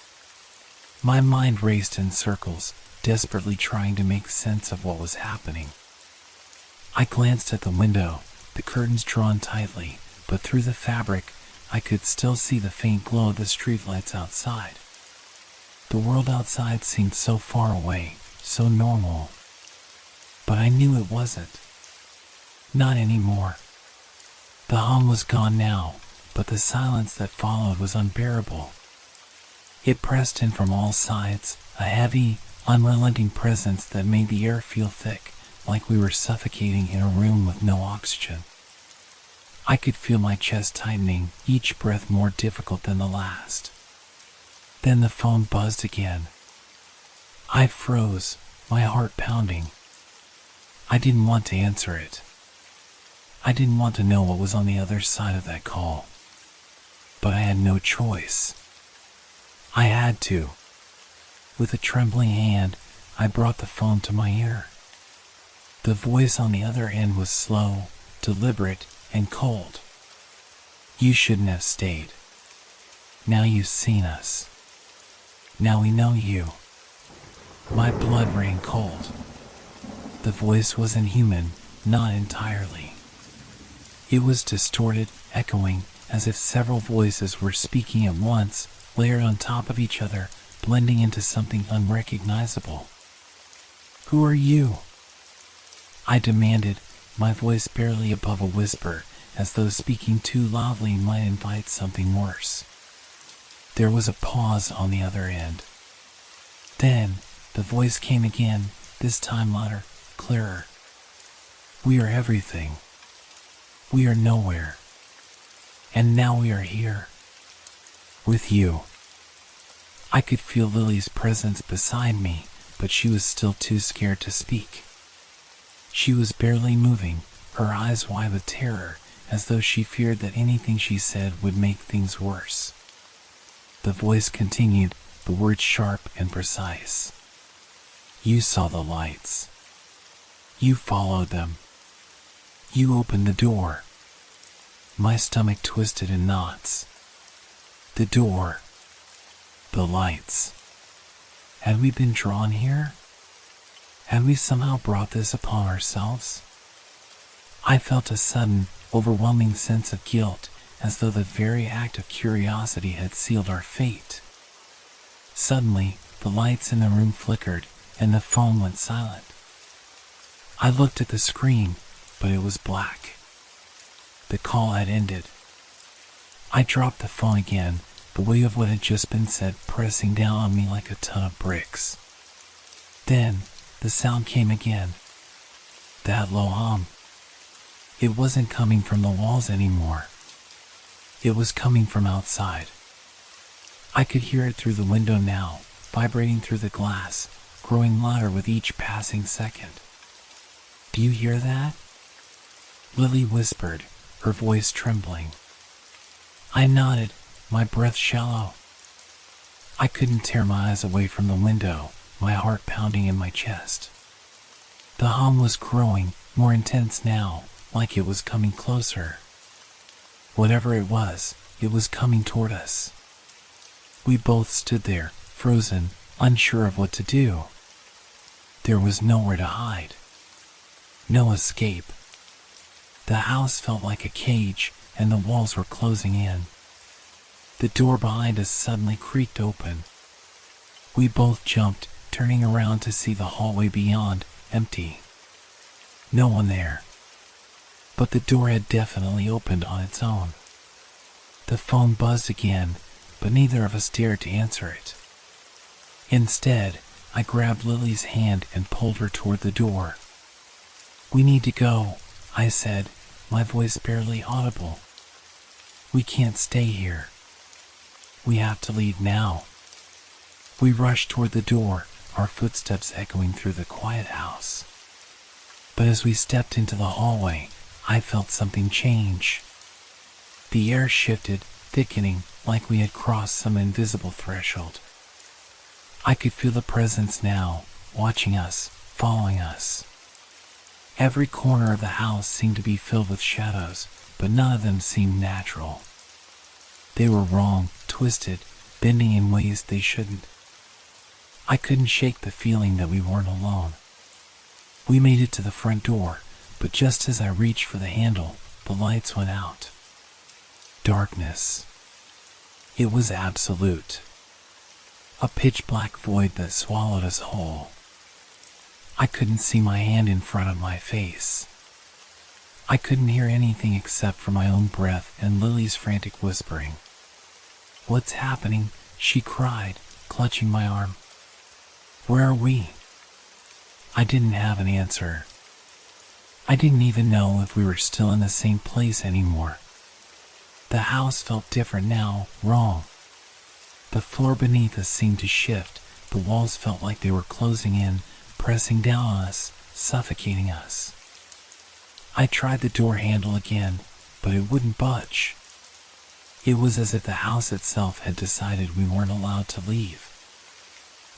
My mind raced in circles, desperately trying to make sense of what was happening. I glanced at the window, the curtains drawn tightly, but through the fabric, I could still see the faint glow of the streetlights outside. The world outside seemed so far away, so normal. But I knew it wasn't. Not anymore. The hum was gone now, but the silence that followed was unbearable. It pressed in from all sides, a heavy, unrelenting presence that made the air feel thick, like we were suffocating in a room with no oxygen. I could feel my chest tightening, each breath more difficult than the last. Then the phone buzzed again. I froze, my heart pounding. I didn't want to answer it. I didn't want to know what was on the other side of that call. But I had no choice. I had to. With a trembling hand, I brought the phone to my ear. The voice on the other end was slow, deliberate, and cold. "You shouldn't have stayed. Now you've seen us. Now we know you." My blood ran cold. The voice wasn't human, not entirely. It was distorted, echoing, as if several voices were speaking at once, layered on top of each other, blending into something unrecognizable. "Who are you?" I demanded, my voice barely above a whisper, as though speaking too loudly might invite something worse. There was a pause on the other end. Then, the voice came again, this time louder, clearer. "We are everything. We are nowhere. And now we are here. With you." I could feel Lily's presence beside me, but she was still too scared to speak. She was barely moving, her eyes wide with terror, as though she feared that anything she said would make things worse. The voice continued, the words sharp and precise. "You saw the lights. You followed them. You opened the door." My stomach twisted in knots. The door. The lights. Had we been drawn here? Had we somehow brought this upon ourselves? I felt a sudden, overwhelming sense of guilt, as though the very act of curiosity had sealed our fate. Suddenly, the lights in the room flickered, and the phone went silent. I looked at the screen, but it was black. The call had ended. I dropped the phone again, the weight of what had just been said pressing down on me like a ton of bricks. Then, the sound came again. That low hum. It wasn't coming from the walls anymore. It was coming from outside. I could hear it through the window now, vibrating through the glass, growing louder with each passing second. "Do you hear that?" Lily whispered, her voice trembling. I nodded, my breath shallow. I couldn't tear my eyes away from the window, my heart pounding in my chest. The hum was growing, more intense now, like it was coming closer. Whatever it was coming toward us. We both stood there, frozen, unsure of what to do. There was nowhere to hide. No escape. The house felt like a cage, and the walls were closing in. The door behind us suddenly creaked open. We both jumped, turning around to see the hallway beyond, empty. No one there. But the door had definitely opened on its own. The phone buzzed again, but neither of us dared to answer it. Instead, I grabbed Lily's hand and pulled her toward the door. "We need to go," I said, my voice barely audible. "We can't stay here. We have to leave now." We rushed toward the door, our footsteps echoing through the quiet house. But as we stepped into the hallway, I felt something change. The air shifted, thickening, like we had crossed some invisible threshold. I could feel the presence now, watching us, following us. Every corner of the house seemed to be filled with shadows, but none of them seemed natural. They were wrong, twisted, bending in ways they shouldn't. I couldn't shake the feeling that we weren't alone. We made it to the front door, but just as I reached for the handle, the lights went out. Darkness. It was absolute. A pitch-black void that swallowed us whole. I couldn't see my hand in front of my face. I couldn't hear anything except for my own breath and Lily's frantic whispering. "What's happening?" she cried, clutching my arm. "Where are we?" I didn't have an answer. I didn't even know if we were still in the same place anymore. The house felt different now, wrong. The floor beneath us seemed to shift. The walls felt like they were closing in, pressing down on us, suffocating us. I tried the door handle again, but it wouldn't budge. It was as if the house itself had decided we weren't allowed to leave.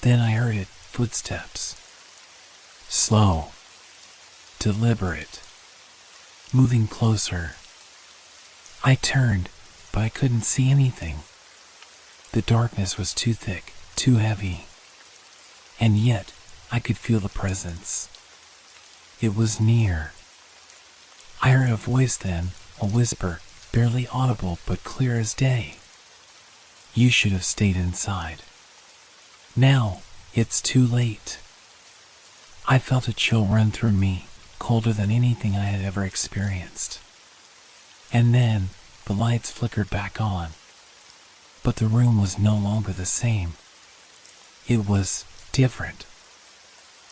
Then I heard it, footsteps. Slow. Deliberate. Moving closer. I turned, but I couldn't see anything. The darkness was too thick, too heavy. And yet, I could feel the presence. It was near. I heard a voice then, a whisper, barely audible but clear as day. "You should have stayed inside. Now, it's too late." I felt a chill run through me, colder than anything I had ever experienced. And then, the lights flickered back on. But the room was no longer the same. It was different.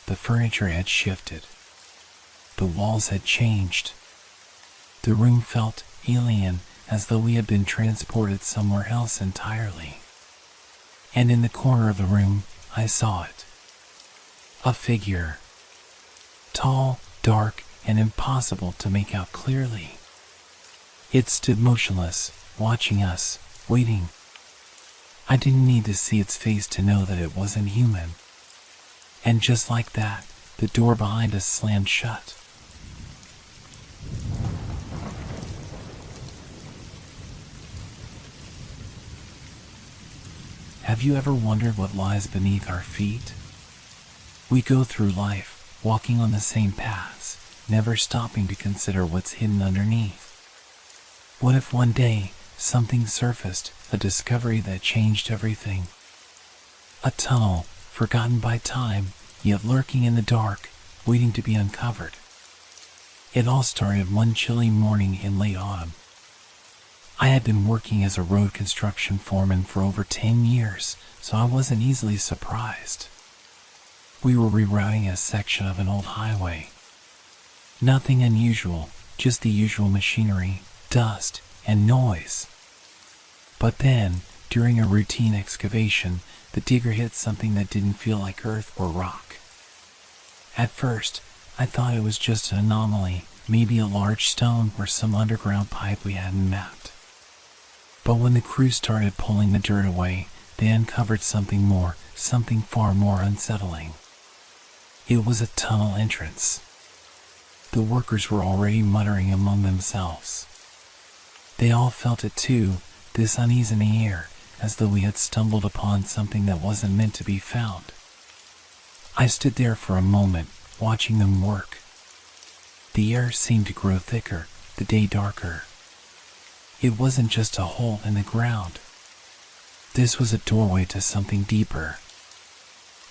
The furniture had shifted. The walls had changed. The room felt alien, as though we had been transported somewhere else entirely. And in the corner of the room, I saw it. A figure. Tall, dark, and impossible to make out clearly. It stood motionless, watching us, waiting. I didn't need to see its face to know that it wasn't human. And just like that, the door behind us slammed shut. Have you ever wondered what lies beneath our feet? We go through life, walking on the same paths, never stopping to consider what's hidden underneath. What if one day, something surfaced, a discovery that changed everything? A tunnel, forgotten by time, yet lurking in the dark, waiting to be uncovered. It all started one chilly morning in late autumn. I had been working as a road construction foreman for over 10 years, so I wasn't easily surprised. We were rerouting a section of an old highway. Nothing unusual, just the usual machinery, dust, and noise. But then, during a routine excavation, the digger hit something that didn't feel like earth or rock. At first, I thought it was just an anomaly, maybe a large stone or some underground pipe we hadn't mapped. But when the crew started pulling the dirt away, they uncovered something more, something far more unsettling. It was a tunnel entrance. The workers were already muttering among themselves. They all felt it too, this unease in the air, as though we had stumbled upon something that wasn't meant to be found. I stood there for a moment, watching them work. The air seemed to grow thicker, the day darker. It wasn't just a hole in the ground. This was a doorway to something deeper.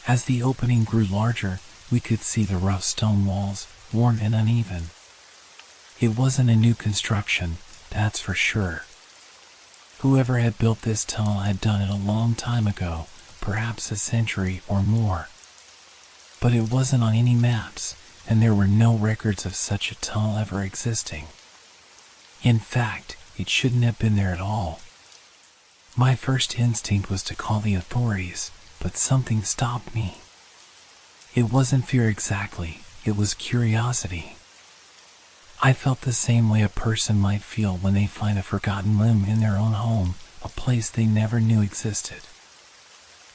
As the opening grew larger, we could see the rough stone walls, worn and uneven. It wasn't a new construction, that's for sure. Whoever had built this tunnel had done it a long time ago, perhaps a century or more. But it wasn't on any maps, and there were no records of such a tunnel ever existing. In fact, it shouldn't have been there at all. My first instinct was to call the authorities, but something stopped me. It wasn't fear exactly, it was curiosity. I felt the same way a person might feel when they find a forgotten limb in their own home, a place they never knew existed.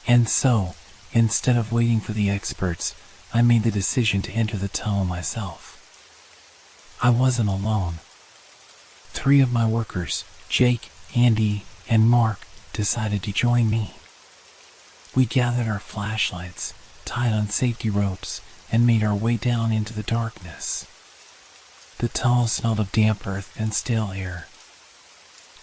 And so, instead of waiting for the experts, I made the decision to enter the tunnel myself. I wasn't alone. 3 of my workers, Jake, Andy, and Mark, decided to join me. We gathered our flashlights, tied on safety ropes, and made our way down into the darkness. The tunnel smelled of damp earth and stale air.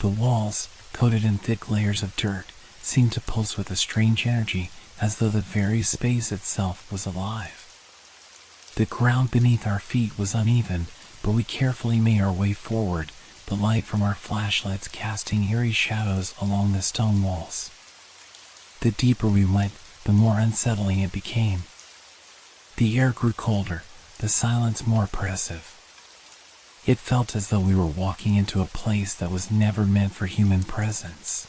The walls, coated in thick layers of dirt, seemed to pulse with a strange energy, as though the very space itself was alive. The ground beneath our feet was uneven, but we carefully made our way forward, the light from our flashlights casting eerie shadows along the stone walls. The deeper we went, the more unsettling it became. The air grew colder, the silence more oppressive. It felt as though we were walking into a place that was never meant for human presence.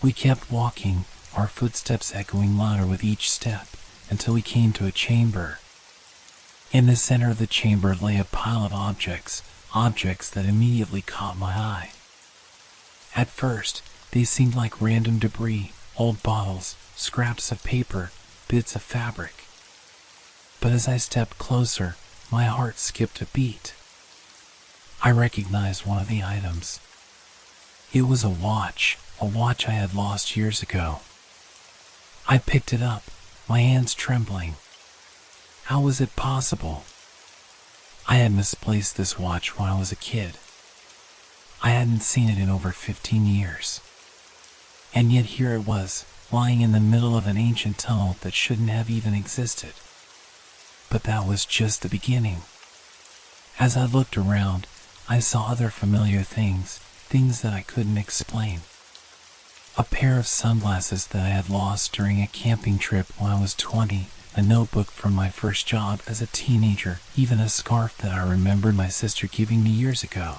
We kept walking, our footsteps echoing louder with each step, until we came to a chamber. In the center of the chamber lay a pile of objects that immediately caught my eye. At first, they seemed like random debris, old bottles, scraps of paper, bits of fabric. But as I stepped closer, my heart skipped a beat. I recognized one of the items. It was a watch I had lost years ago. I picked it up, my hands trembling. How was it possible? I had misplaced this watch when I was a kid. I hadn't seen it in over 15 years. And yet here it was, lying in the middle of an ancient tunnel that shouldn't have even existed. But that was just the beginning. As I looked around, I saw other familiar things that I couldn't explain. A pair of sunglasses that I had lost during a camping trip when I was 20, a notebook from my first job as a teenager, even a scarf that I remembered my sister giving me years ago.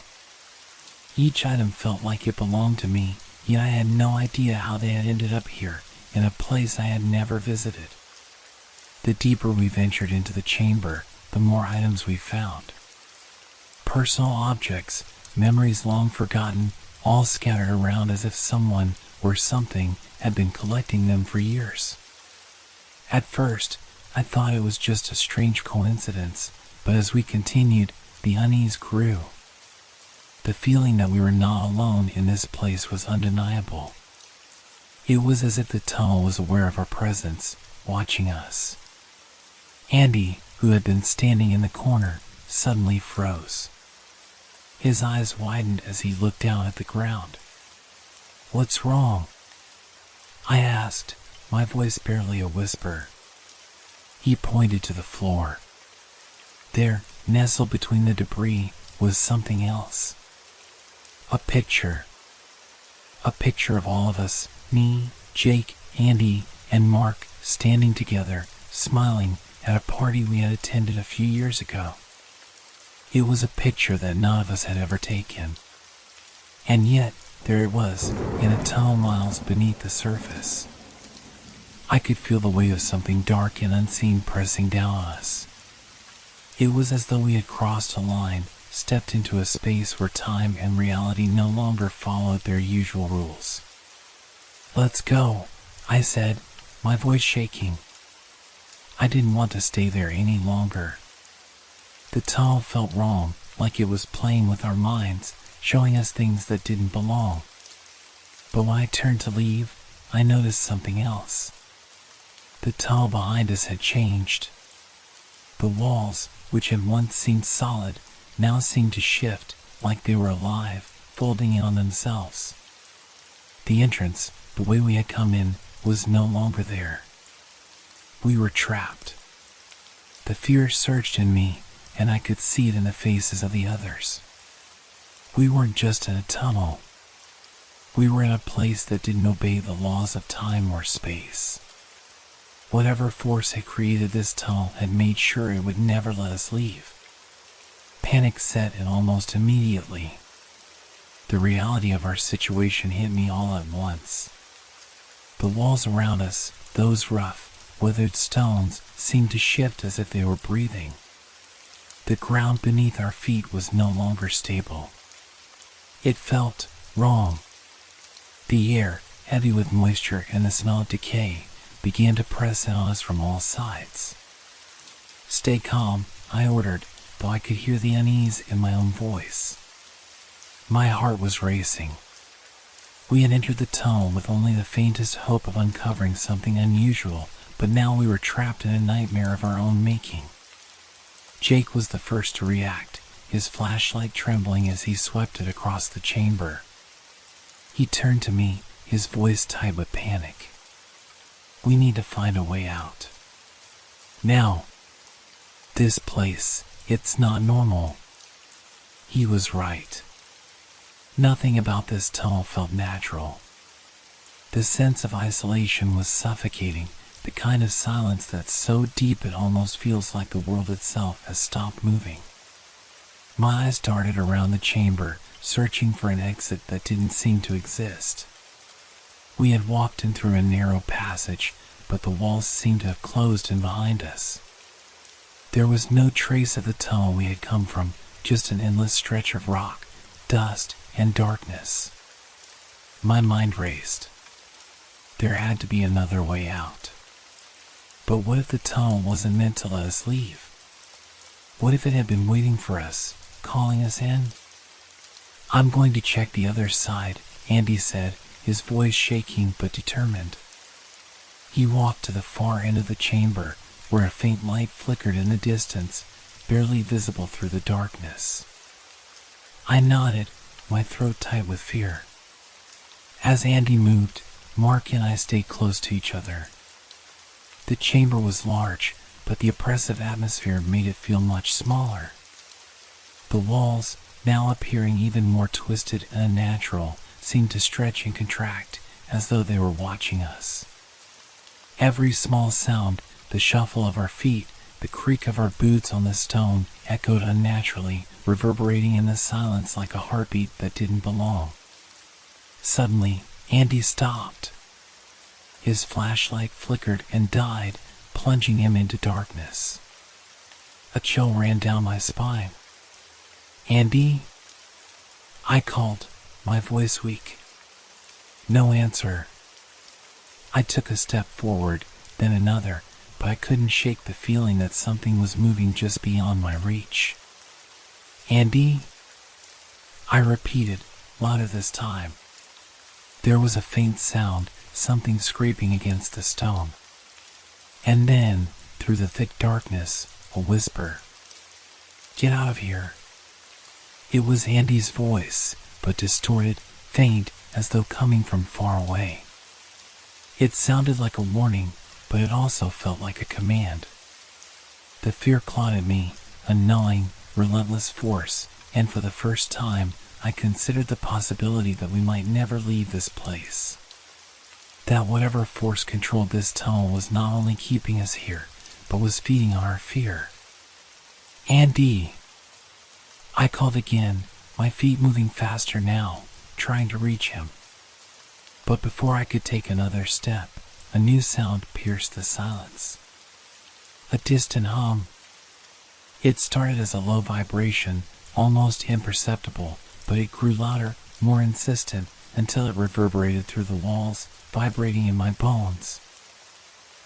Each item felt like it belonged to me, yet I had no idea how they had ended up here, in a place I had never visited. The deeper we ventured into the chamber, the more items we found. Personal objects, memories long forgotten, all scattered around as if someone or something had been collecting them for years. At first, I thought it was just a strange coincidence, but as we continued, the unease grew. The feeling that we were not alone in this place was undeniable. It was as if the tunnel was aware of our presence, watching us. Andy, who had been standing in the corner, suddenly froze. His eyes widened as he looked down at the ground. "What's wrong?" I asked, my voice barely a whisper. He pointed to the floor. There, nestled between the debris, was something else. A picture. A picture of all of us, me, Jake, Andy, and Mark, standing together, smiling, at a party we had attended a few years ago. It was a picture that none of us had ever taken. And yet, there it was, in a tunnel miles beneath the surface. I could feel the weight of something dark and unseen pressing down on us. It was as though we had crossed a line, stepped into a space where time and reality no longer followed their usual rules. "Let's go," I said, my voice shaking. I didn't want to stay there any longer. The tunnel felt wrong, like it was playing with our minds, showing us things that didn't belong. But when I turned to leave, I noticed something else. The tunnel behind us had changed. The walls, which had once seemed solid, now seemed to shift, like they were alive, folding in on themselves. The entrance, the way we had come in, was no longer there. We were trapped. The fear surged in me, and I could see it in the faces of the others. We weren't just in a tunnel. We were in a place that didn't obey the laws of time or space. Whatever force had created this tunnel had made sure it would never let us leave. Panic set in almost immediately. The reality of our situation hit me all at once. The walls around us, those rough, weathered stones, seemed to shift as if they were breathing. The ground beneath our feet was no longer stable. It felt wrong. The air, heavy with moisture and the smell of decay, began to press in on us from all sides. "Stay calm," I ordered, though I could hear the unease in my own voice. My heart was racing. We had entered the tunnel with only the faintest hope of uncovering something unusual, but now we were trapped in a nightmare of our own making. Jake was the first to react, his flashlight trembling as he swept it across the chamber. He turned to me, his voice tight with panic. "We need to find a way out. Now. This place, it's not normal." He was right. Nothing about this tunnel felt natural. The sense of isolation was suffocating, the kind of silence that's so deep it almost feels like the world itself has stopped moving. My eyes darted around the chamber, searching for an exit that didn't seem to exist. We had walked in through a narrow passage, but the walls seemed to have closed in behind us. There was no trace of the tunnel we had come from, just an endless stretch of rock, dust, and darkness. My mind raced. There had to be another way out. But what if the tunnel wasn't meant to let us leave? What if it had been waiting for us, calling us in? "I'm going to check the other side," Andy said, his voice shaking but determined. He walked to the far end of the chamber, where a faint light flickered in the distance, barely visible through the darkness. I nodded, my throat tight with fear. As Andy moved, Mark and I stayed close to each other. The chamber was large, but the oppressive atmosphere made it feel much smaller. The walls, now appearing even more twisted and unnatural, seemed to stretch and contract, as though they were watching us. Every small sound, the shuffle of our feet, the creak of our boots on the stone, echoed unnaturally, reverberating in the silence like a heartbeat that didn't belong. Suddenly, Andy stopped. His flashlight flickered and died, plunging him into darkness. A chill ran down my spine. "Andy?" I called, my voice weak. No answer. I took a step forward, then another, but I couldn't shake the feeling that something was moving just beyond my reach. "Andy?" I repeated, louder this time. There was a faint sound, something scraping against the stone. And then, through the thick darkness, a whisper. "Get out of here." It was Andy's voice, but distorted, faint, as though coming from far away. It sounded like a warning, but it also felt like a command. The fear clawed at me, a gnawing, relentless force, and for the first time, I considered the possibility that we might never leave this place. That whatever force controlled this tunnel was not only keeping us here, but was feeding on our fear. "Andy!" I called again, my feet moving faster now, trying to reach him. But before I could take another step, a new sound pierced the silence. A distant hum. It started as a low vibration, almost imperceptible, but it grew louder, more insistent, until it reverberated through the walls, vibrating in my bones.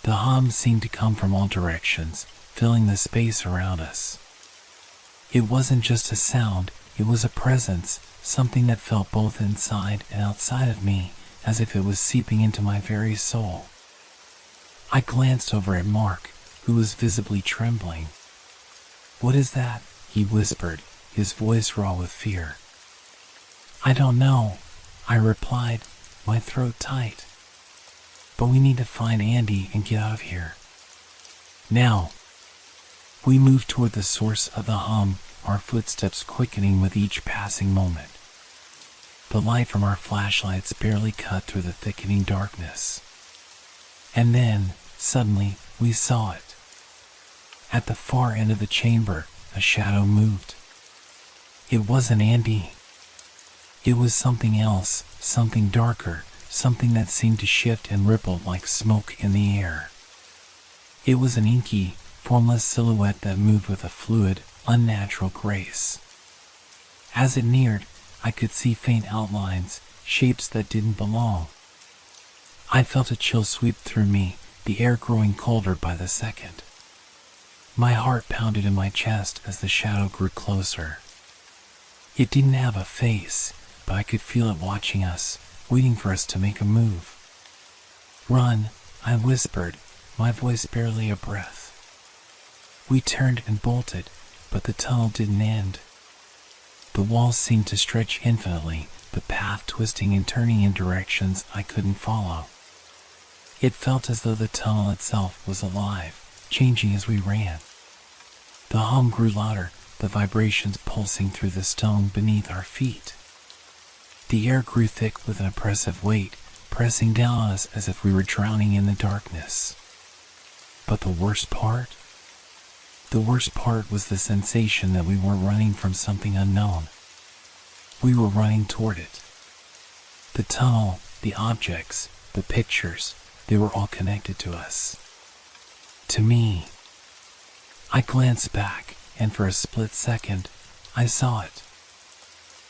The hum seemed to come from all directions, filling the space around us. It wasn't just a sound, it was a presence, something that felt both inside and outside of me, as if it was seeping into my very soul. I glanced over at Mark, who was visibly trembling. "What is that?" he whispered, his voice raw with fear. "I don't know," I replied, my throat tight. "But we need to find Andy and get out of here. Now." We moved toward the source of the hum, our footsteps quickening with each passing moment. The light from our flashlights barely cut through the thickening darkness. And then, suddenly, we saw it. At the far end of the chamber, a shadow moved. It wasn't Andy. It was something else, something darker, something that seemed to shift and ripple like smoke in the air. It was an inky, formless silhouette that moved with a fluid, unnatural grace. As it neared, I could see faint outlines, shapes that didn't belong. I felt a chill sweep through me, the air growing colder by the second. My heart pounded in my chest as the shadow grew closer. It didn't have a face, but I could feel it watching us, waiting for us to make a move. "Run," I whispered, my voice barely a breath. We turned and bolted, but the tunnel didn't end. The walls seemed to stretch infinitely, the path twisting and turning in directions I couldn't follow. It felt as though the tunnel itself was alive, changing as we ran. The hum grew louder, the vibrations pulsing through the stone beneath our feet. The air grew thick with an oppressive weight, pressing down on us as if we were drowning in the darkness. But the worst part? The worst part was the sensation that we weren't running from something unknown. We were running toward it. The tunnel, the objects, the pictures, they were all connected to us. To me. I glanced back, and for a split second, I saw it.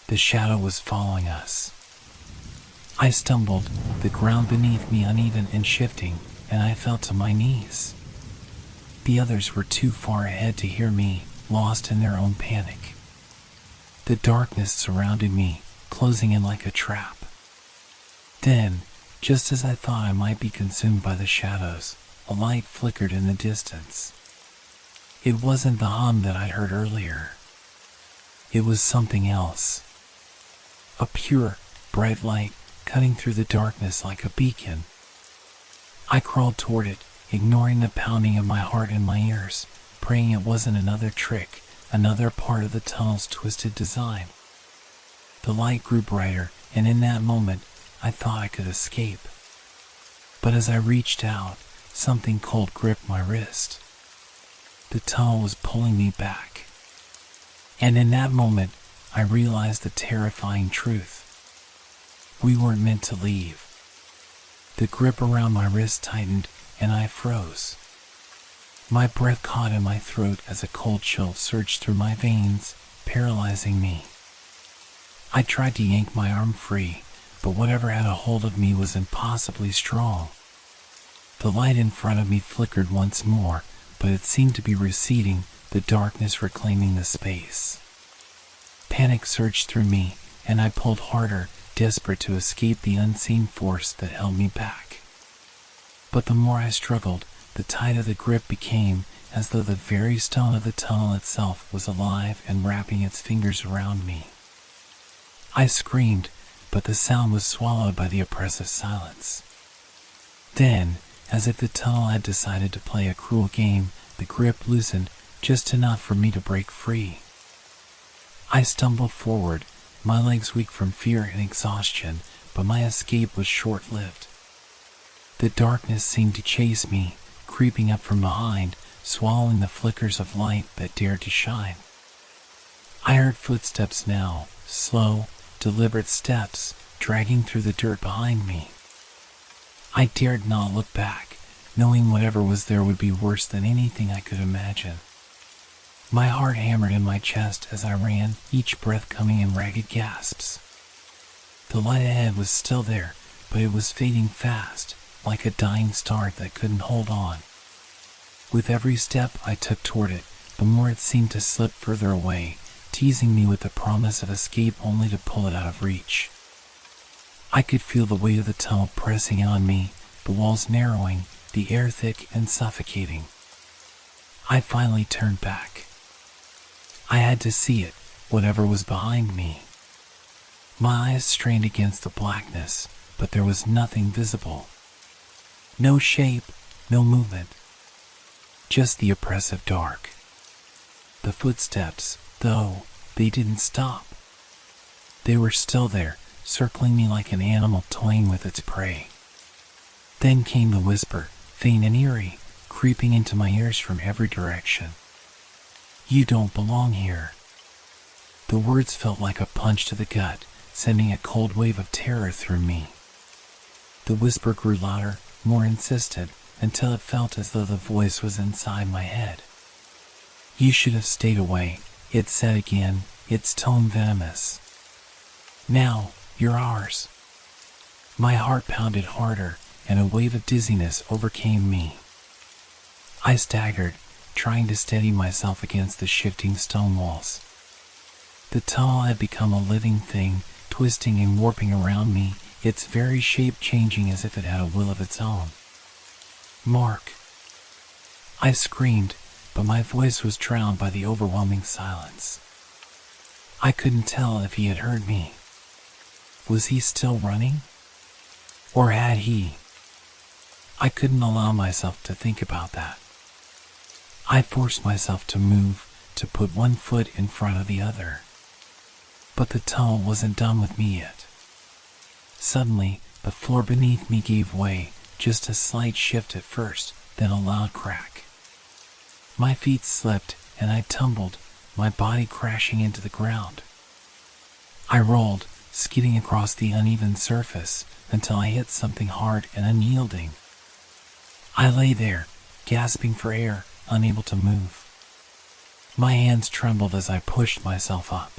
The shadow was following us. I stumbled, the ground beneath me uneven and shifting, and I fell to my knees. The others were too far ahead to hear me, lost in their own panic. The darkness surrounded me, closing in like a trap. Then, just as I thought I might be consumed by the shadows, a light flickered in the distance. It wasn't the hum that I'd heard earlier. It was something else. A pure, bright light cutting through the darkness like a beacon. I crawled toward it, ignoring the pounding of my heart in my ears, praying it wasn't another trick, another part of the tunnel's twisted design. The light grew brighter, and in that moment, I thought I could escape. But as I reached out, something cold gripped my wrist. The tunnel was pulling me back. And in that moment, I realized the terrifying truth. We weren't meant to leave. The grip around my wrist tightened, and I froze. My breath caught in my throat as a cold chill surged through my veins, paralyzing me. I tried to yank my arm free, but whatever had a hold of me was impossibly strong. The light in front of me flickered once more, but it seemed to be receding, the darkness reclaiming the space. Panic surged through me, and I pulled harder, desperate to escape the unseen force that held me back. But the more I struggled, the tighter the grip became, as though the very stone of the tunnel itself was alive and wrapping its fingers around me. I screamed, but the sound was swallowed by the oppressive silence. Then, as if the tunnel had decided to play a cruel game, the grip loosened, just enough for me to break free. I stumbled forward, my legs weak from fear and exhaustion, but my escape was short-lived. The darkness seemed to chase me, creeping up from behind, swallowing the flickers of light that dared to shine. I heard footsteps now, slow, deliberate steps, dragging through the dirt behind me. I dared not look back, knowing whatever was there would be worse than anything I could imagine. My heart hammered in my chest as I ran, each breath coming in ragged gasps. The light ahead was still there, but it was fading fast, like a dying star that couldn't hold on. With every step I took toward it, the more it seemed to slip further away, teasing me with the promise of escape only to pull it out of reach. I could feel the weight of the tunnel pressing on me, the walls narrowing, the air thick and suffocating. I finally turned back. I had to see it, whatever was behind me. My eyes strained against the blackness, but there was nothing visible. No shape, no movement. Just the oppressive dark. The footsteps, though, they didn't stop. They were still there, circling me like an animal toying with its prey. Then came the whisper, faint and eerie, creeping into my ears from every direction. "You don't belong here." The words felt like a punch to the gut, sending a cold wave of terror through me. The whisper grew louder, more insistent, until it felt as though the voice was inside my head. "You should have stayed away," it said again, its tone venomous. "Now, you're ours." My heart pounded harder, and a wave of dizziness overcame me. I staggered, trying to steady myself against the shifting stone walls. The tunnel had become a living thing, twisting and warping around me, its very shape changing as if it had a will of its own. "Mark!" I screamed, but my voice was drowned by the overwhelming silence. I couldn't tell if he had heard me. Was he still running? Or had he? I couldn't allow myself to think about that. I forced myself to move, to put one foot in front of the other. But the tunnel wasn't done with me yet. Suddenly, the floor beneath me gave way, just a slight shift at first, then a loud crack. My feet slipped, and I tumbled, my body crashing into the ground. I rolled, skidding across the uneven surface, until I hit something hard and unyielding. I lay there, gasping for air, unable to move. My hands trembled as I pushed myself up.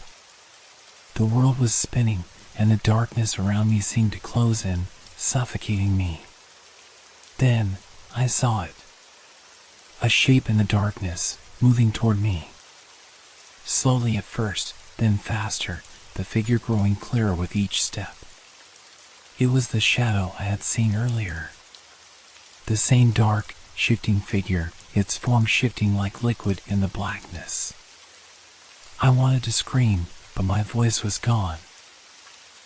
The world was spinning, and the darkness around me seemed to close in, suffocating me. Then, I saw it. A shape in the darkness, moving toward me. Slowly at first, then faster, the figure growing clearer with each step. It was the shadow I had seen earlier. The same dark, shifting figure, its form shifting like liquid in the blackness. I wanted to scream, but my voice was gone.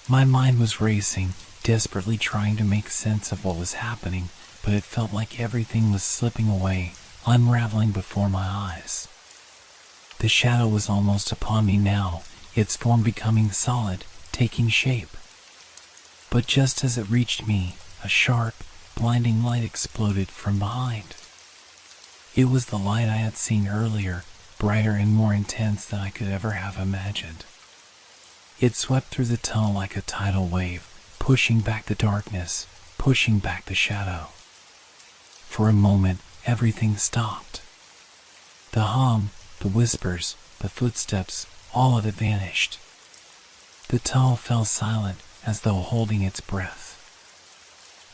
My mind was racing, desperately trying to make sense of what was happening, but it felt like everything was slipping away, unraveling before my eyes. The shadow was almost upon me now, its form becoming solid, taking shape. But just as it reached me, a sharp, blinding light exploded from behind. It was the light I had seen earlier, brighter and more intense than I could ever have imagined. It swept through the tunnel like a tidal wave, pushing back the darkness, pushing back the shadow. For a moment, everything stopped. The hum, the whispers, the footsteps, all of it vanished. The tunnel fell silent, as though holding its breath.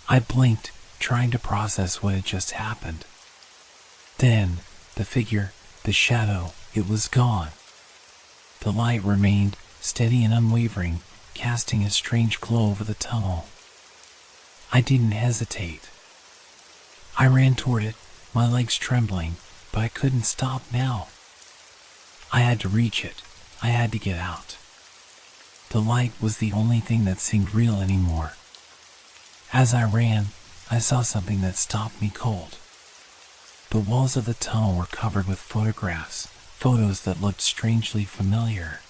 I blinked, trying to process what had just happened. Then, the figure, the shadow, it was gone. The light remained, steady and unwavering, casting a strange glow over the tunnel. I didn't hesitate. I ran toward it, my legs trembling, but I couldn't stop now. I had to reach it. I had to get out. The light was the only thing that seemed real anymore. As I ran, I saw something that stopped me cold. The walls of the tunnel were covered with photographs, photos that looked strangely familiar.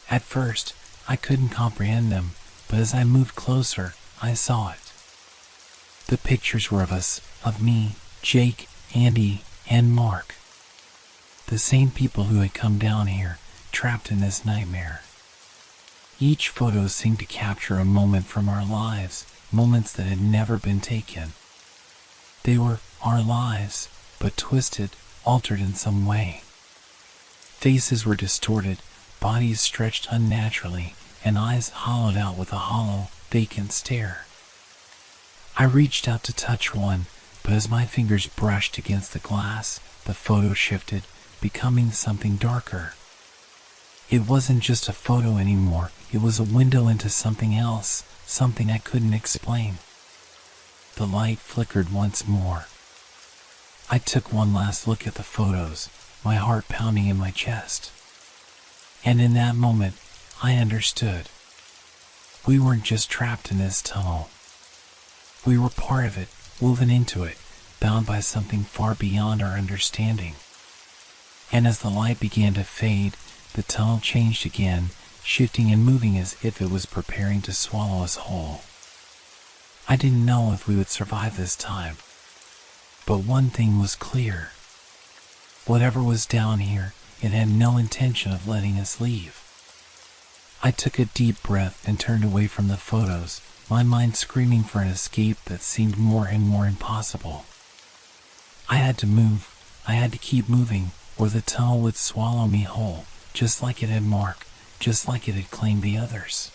At first, I couldn't comprehend them, but as I moved closer, I saw it. The pictures were of us, of me, Jake, Andy, and Mark. The same people who had come down here, trapped in this nightmare. Each photo seemed to capture a moment from our lives, moments that had never been taken. They were our lives, but twisted, altered in some way. Faces were distorted, bodies stretched unnaturally, and eyes hollowed out with a hollow, vacant stare. I reached out to touch one, but as my fingers brushed against the glass, the photo shifted, becoming something darker. It wasn't just a photo anymore, it was a window into something else, something I couldn't explain. The light flickered once more. I took one last look at the photos, my heart pounding in my chest. And in that moment, I understood. We weren't just trapped in this tunnel. We were part of it, woven into it, bound by something far beyond our understanding. And as the light began to fade, the tunnel changed again, shifting and moving as if it was preparing to swallow us whole. I didn't know if we would survive this time. But one thing was clear. Whatever was down here, it had no intention of letting us leave. I took a deep breath and turned away from the photos, my mind screaming for an escape that seemed more and more impossible. I had to move. I had to keep moving, or the tunnel would swallow me whole, just like it had Mark, just like it had claimed the others.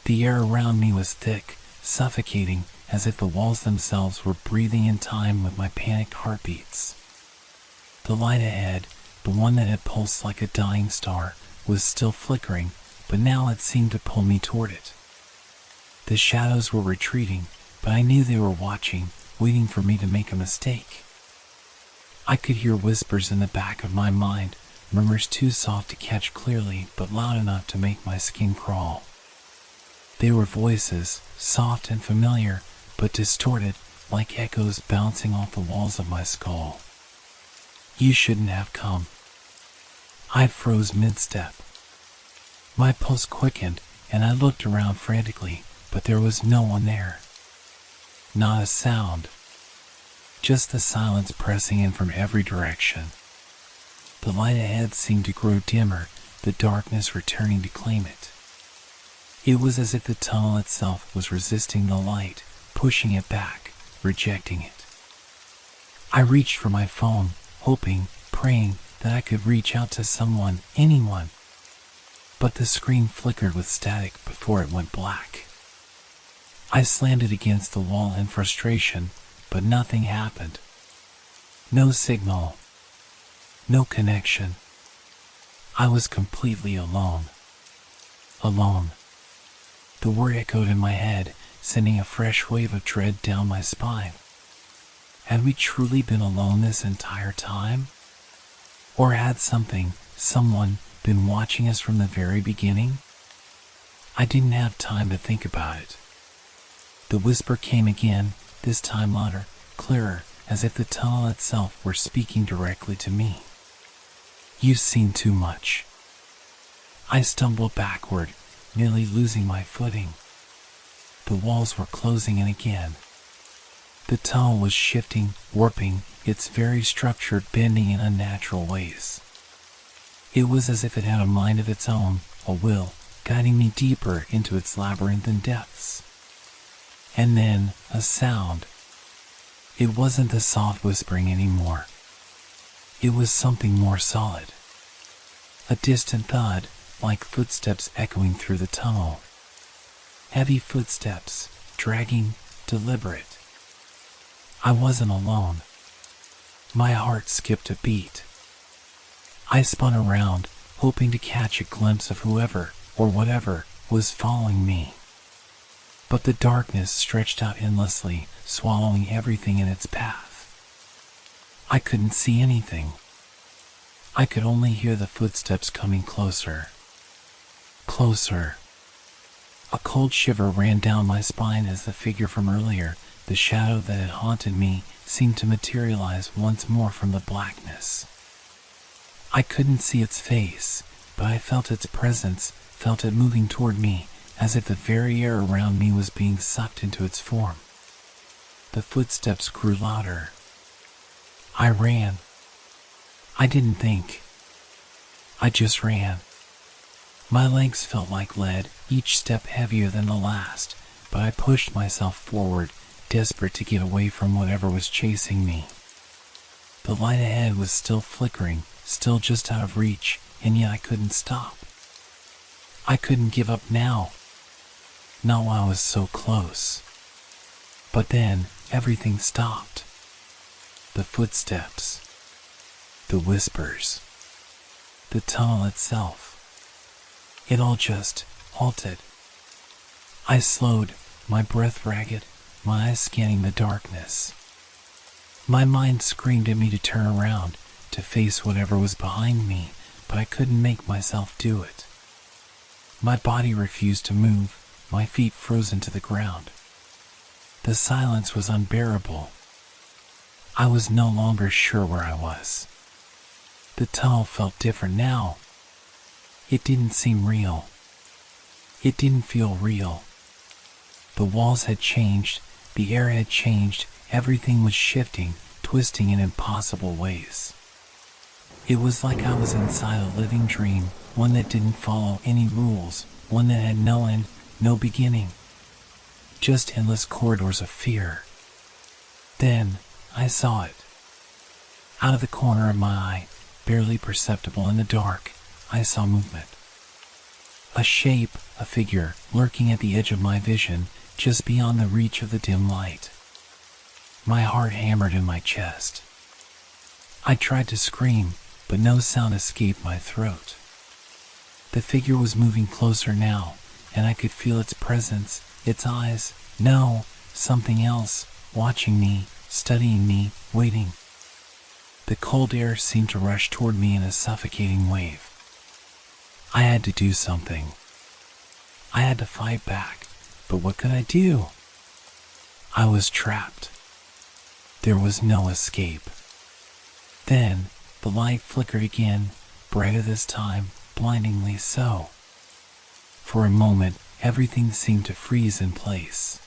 The air around me was thick, suffocating, as if the walls themselves were breathing in time with my panicked heartbeats. The light ahead, the one that had pulsed like a dying star, was still flickering, but now it seemed to pull me toward it. The shadows were retreating, but I knew they were watching, waiting for me to make a mistake. I could hear whispers in the back of my mind, murmurs too soft to catch clearly, but loud enough to make my skin crawl. They were voices, soft and familiar, but distorted, like echoes bouncing off the walls of my skull. You shouldn't have come. I froze mid-step. My pulse quickened, and I looked around frantically, but there was no one there. Not a sound. Just the silence pressing in from every direction. The light ahead seemed to grow dimmer, the darkness returning to claim it. It was as if the tunnel itself was resisting the light, pushing it back, rejecting it. I reached for my phone, hoping, praying that I could reach out to someone, anyone. But the screen flickered with static before it went black. I slammed it against the wall in frustration, but nothing happened. No signal. No connection. I was completely alone. Alone. The word echoed in my head, sending a fresh wave of dread down my spine. Had we truly been alone this entire time? Or had someone, been watching us from the very beginning? I didn't have time to think about it. The whisper came again, this time louder, clearer, as if the tunnel itself were speaking directly to me. You've seen too much. I stumbled backward, nearly losing my footing. The walls were closing in again. The tunnel was shifting, warping, its very structure bending in unnatural ways. It was as if it had a mind of its own, a will, guiding me deeper into its labyrinthine depths. And then, a sound. It wasn't the soft whispering anymore. It was something more solid. A distant thud, like footsteps echoing through the tunnel. Heavy footsteps, dragging, deliberate. I wasn't alone. My heart skipped a beat. I spun around, hoping to catch a glimpse of whoever, or whatever, was following me. But the darkness stretched out endlessly, swallowing everything in its path. I couldn't see anything. I could only hear the footsteps coming closer. Closer. A cold shiver ran down my spine as the figure from earlier, the shadow that had haunted me, seemed to materialize once more from the blackness. I couldn't see its face, but I felt its presence, felt it moving toward me, as if the very air around me was being sucked into its form. The footsteps grew louder. I ran. I didn't think. I just ran. My legs felt like lead, each step heavier than the last, but I pushed myself forward, desperate to get away from whatever was chasing me. The light ahead was still flickering, still just out of reach, and yet I couldn't stop. I couldn't give up now. Not while I was so close. But then, everything stopped. The footsteps. The whispers. The tunnel itself. It all just halted. I slowed, my breath ragged, my eyes scanning the darkness. My mind screamed at me to turn around, to face whatever was behind me, but I couldn't make myself do it. My body refused to move, my feet frozen to the ground. The silence was unbearable. I was no longer sure where I was. The tunnel felt different now. It didn't seem real. It didn't feel real. The walls had changed, the air had changed, everything was shifting, twisting in impossible ways. It was like I was inside a living dream, one that didn't follow any rules, one that had no end, no beginning. Just endless corridors of fear. Then, I saw it. Out of the corner of my eye, barely perceptible in the dark, I saw movement. A shape, a figure, lurking at the edge of my vision, just beyond the reach of the dim light. My heart hammered in my chest. I tried to scream, but no sound escaped my throat. The figure was moving closer now, and I could feel its presence, its eyes, no, something else, watching me, studying me, waiting. The cold air seemed to rush toward me in a suffocating wave. I had to do something. I had to fight back, but what could I do? I was trapped. There was no escape. Then, the light flickered again, brighter this time, blindingly so. For a moment, everything seemed to freeze in place.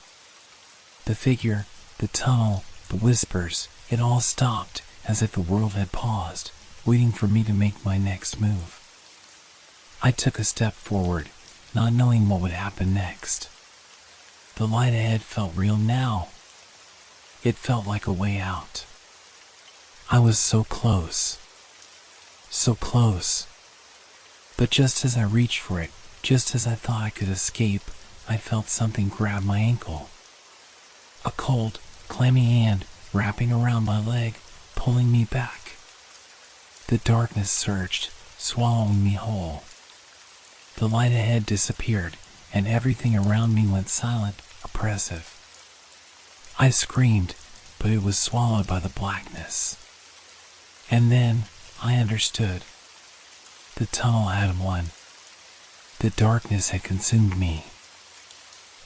The figure, the tunnel, the whispers, it all stopped, as if the world had paused, waiting for me to make my next move. I took a step forward, not knowing what would happen next. The light ahead felt real now. It felt like a way out. I was so close. So close. But just as I reached for it, just as I thought I could escape, I felt something grab my ankle. A cold, clammy hand wrapping around my leg, pulling me back. The darkness surged, swallowing me whole. The light ahead disappeared, and everything around me went silent, oppressive. I screamed, but it was swallowed by the blackness. And then, I understood. The tunnel had won. The darkness had consumed me.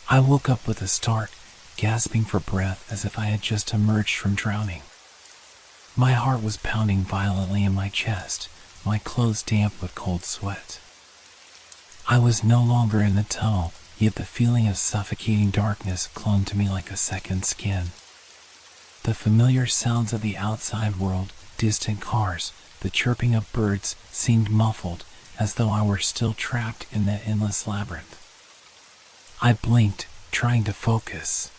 I woke up with a start, gasping for breath as if I had just emerged from drowning. My heart was pounding violently in my chest, my clothes damp with cold sweat. I was no longer in the tunnel, yet the feeling of suffocating darkness clung to me like a second skin. The familiar sounds of the outside world, distant cars, the chirping of birds, seemed muffled, as though I were still trapped in that endless labyrinth. I blinked, trying to focus.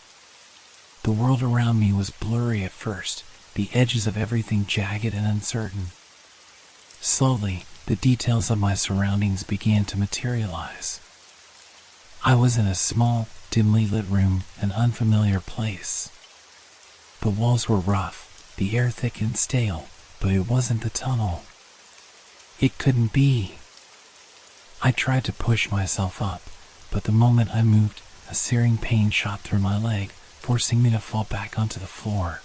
The world around me was blurry at first, the edges of everything jagged and uncertain. Slowly, the details of my surroundings began to materialize. I was in a small, dimly lit room, an unfamiliar place. The walls were rough, the air thick and stale, but it wasn't the tunnel. It couldn't be. I tried to push myself up, but the moment I moved, a searing pain shot through my leg, forcing me to fall back onto the floor.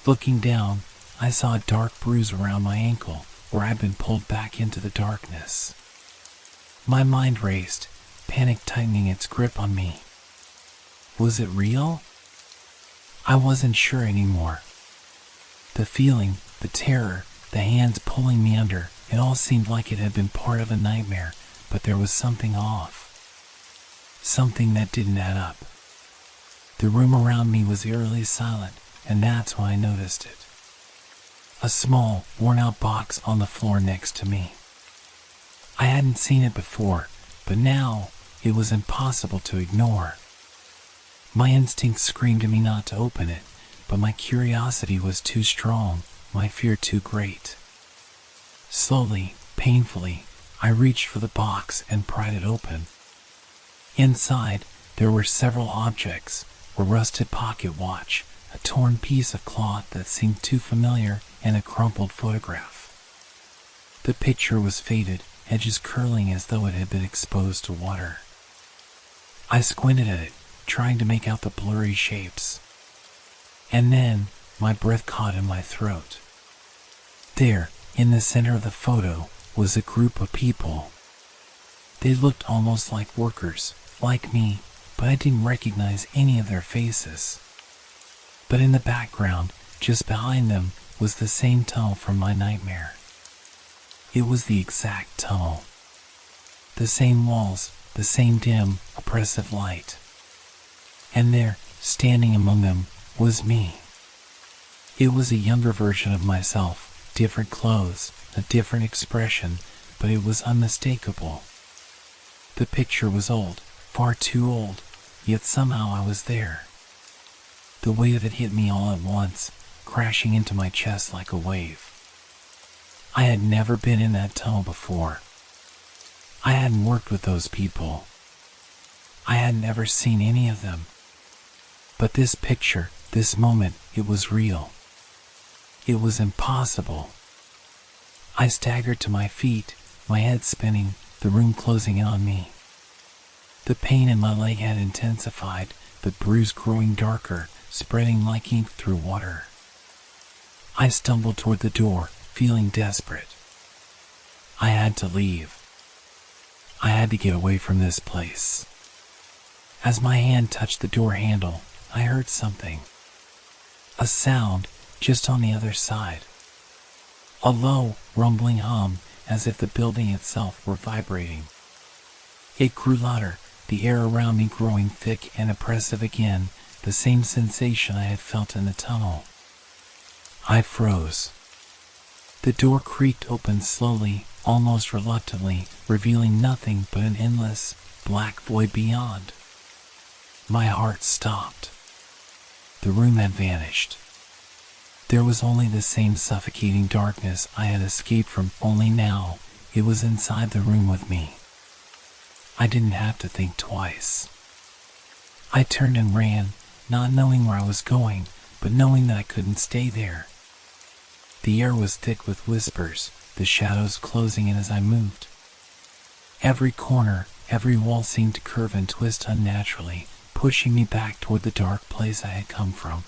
Looking down, I saw a dark bruise around my ankle, where I'd been pulled back into the darkness. My mind raced, panic tightening its grip on me. Was it real? I wasn't sure anymore. The feeling, the terror, the hands pulling me under, it all seemed like it had been part of a nightmare, but there was something off. Something that didn't add up. The room around me was eerily silent, and that's when I noticed it. A small, worn-out box on the floor next to me. I hadn't seen it before, but now it was impossible to ignore. My instincts screamed at me not to open it, but my curiosity was too strong, my fear too great. Slowly, painfully, I reached for the box and pried it open. Inside, there were several objects: a rusted pocket watch, a torn piece of cloth that seemed too familiar, and a crumpled photograph. The picture was faded, edges curling as though it had been exposed to water. I squinted at it, trying to make out the blurry shapes. And then, my breath caught in my throat. There, in the center of the photo, was a group of people. They looked almost like workers, like me, but I didn't recognize any of their faces. But in the background, just behind them, was the same tunnel from my nightmare. It was the exact tunnel. The same walls, the same dim, oppressive light. And there, standing among them, was me. It was a younger version of myself, different clothes, a different expression, but it was unmistakable. The picture was old, far too old, yet somehow I was there. The weight of it hit me all at once, crashing into my chest like a wave. I had never been in that tunnel before. I hadn't worked with those people. I had never seen any of them. But this picture, this moment, it was real. It was impossible. I staggered to my feet, my head spinning, the room closing in on me. The pain in my leg had intensified, the bruise growing darker, spreading like ink through water. I stumbled toward the door, feeling desperate. I had to leave. I had to get away from this place. As my hand touched the door handle, I heard something. A sound just on the other side. A low, rumbling hum, as if the building itself were vibrating. It grew louder, the air around me growing thick and oppressive again, the same sensation I had felt in the tunnel. I froze. The door creaked open slowly, almost reluctantly, revealing nothing but an endless, black void beyond. My heart stopped. The room had vanished. There was only the same suffocating darkness I had escaped from, only now it was inside the room with me. I didn't have to think twice. I turned and ran, not knowing where I was going, but knowing that I couldn't stay there. The air was thick with whispers, the shadows closing in as I moved. Every corner, every wall seemed to curve and twist unnaturally, pushing me back toward the dark place I had come from.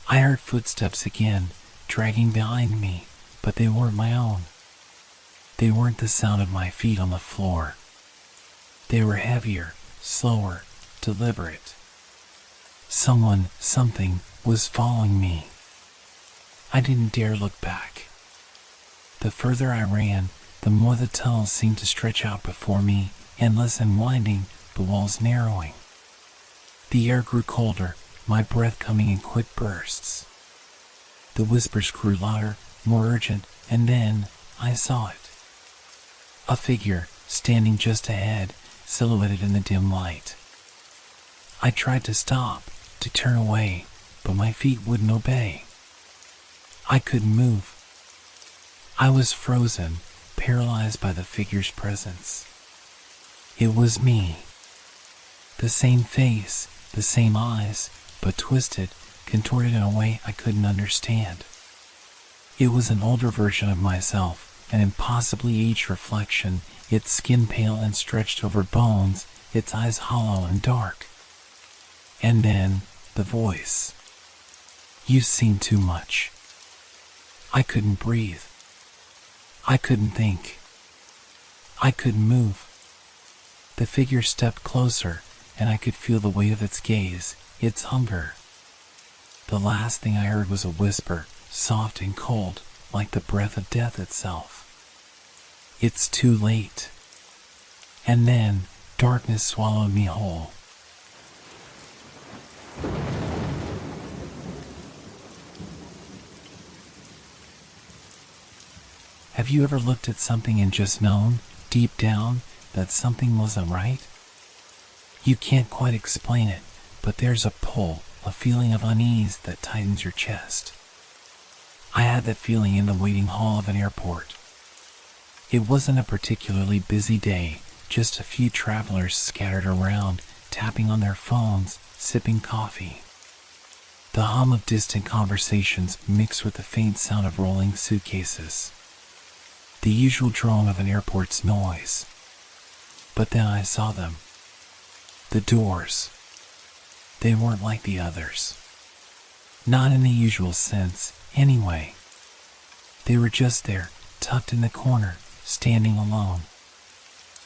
I heard footsteps again, dragging behind me, but they weren't my own. They weren't the sound of my feet on the floor. They were heavier, slower, deliberate. Someone, something, was following me. I didn't dare look back. The further I ran, the more the tunnel seemed to stretch out before me, endless and winding, the walls narrowing. The air grew colder, my breath coming in quick bursts. The whispers grew louder, more urgent, and then I saw it. A figure, standing just ahead, silhouetted in the dim light. I tried to stop, to turn away, but my feet wouldn't obey. I couldn't move. I was frozen, paralyzed by the figure's presence. It was me. The same face, the same eyes, but twisted, contorted in a way I couldn't understand. It was an older version of myself, an impossibly aged reflection, its skin pale and stretched over bones, its eyes hollow and dark. And then, the voice. "You've seen too much." I couldn't breathe. I couldn't think. I couldn't move. The figure stepped closer, and I could feel the weight of its gaze, its hunger. The last thing I heard was a whisper, soft and cold, like the breath of death itself. "It's too late." And then, darkness swallowed me whole. Have you ever looked at something and just known, deep down, that something wasn't right? You can't quite explain it, but there's a pull, a feeling of unease that tightens your chest. I had that feeling in the waiting hall of an airport. It wasn't a particularly busy day, just a few travelers scattered around, tapping on their phones, sipping coffee. The hum of distant conversations mixed with the faint sound of rolling suitcases. The usual drone of an airport's noise. But then I saw them. The doors. They weren't like the others. Not in the usual sense, anyway. They were just there, tucked in the corner, standing alone.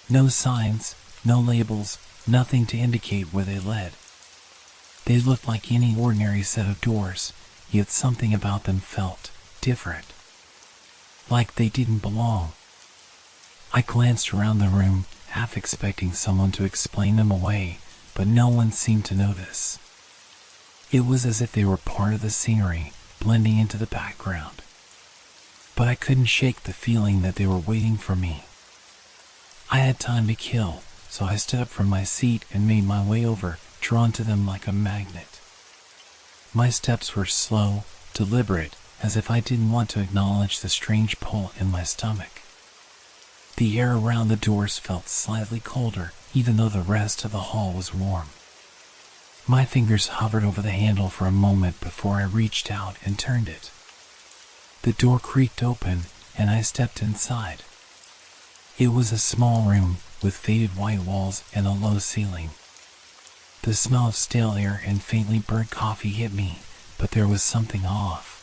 No signs, no labels, nothing to indicate where they led. They looked like any ordinary set of doors, yet something about them felt different. Like they didn't belong. I glanced around the room, half expecting someone to explain them away, but no one seemed to notice. It was as if they were part of the scenery, blending into the background. But I couldn't shake the feeling that they were waiting for me. I had time to kill, so I stood up from my seat and made my way over, drawn to them like a magnet. My steps were slow, deliberate, as if I didn't want to acknowledge the strange pull in my stomach. The air around the doors felt slightly colder, even though the rest of the hall was warm. My fingers hovered over the handle for a moment before I reached out and turned it. The door creaked open, and I stepped inside. It was a small room with faded white walls and a low ceiling. The smell of stale air and faintly burnt coffee hit me, but there was something off.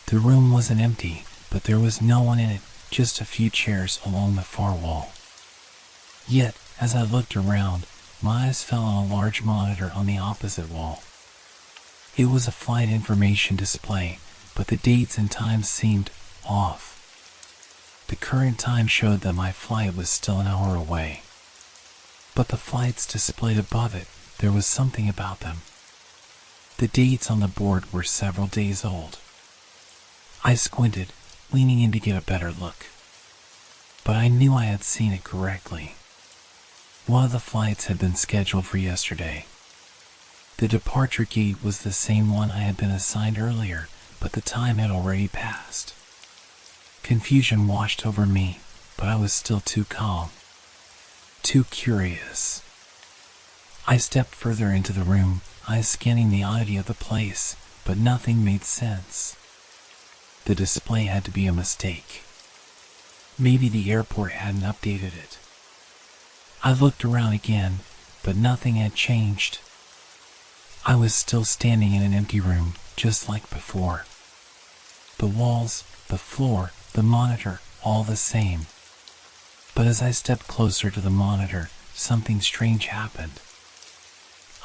The room wasn't empty, but there was no one in it, just a few chairs along the far wall. Yet, as I looked around, my eyes fell on a large monitor on the opposite wall. It was a flight information display, but the dates and times seemed off. The current time showed that my flight was still an hour away. But the flights displayed above it, there was something about them. The dates on the board were several days old. I squinted, leaning in to get a better look. But I knew I had seen it correctly. One of the flights had been scheduled for yesterday. The departure gate was the same one I had been assigned earlier, but the time had already passed. Confusion washed over me, but I was still too calm. Too curious. I stepped further into the room, eyes scanning the oddity of the place, but nothing made sense. The display had to be a mistake. Maybe the airport hadn't updated it. I looked around again, but nothing had changed. I was still standing in an empty room, just like before. The walls, the floor, the monitor, all the same. But as I stepped closer to the monitor, something strange happened.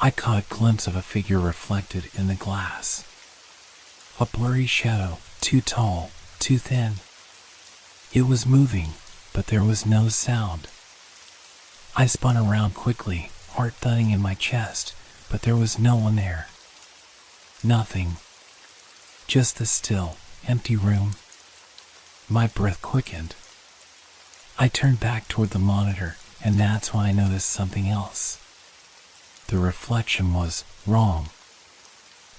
I caught a glimpse of a figure reflected in the glass. A blurry shadow, too tall, too thin. It was moving, but there was no sound. I spun around quickly, heart thudding in my chest, but there was no one there. Nothing. Just the still, empty room. My breath quickened. I turned back toward the monitor, and that's when I noticed something else. The reflection was wrong.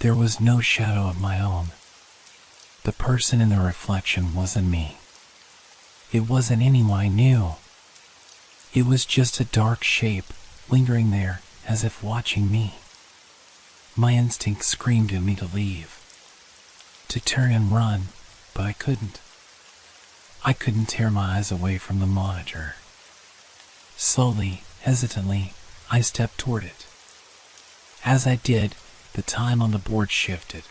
There was no shadow of my own. The person in the reflection wasn't me. It wasn't anyone I knew. It was just a dark shape, lingering there, as if watching me. My instinct screamed at me to leave. To turn and run, but I couldn't. I couldn't tear my eyes away from the monitor. Slowly, hesitantly, I stepped toward it. As I did, the time on the board shifted.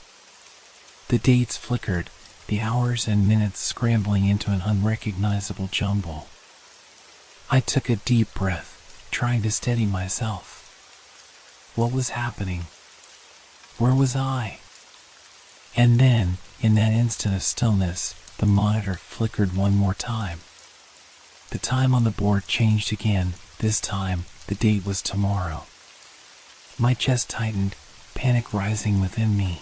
The dates flickered, the hours and minutes scrambling into an unrecognizable jumble. I took a deep breath, trying to steady myself. What was happening? Where was I? And then, in that instant of stillness, the monitor flickered one more time. The time on the board changed again. This time, the date was tomorrow. My chest tightened, panic rising within me.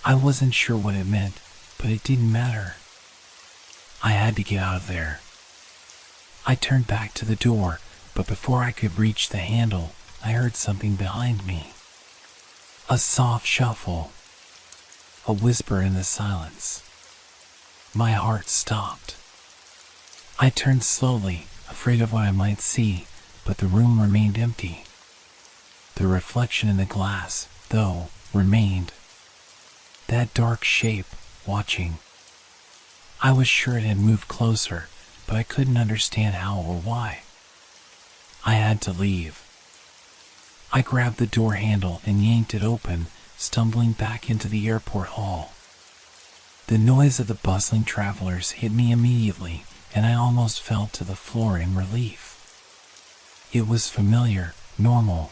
I wasn't sure what it meant, but it didn't matter. I had to get out of there. I turned back to the door, but before I could reach the handle, I heard something behind me. A soft shuffle. A whisper in the silence. My heart stopped. I turned slowly, afraid of what I might see, but the room remained empty. The reflection in the glass, though, remained. That dark shape, watching. I was sure it had moved closer, but I couldn't understand how or why. I had to leave. I grabbed the door handle and yanked it open, stumbling back into the airport hall. The noise of the bustling travelers hit me immediately, and I almost fell to the floor in relief. It was familiar, normal,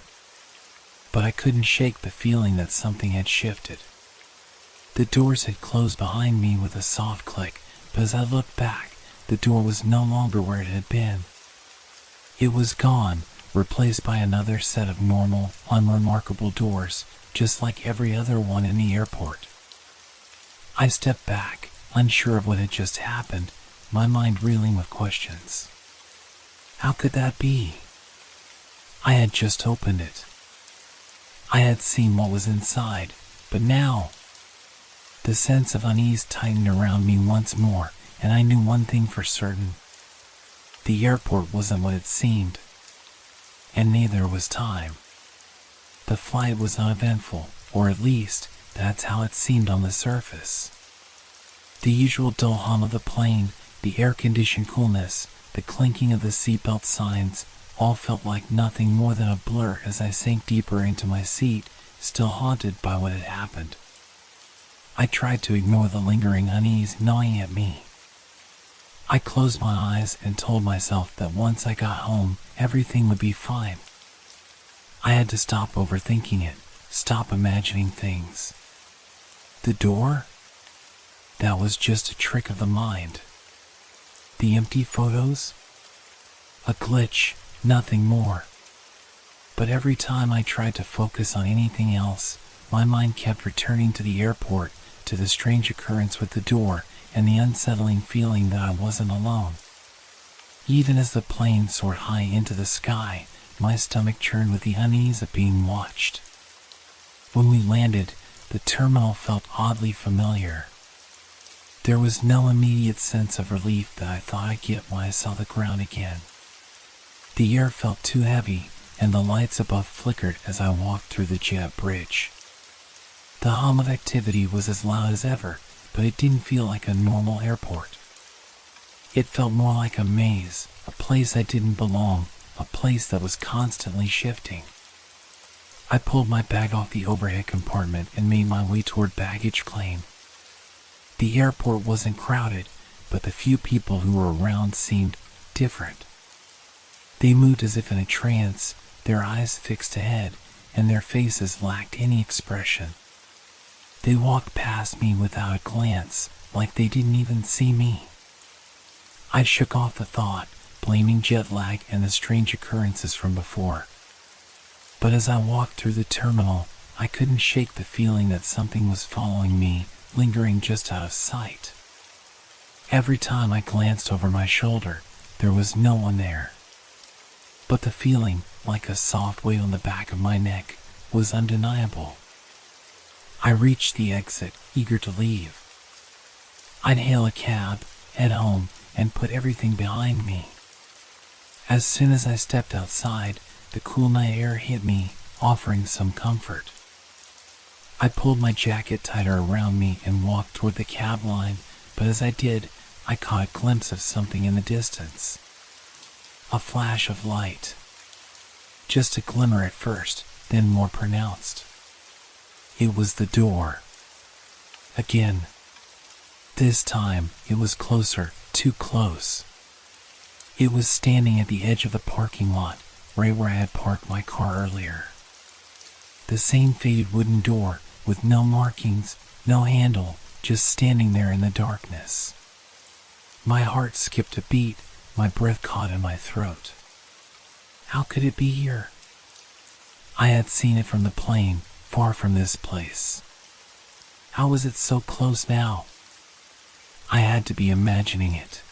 but I couldn't shake the feeling that something had shifted. The doors had closed behind me with a soft click, but as I looked back, the door was no longer where it had been. It was gone, replaced by another set of normal, unremarkable doors, just like every other one in the airport. I stepped back, unsure of what had just happened, my mind reeling with questions. How could that be? I had just opened it. I had seen what was inside, but now the sense of unease tightened around me once more, and I knew one thing for certain. The airport wasn't what it seemed, and neither was time. The flight was uneventful, or at least, that's how it seemed on the surface. The usual dull hum of the plane, the air-conditioned coolness, the clinking of the seatbelt signs, all felt like nothing more than a blur as I sank deeper into my seat, still haunted by what had happened. I tried to ignore the lingering unease gnawing at me. I closed my eyes and told myself that once I got home, everything would be fine. I had to stop overthinking it, stop imagining things. The door? That was just a trick of the mind. The empty photos? A glitch, nothing more. But every time I tried to focus on anything else, my mind kept returning to the airport, to the strange occurrence with the door, and the unsettling feeling that I wasn't alone. Even as the plane soared high into the sky, my stomach churned with the unease of being watched. When we landed, the terminal felt oddly familiar. There was no immediate sense of relief that I thought I'd get when I saw the ground again. The air felt too heavy, and the lights above flickered as I walked through the jet bridge. The hum of activity was as loud as ever, but it didn't feel like a normal airport. It felt more like a maze, a place I didn't belong, a place that was constantly shifting. I pulled my bag off the overhead compartment and made my way toward baggage claim. The airport wasn't crowded, but the few people who were around seemed different. They moved as if in a trance, their eyes fixed ahead, and their faces lacked any expression. They walked past me without a glance, like they didn't even see me. I shook off the thought, blaming jet lag and the strange occurrences from before. But as I walked through the terminal, I couldn't shake the feeling that something was following me, lingering just out of sight. Every time I glanced over my shoulder, there was no one there. But the feeling, like a soft weight on the back of my neck, was undeniable. I reached the exit, eager to leave. I'd hail a cab, head home, and put everything behind me. As soon as I stepped outside, the cool night air hit me, offering some comfort. I pulled my jacket tighter around me and walked toward the cab line, but as I did, I caught a glimpse of something in the distance. A flash of light. Just a glimmer at first, then more pronounced. It was the door. Again. This time, it was closer, too close. It was standing at the edge of the parking lot, right where I had parked my car earlier. The same faded wooden door, with no markings, no handle, just standing there in the darkness. My heart skipped a beat, my breath caught in my throat. How could it be here? I had seen it from the plane, far from this place. How was it so close now? I had to be imagining it.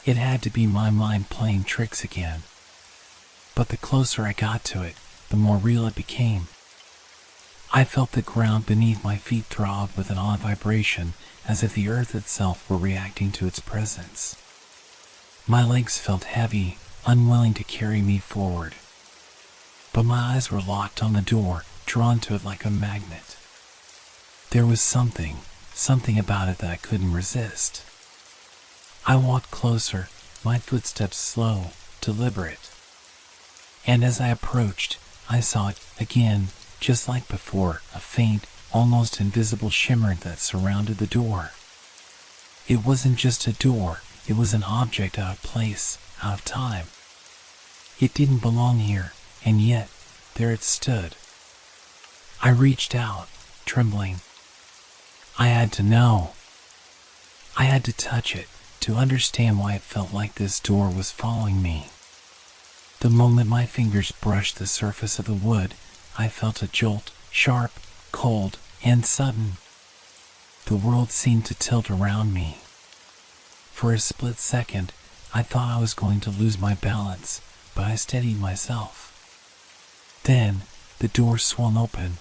It had to be my mind playing tricks again. But the closer I got to it, the more real it became. I felt the ground beneath my feet throb with an odd vibration, as if the earth itself were reacting to its presence. My legs felt heavy, unwilling to carry me forward. But my eyes were locked on the door, drawn to it like a magnet. There was something about it that I couldn't resist. I walked closer, my footsteps slow, deliberate. And as I approached, I saw it again, just like before, a faint, almost invisible shimmer that surrounded the door. It wasn't just a door, it was an object out of place, out of time. It didn't belong here, and yet, there it stood. I reached out, trembling. I had to know. I had to touch it, to understand why it felt like this door was following me. The moment my fingers brushed the surface of the wood, I felt a jolt, sharp, cold, and sudden. The world seemed to tilt around me. For a split second, I thought I was going to lose my balance, but I steadied myself. Then, the door swung open.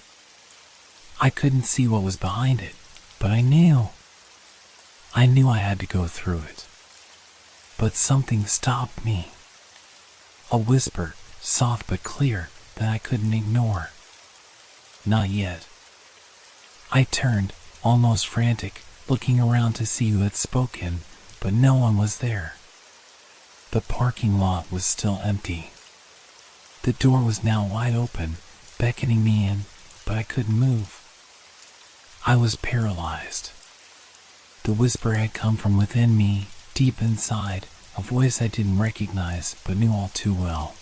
I couldn't see what was behind it, but I knew I had to go through it. But something stopped me. A whisper, soft but clear, that I couldn't ignore. Not yet. I turned, almost frantic, looking around to see who had spoken, but no one was there. The parking lot was still empty. The door was now wide open, beckoning me in, but I couldn't move. I was paralyzed. The whisper had come from within me, deep inside, a voice I didn't recognize but knew all too well.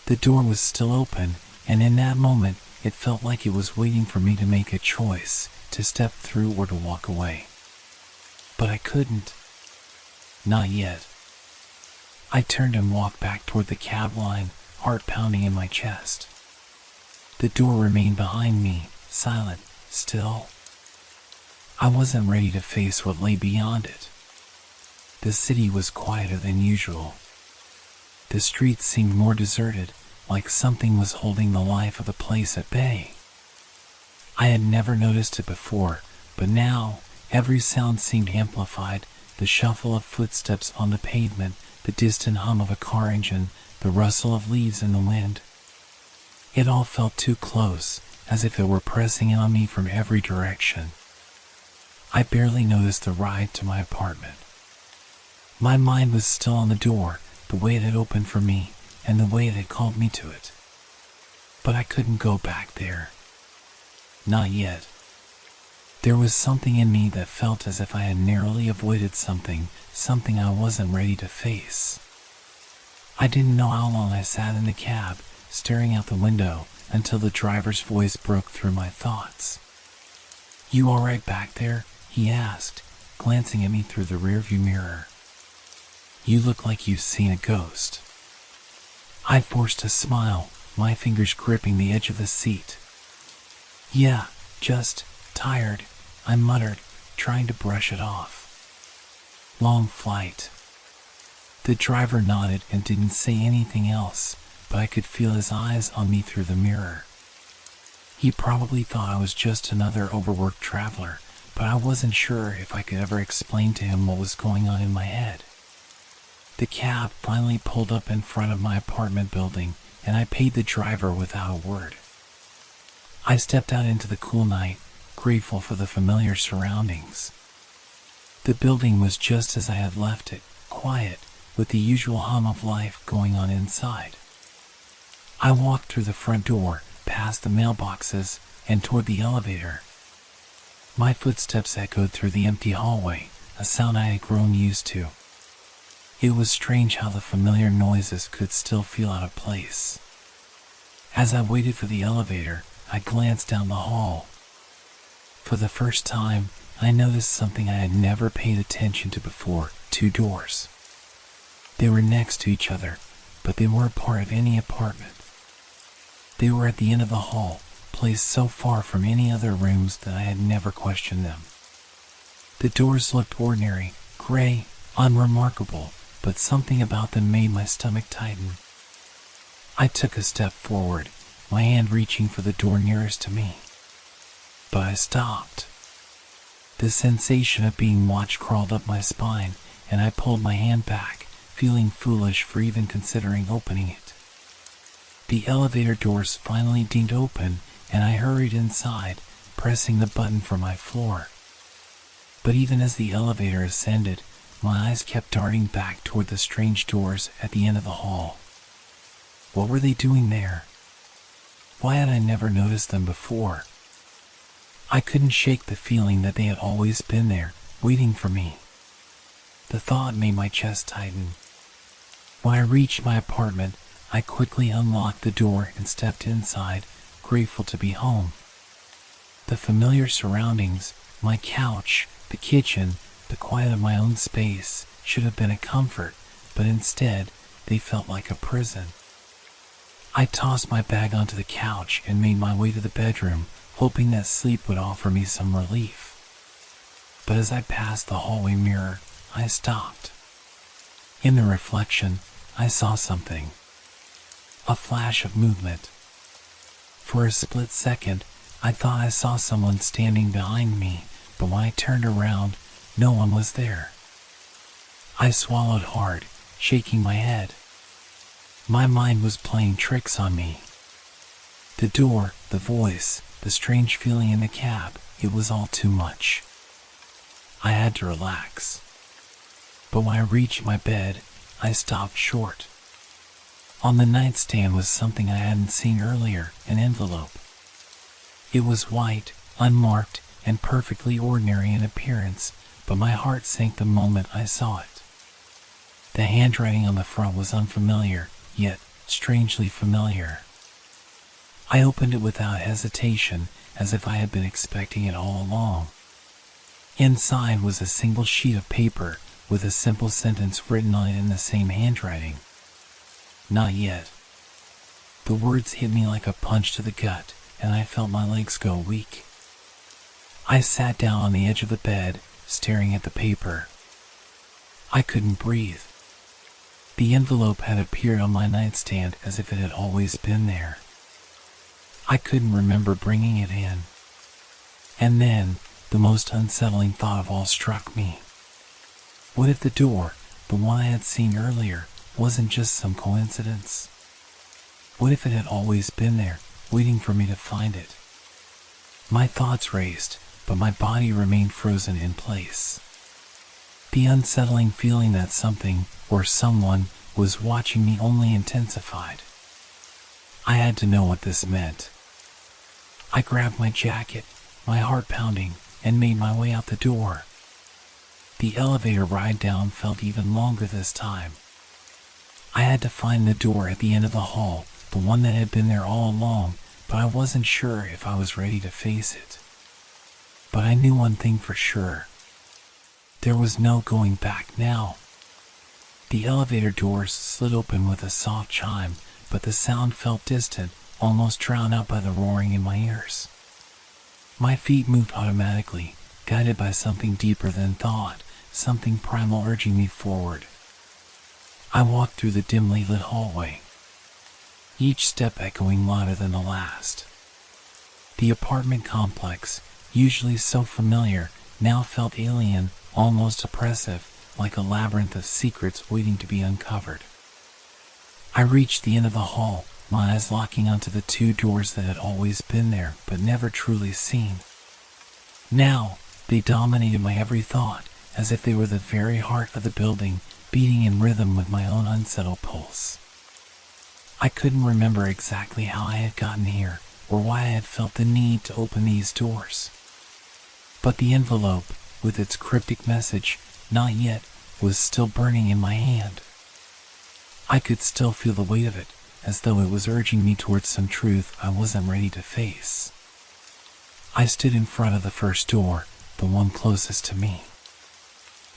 The door was still open, and in that moment, it felt like it was waiting for me to make a choice, to step through or to walk away. But I couldn't. Not yet. I turned and walked back toward the cab line, heart pounding in my chest. The door remained behind me, silent, still. I wasn't ready to face what lay beyond it. The city was quieter than usual. The streets seemed more deserted, like something was holding the life of the place at bay. I had never noticed it before, but now every sound seemed amplified, the shuffle of footsteps on the pavement, the distant hum of a car engine, the rustle of leaves in the wind. It all felt too close, as if it were pressing in on me from every direction. I barely noticed the ride to my apartment. My mind was still on the door, the way it had opened for me, and the way it had called me to it. But I couldn't go back there. Not yet. There was something in me that felt as if I had narrowly avoided something I wasn't ready to face. I didn't know how long I sat in the cab, staring out the window, until the driver's voice broke through my thoughts. "You all right back there?" he asked, glancing at me through the rearview mirror. "You look like you've seen a ghost." I forced a smile, my fingers gripping the edge of the seat. "Yeah, just tired," I muttered, trying to brush it off. "Long flight." The driver nodded and didn't say anything else, but I could feel his eyes on me through the mirror. He probably thought I was just another overworked traveler, but I wasn't sure if I could ever explain to him what was going on in my head. The cab finally pulled up in front of my apartment building, and I paid the driver without a word. I stepped out into the cool night, grateful for the familiar surroundings. The building was just as I had left it, quiet, with the usual hum of life going on inside. I walked through the front door, past the mailboxes, and toward the elevator. My footsteps echoed through the empty hallway, a sound I had grown used to. It was strange how the familiar noises could still feel out of place. As I waited for the elevator, I glanced down the hall. For the first time, I noticed something I had never paid attention to before: 2 doors. They were next to each other, but they weren't part of any apartment. They were at the end of the hall, placed so far from any other rooms that I had never questioned them. The doors looked ordinary, gray, unremarkable, but something about them made my stomach tighten. I took a step forward, my hand reaching for the door nearest to me. But I stopped. The sensation of being watched crawled up my spine, and I pulled my hand back, feeling foolish for even considering opening it. The elevator doors finally dinged open, and I hurried inside, pressing the button for my floor. But even as the elevator ascended, my eyes kept darting back toward the strange doors at the end of the hall. What were they doing there? Why had I never noticed them before? I couldn't shake the feeling that they had always been there, waiting for me. The thought made my chest tighten. When I reached my apartment, I quickly unlocked the door and stepped inside, grateful to be home. The familiar surroundings, my couch, the kitchen, the quiet of my own space, should have been a comfort, but instead, they felt like a prison. I tossed my bag onto the couch and made my way to the bedroom, hoping that sleep would offer me some relief. But as I passed the hallway mirror, I stopped. In the reflection, I saw something. A flash of movement. For a split second, I thought I saw someone standing behind me, but when I turned around, no one was there. I swallowed hard, shaking my head. My mind was playing tricks on me. The door, the voice, the strange feeling in the cab, it was all too much. I had to relax. But when I reached my bed, I stopped short. On the nightstand was something I hadn't seen earlier, an envelope. It was white, unmarked, and perfectly ordinary in appearance, but my heart sank the moment I saw it. The handwriting on the front was unfamiliar, yet strangely familiar. I opened it without hesitation, as if I had been expecting it all along. Inside was a single sheet of paper, with a simple sentence written on it in the same handwriting. Not yet. The words hit me like a punch to the gut, and I felt my legs go weak. I sat down on the edge of the bed, staring at the paper. I couldn't breathe. The envelope had appeared on my nightstand as if it had always been there. I couldn't remember bringing it in. And then, the most unsettling thought of all struck me. What if the door, the one I had seen earlier, wasn't just some coincidence? What if it had always been there, waiting for me to find it? My thoughts raced, but my body remained frozen in place. The unsettling feeling that something, or someone, was watching me only intensified. I had to know what this meant. I grabbed my jacket, my heart pounding, and made my way out the door. The elevator ride down felt even longer this time. I had to find the door at the end of the hall, the one that had been there all along, but I wasn't sure if I was ready to face it. But I knew one thing for sure. There was no going back now. The elevator doors slid open with a soft chime, but the sound felt distant, almost drowned out by the roaring in my ears. My feet moved automatically, guided by something deeper than thought, something primal urging me forward. I walked through the dimly lit hallway, each step echoing louder than the last. The apartment complex, usually so familiar, now felt alien, almost oppressive, like a labyrinth of secrets waiting to be uncovered. I reached the end of the hall, my eyes locking onto the two doors that had always been there, but never truly seen. Now, they dominated my every thought, as if they were the very heart of the building, beating in rhythm with my own unsettled pulse. I couldn't remember exactly how I had gotten here, or why I had felt the need to open these doors. But the envelope, with its cryptic message, "Not yet," was still burning in my hand. I could still feel the weight of it, as though it was urging me towards some truth I wasn't ready to face. I stood in front of the first door, the one closest to me.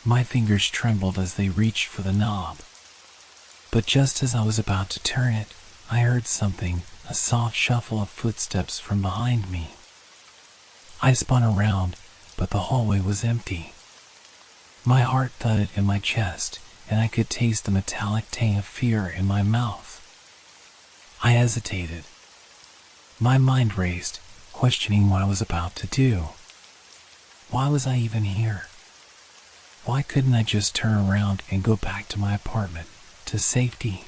My fingers trembled as they reached for the knob. But just as I was about to turn it, I heard something, a soft shuffle of footsteps from behind me. I spun around, but the hallway was empty. My heart thudded in my chest, and I could taste the metallic tang of fear in my mouth. I hesitated. My mind raced, questioning what I was about to do. Why was I even here? Why couldn't I just turn around and go back to my apartment? to safety.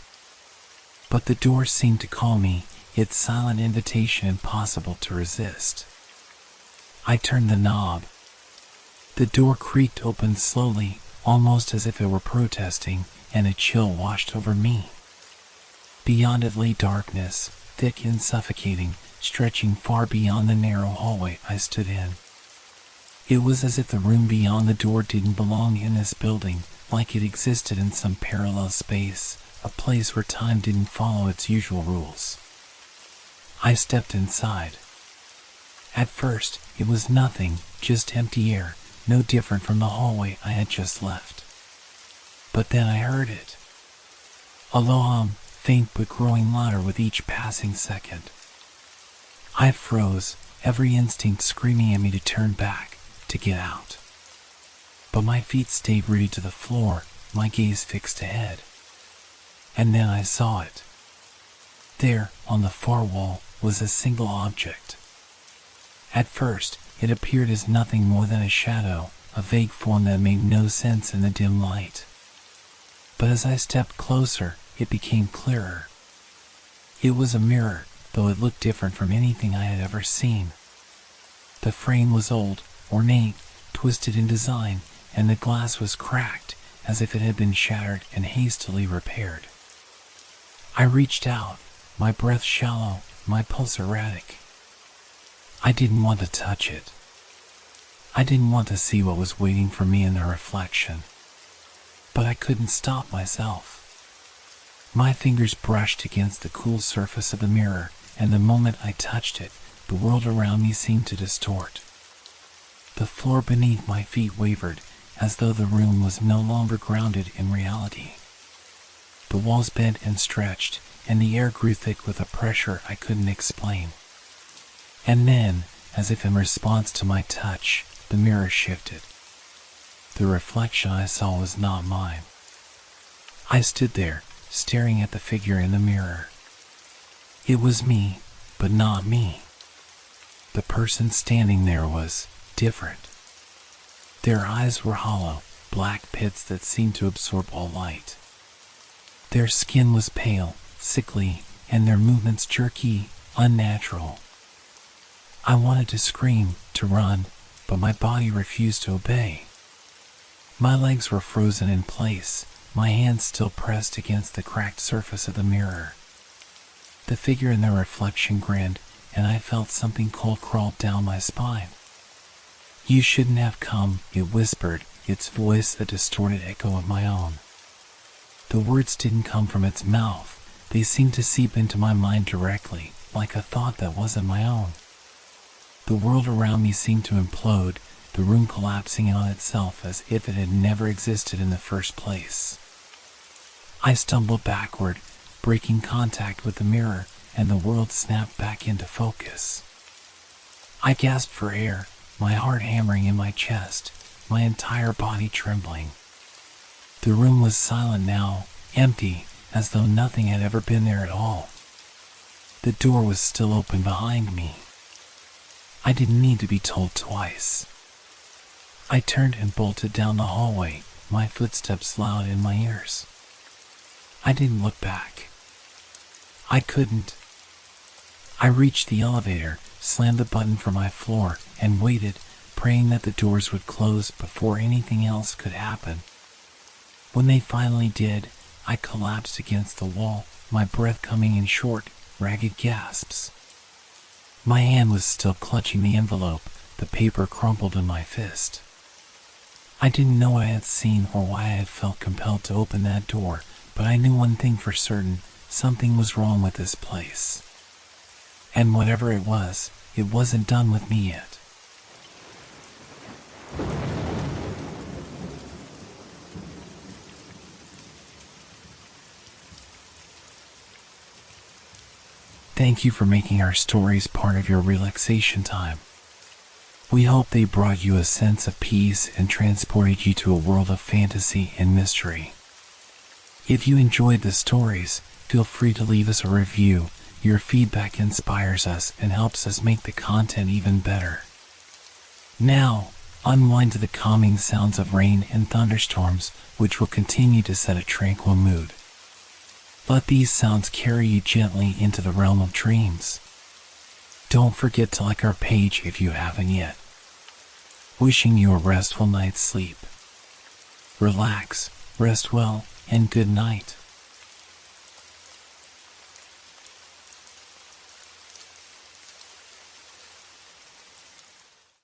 But the door seemed to call me, its silent invitation impossible to resist. I turned the knob. The door creaked open slowly, almost as if it were protesting, and a chill washed over me. Beyond it lay darkness, thick and suffocating, stretching far beyond the narrow hallway I stood in. It was as if the room beyond the door didn't belong in this building, like it existed in some parallel space, a place where time didn't follow its usual rules. I stepped inside. At first, it was nothing, just empty air, no different from the hallway I had just left. But then I heard it. A low hum, faint but growing louder with each passing second. I froze, every instinct screaming at me to turn back, to get out. But my feet stayed rooted to the floor, my gaze fixed ahead. And then I saw it. There, on the far wall, was a single object. At first, it appeared as nothing more than a shadow, a vague form that made no sense in the dim light. But as I stepped closer, it became clearer. It was a mirror, though it looked different from anything I had ever seen. The frame was old, ornate, twisted in design, and the glass was cracked, as if it had been shattered and hastily repaired. I reached out, my breath shallow, my pulse erratic. I didn't want to touch it. I didn't want to see what was waiting for me in the reflection. But I couldn't stop myself. My fingers brushed against the cool surface of the mirror, and the moment I touched it, the world around me seemed to distort. The floor beneath my feet wavered, as though the room was no longer grounded in reality. The walls bent and stretched, and the air grew thick with a pressure I couldn't explain. And then, as if in response to my touch, the mirror shifted. The reflection I saw was not mine. I stood there, staring at the figure in the mirror. It was me, but not me. The person standing there was different. Their eyes were hollow, black pits that seemed to absorb all light. Their skin was pale, sickly, and their movements jerky, unnatural. I wanted to scream, to run, but my body refused to obey. My legs were frozen in place, my hands still pressed against the cracked surface of the mirror. The figure in the reflection grinned, and I felt something cold crawl down my spine. "You shouldn't have come," it whispered, its voice a distorted echo of my own. The words didn't come from its mouth, they seemed to seep into my mind directly, like a thought that wasn't my own. The world around me seemed to implode, the room collapsing on itself as if it had never existed in the first place. I stumbled backward, breaking contact with the mirror, and the world snapped back into focus. I gasped for air, my heart hammering in my chest, my entire body trembling. The room was silent now, empty, as though nothing had ever been there at all. The door was still open behind me. I didn't need to be told twice. I turned and bolted down the hallway, my footsteps loud in my ears. I didn't look back. I couldn't. I reached the elevator, slammed the button for my floor, and waited, praying that the doors would close before anything else could happen. When they finally did, I collapsed against the wall, my breath coming in short, ragged gasps. My hand was still clutching the envelope, the paper crumpled in my fist. I didn't know what I had seen or why I had felt compelled to open that door, but I knew one thing for certain, something was wrong with this place. And whatever it wasn't done with me yet. Thank you for making our stories part of your relaxation time. We hope they brought you a sense of peace and transported you to a world of fantasy and mystery. If you enjoyed the stories, feel free to leave us a review. Your feedback inspires us and helps us make the content even better. Now, unwind to the calming sounds of rain and thunderstorms, which will continue to set a tranquil mood. Let these sounds carry you gently into the realm of dreams. Don't forget to like our page if you haven't yet. Wishing you a restful night's sleep. Relax, rest well, and good night.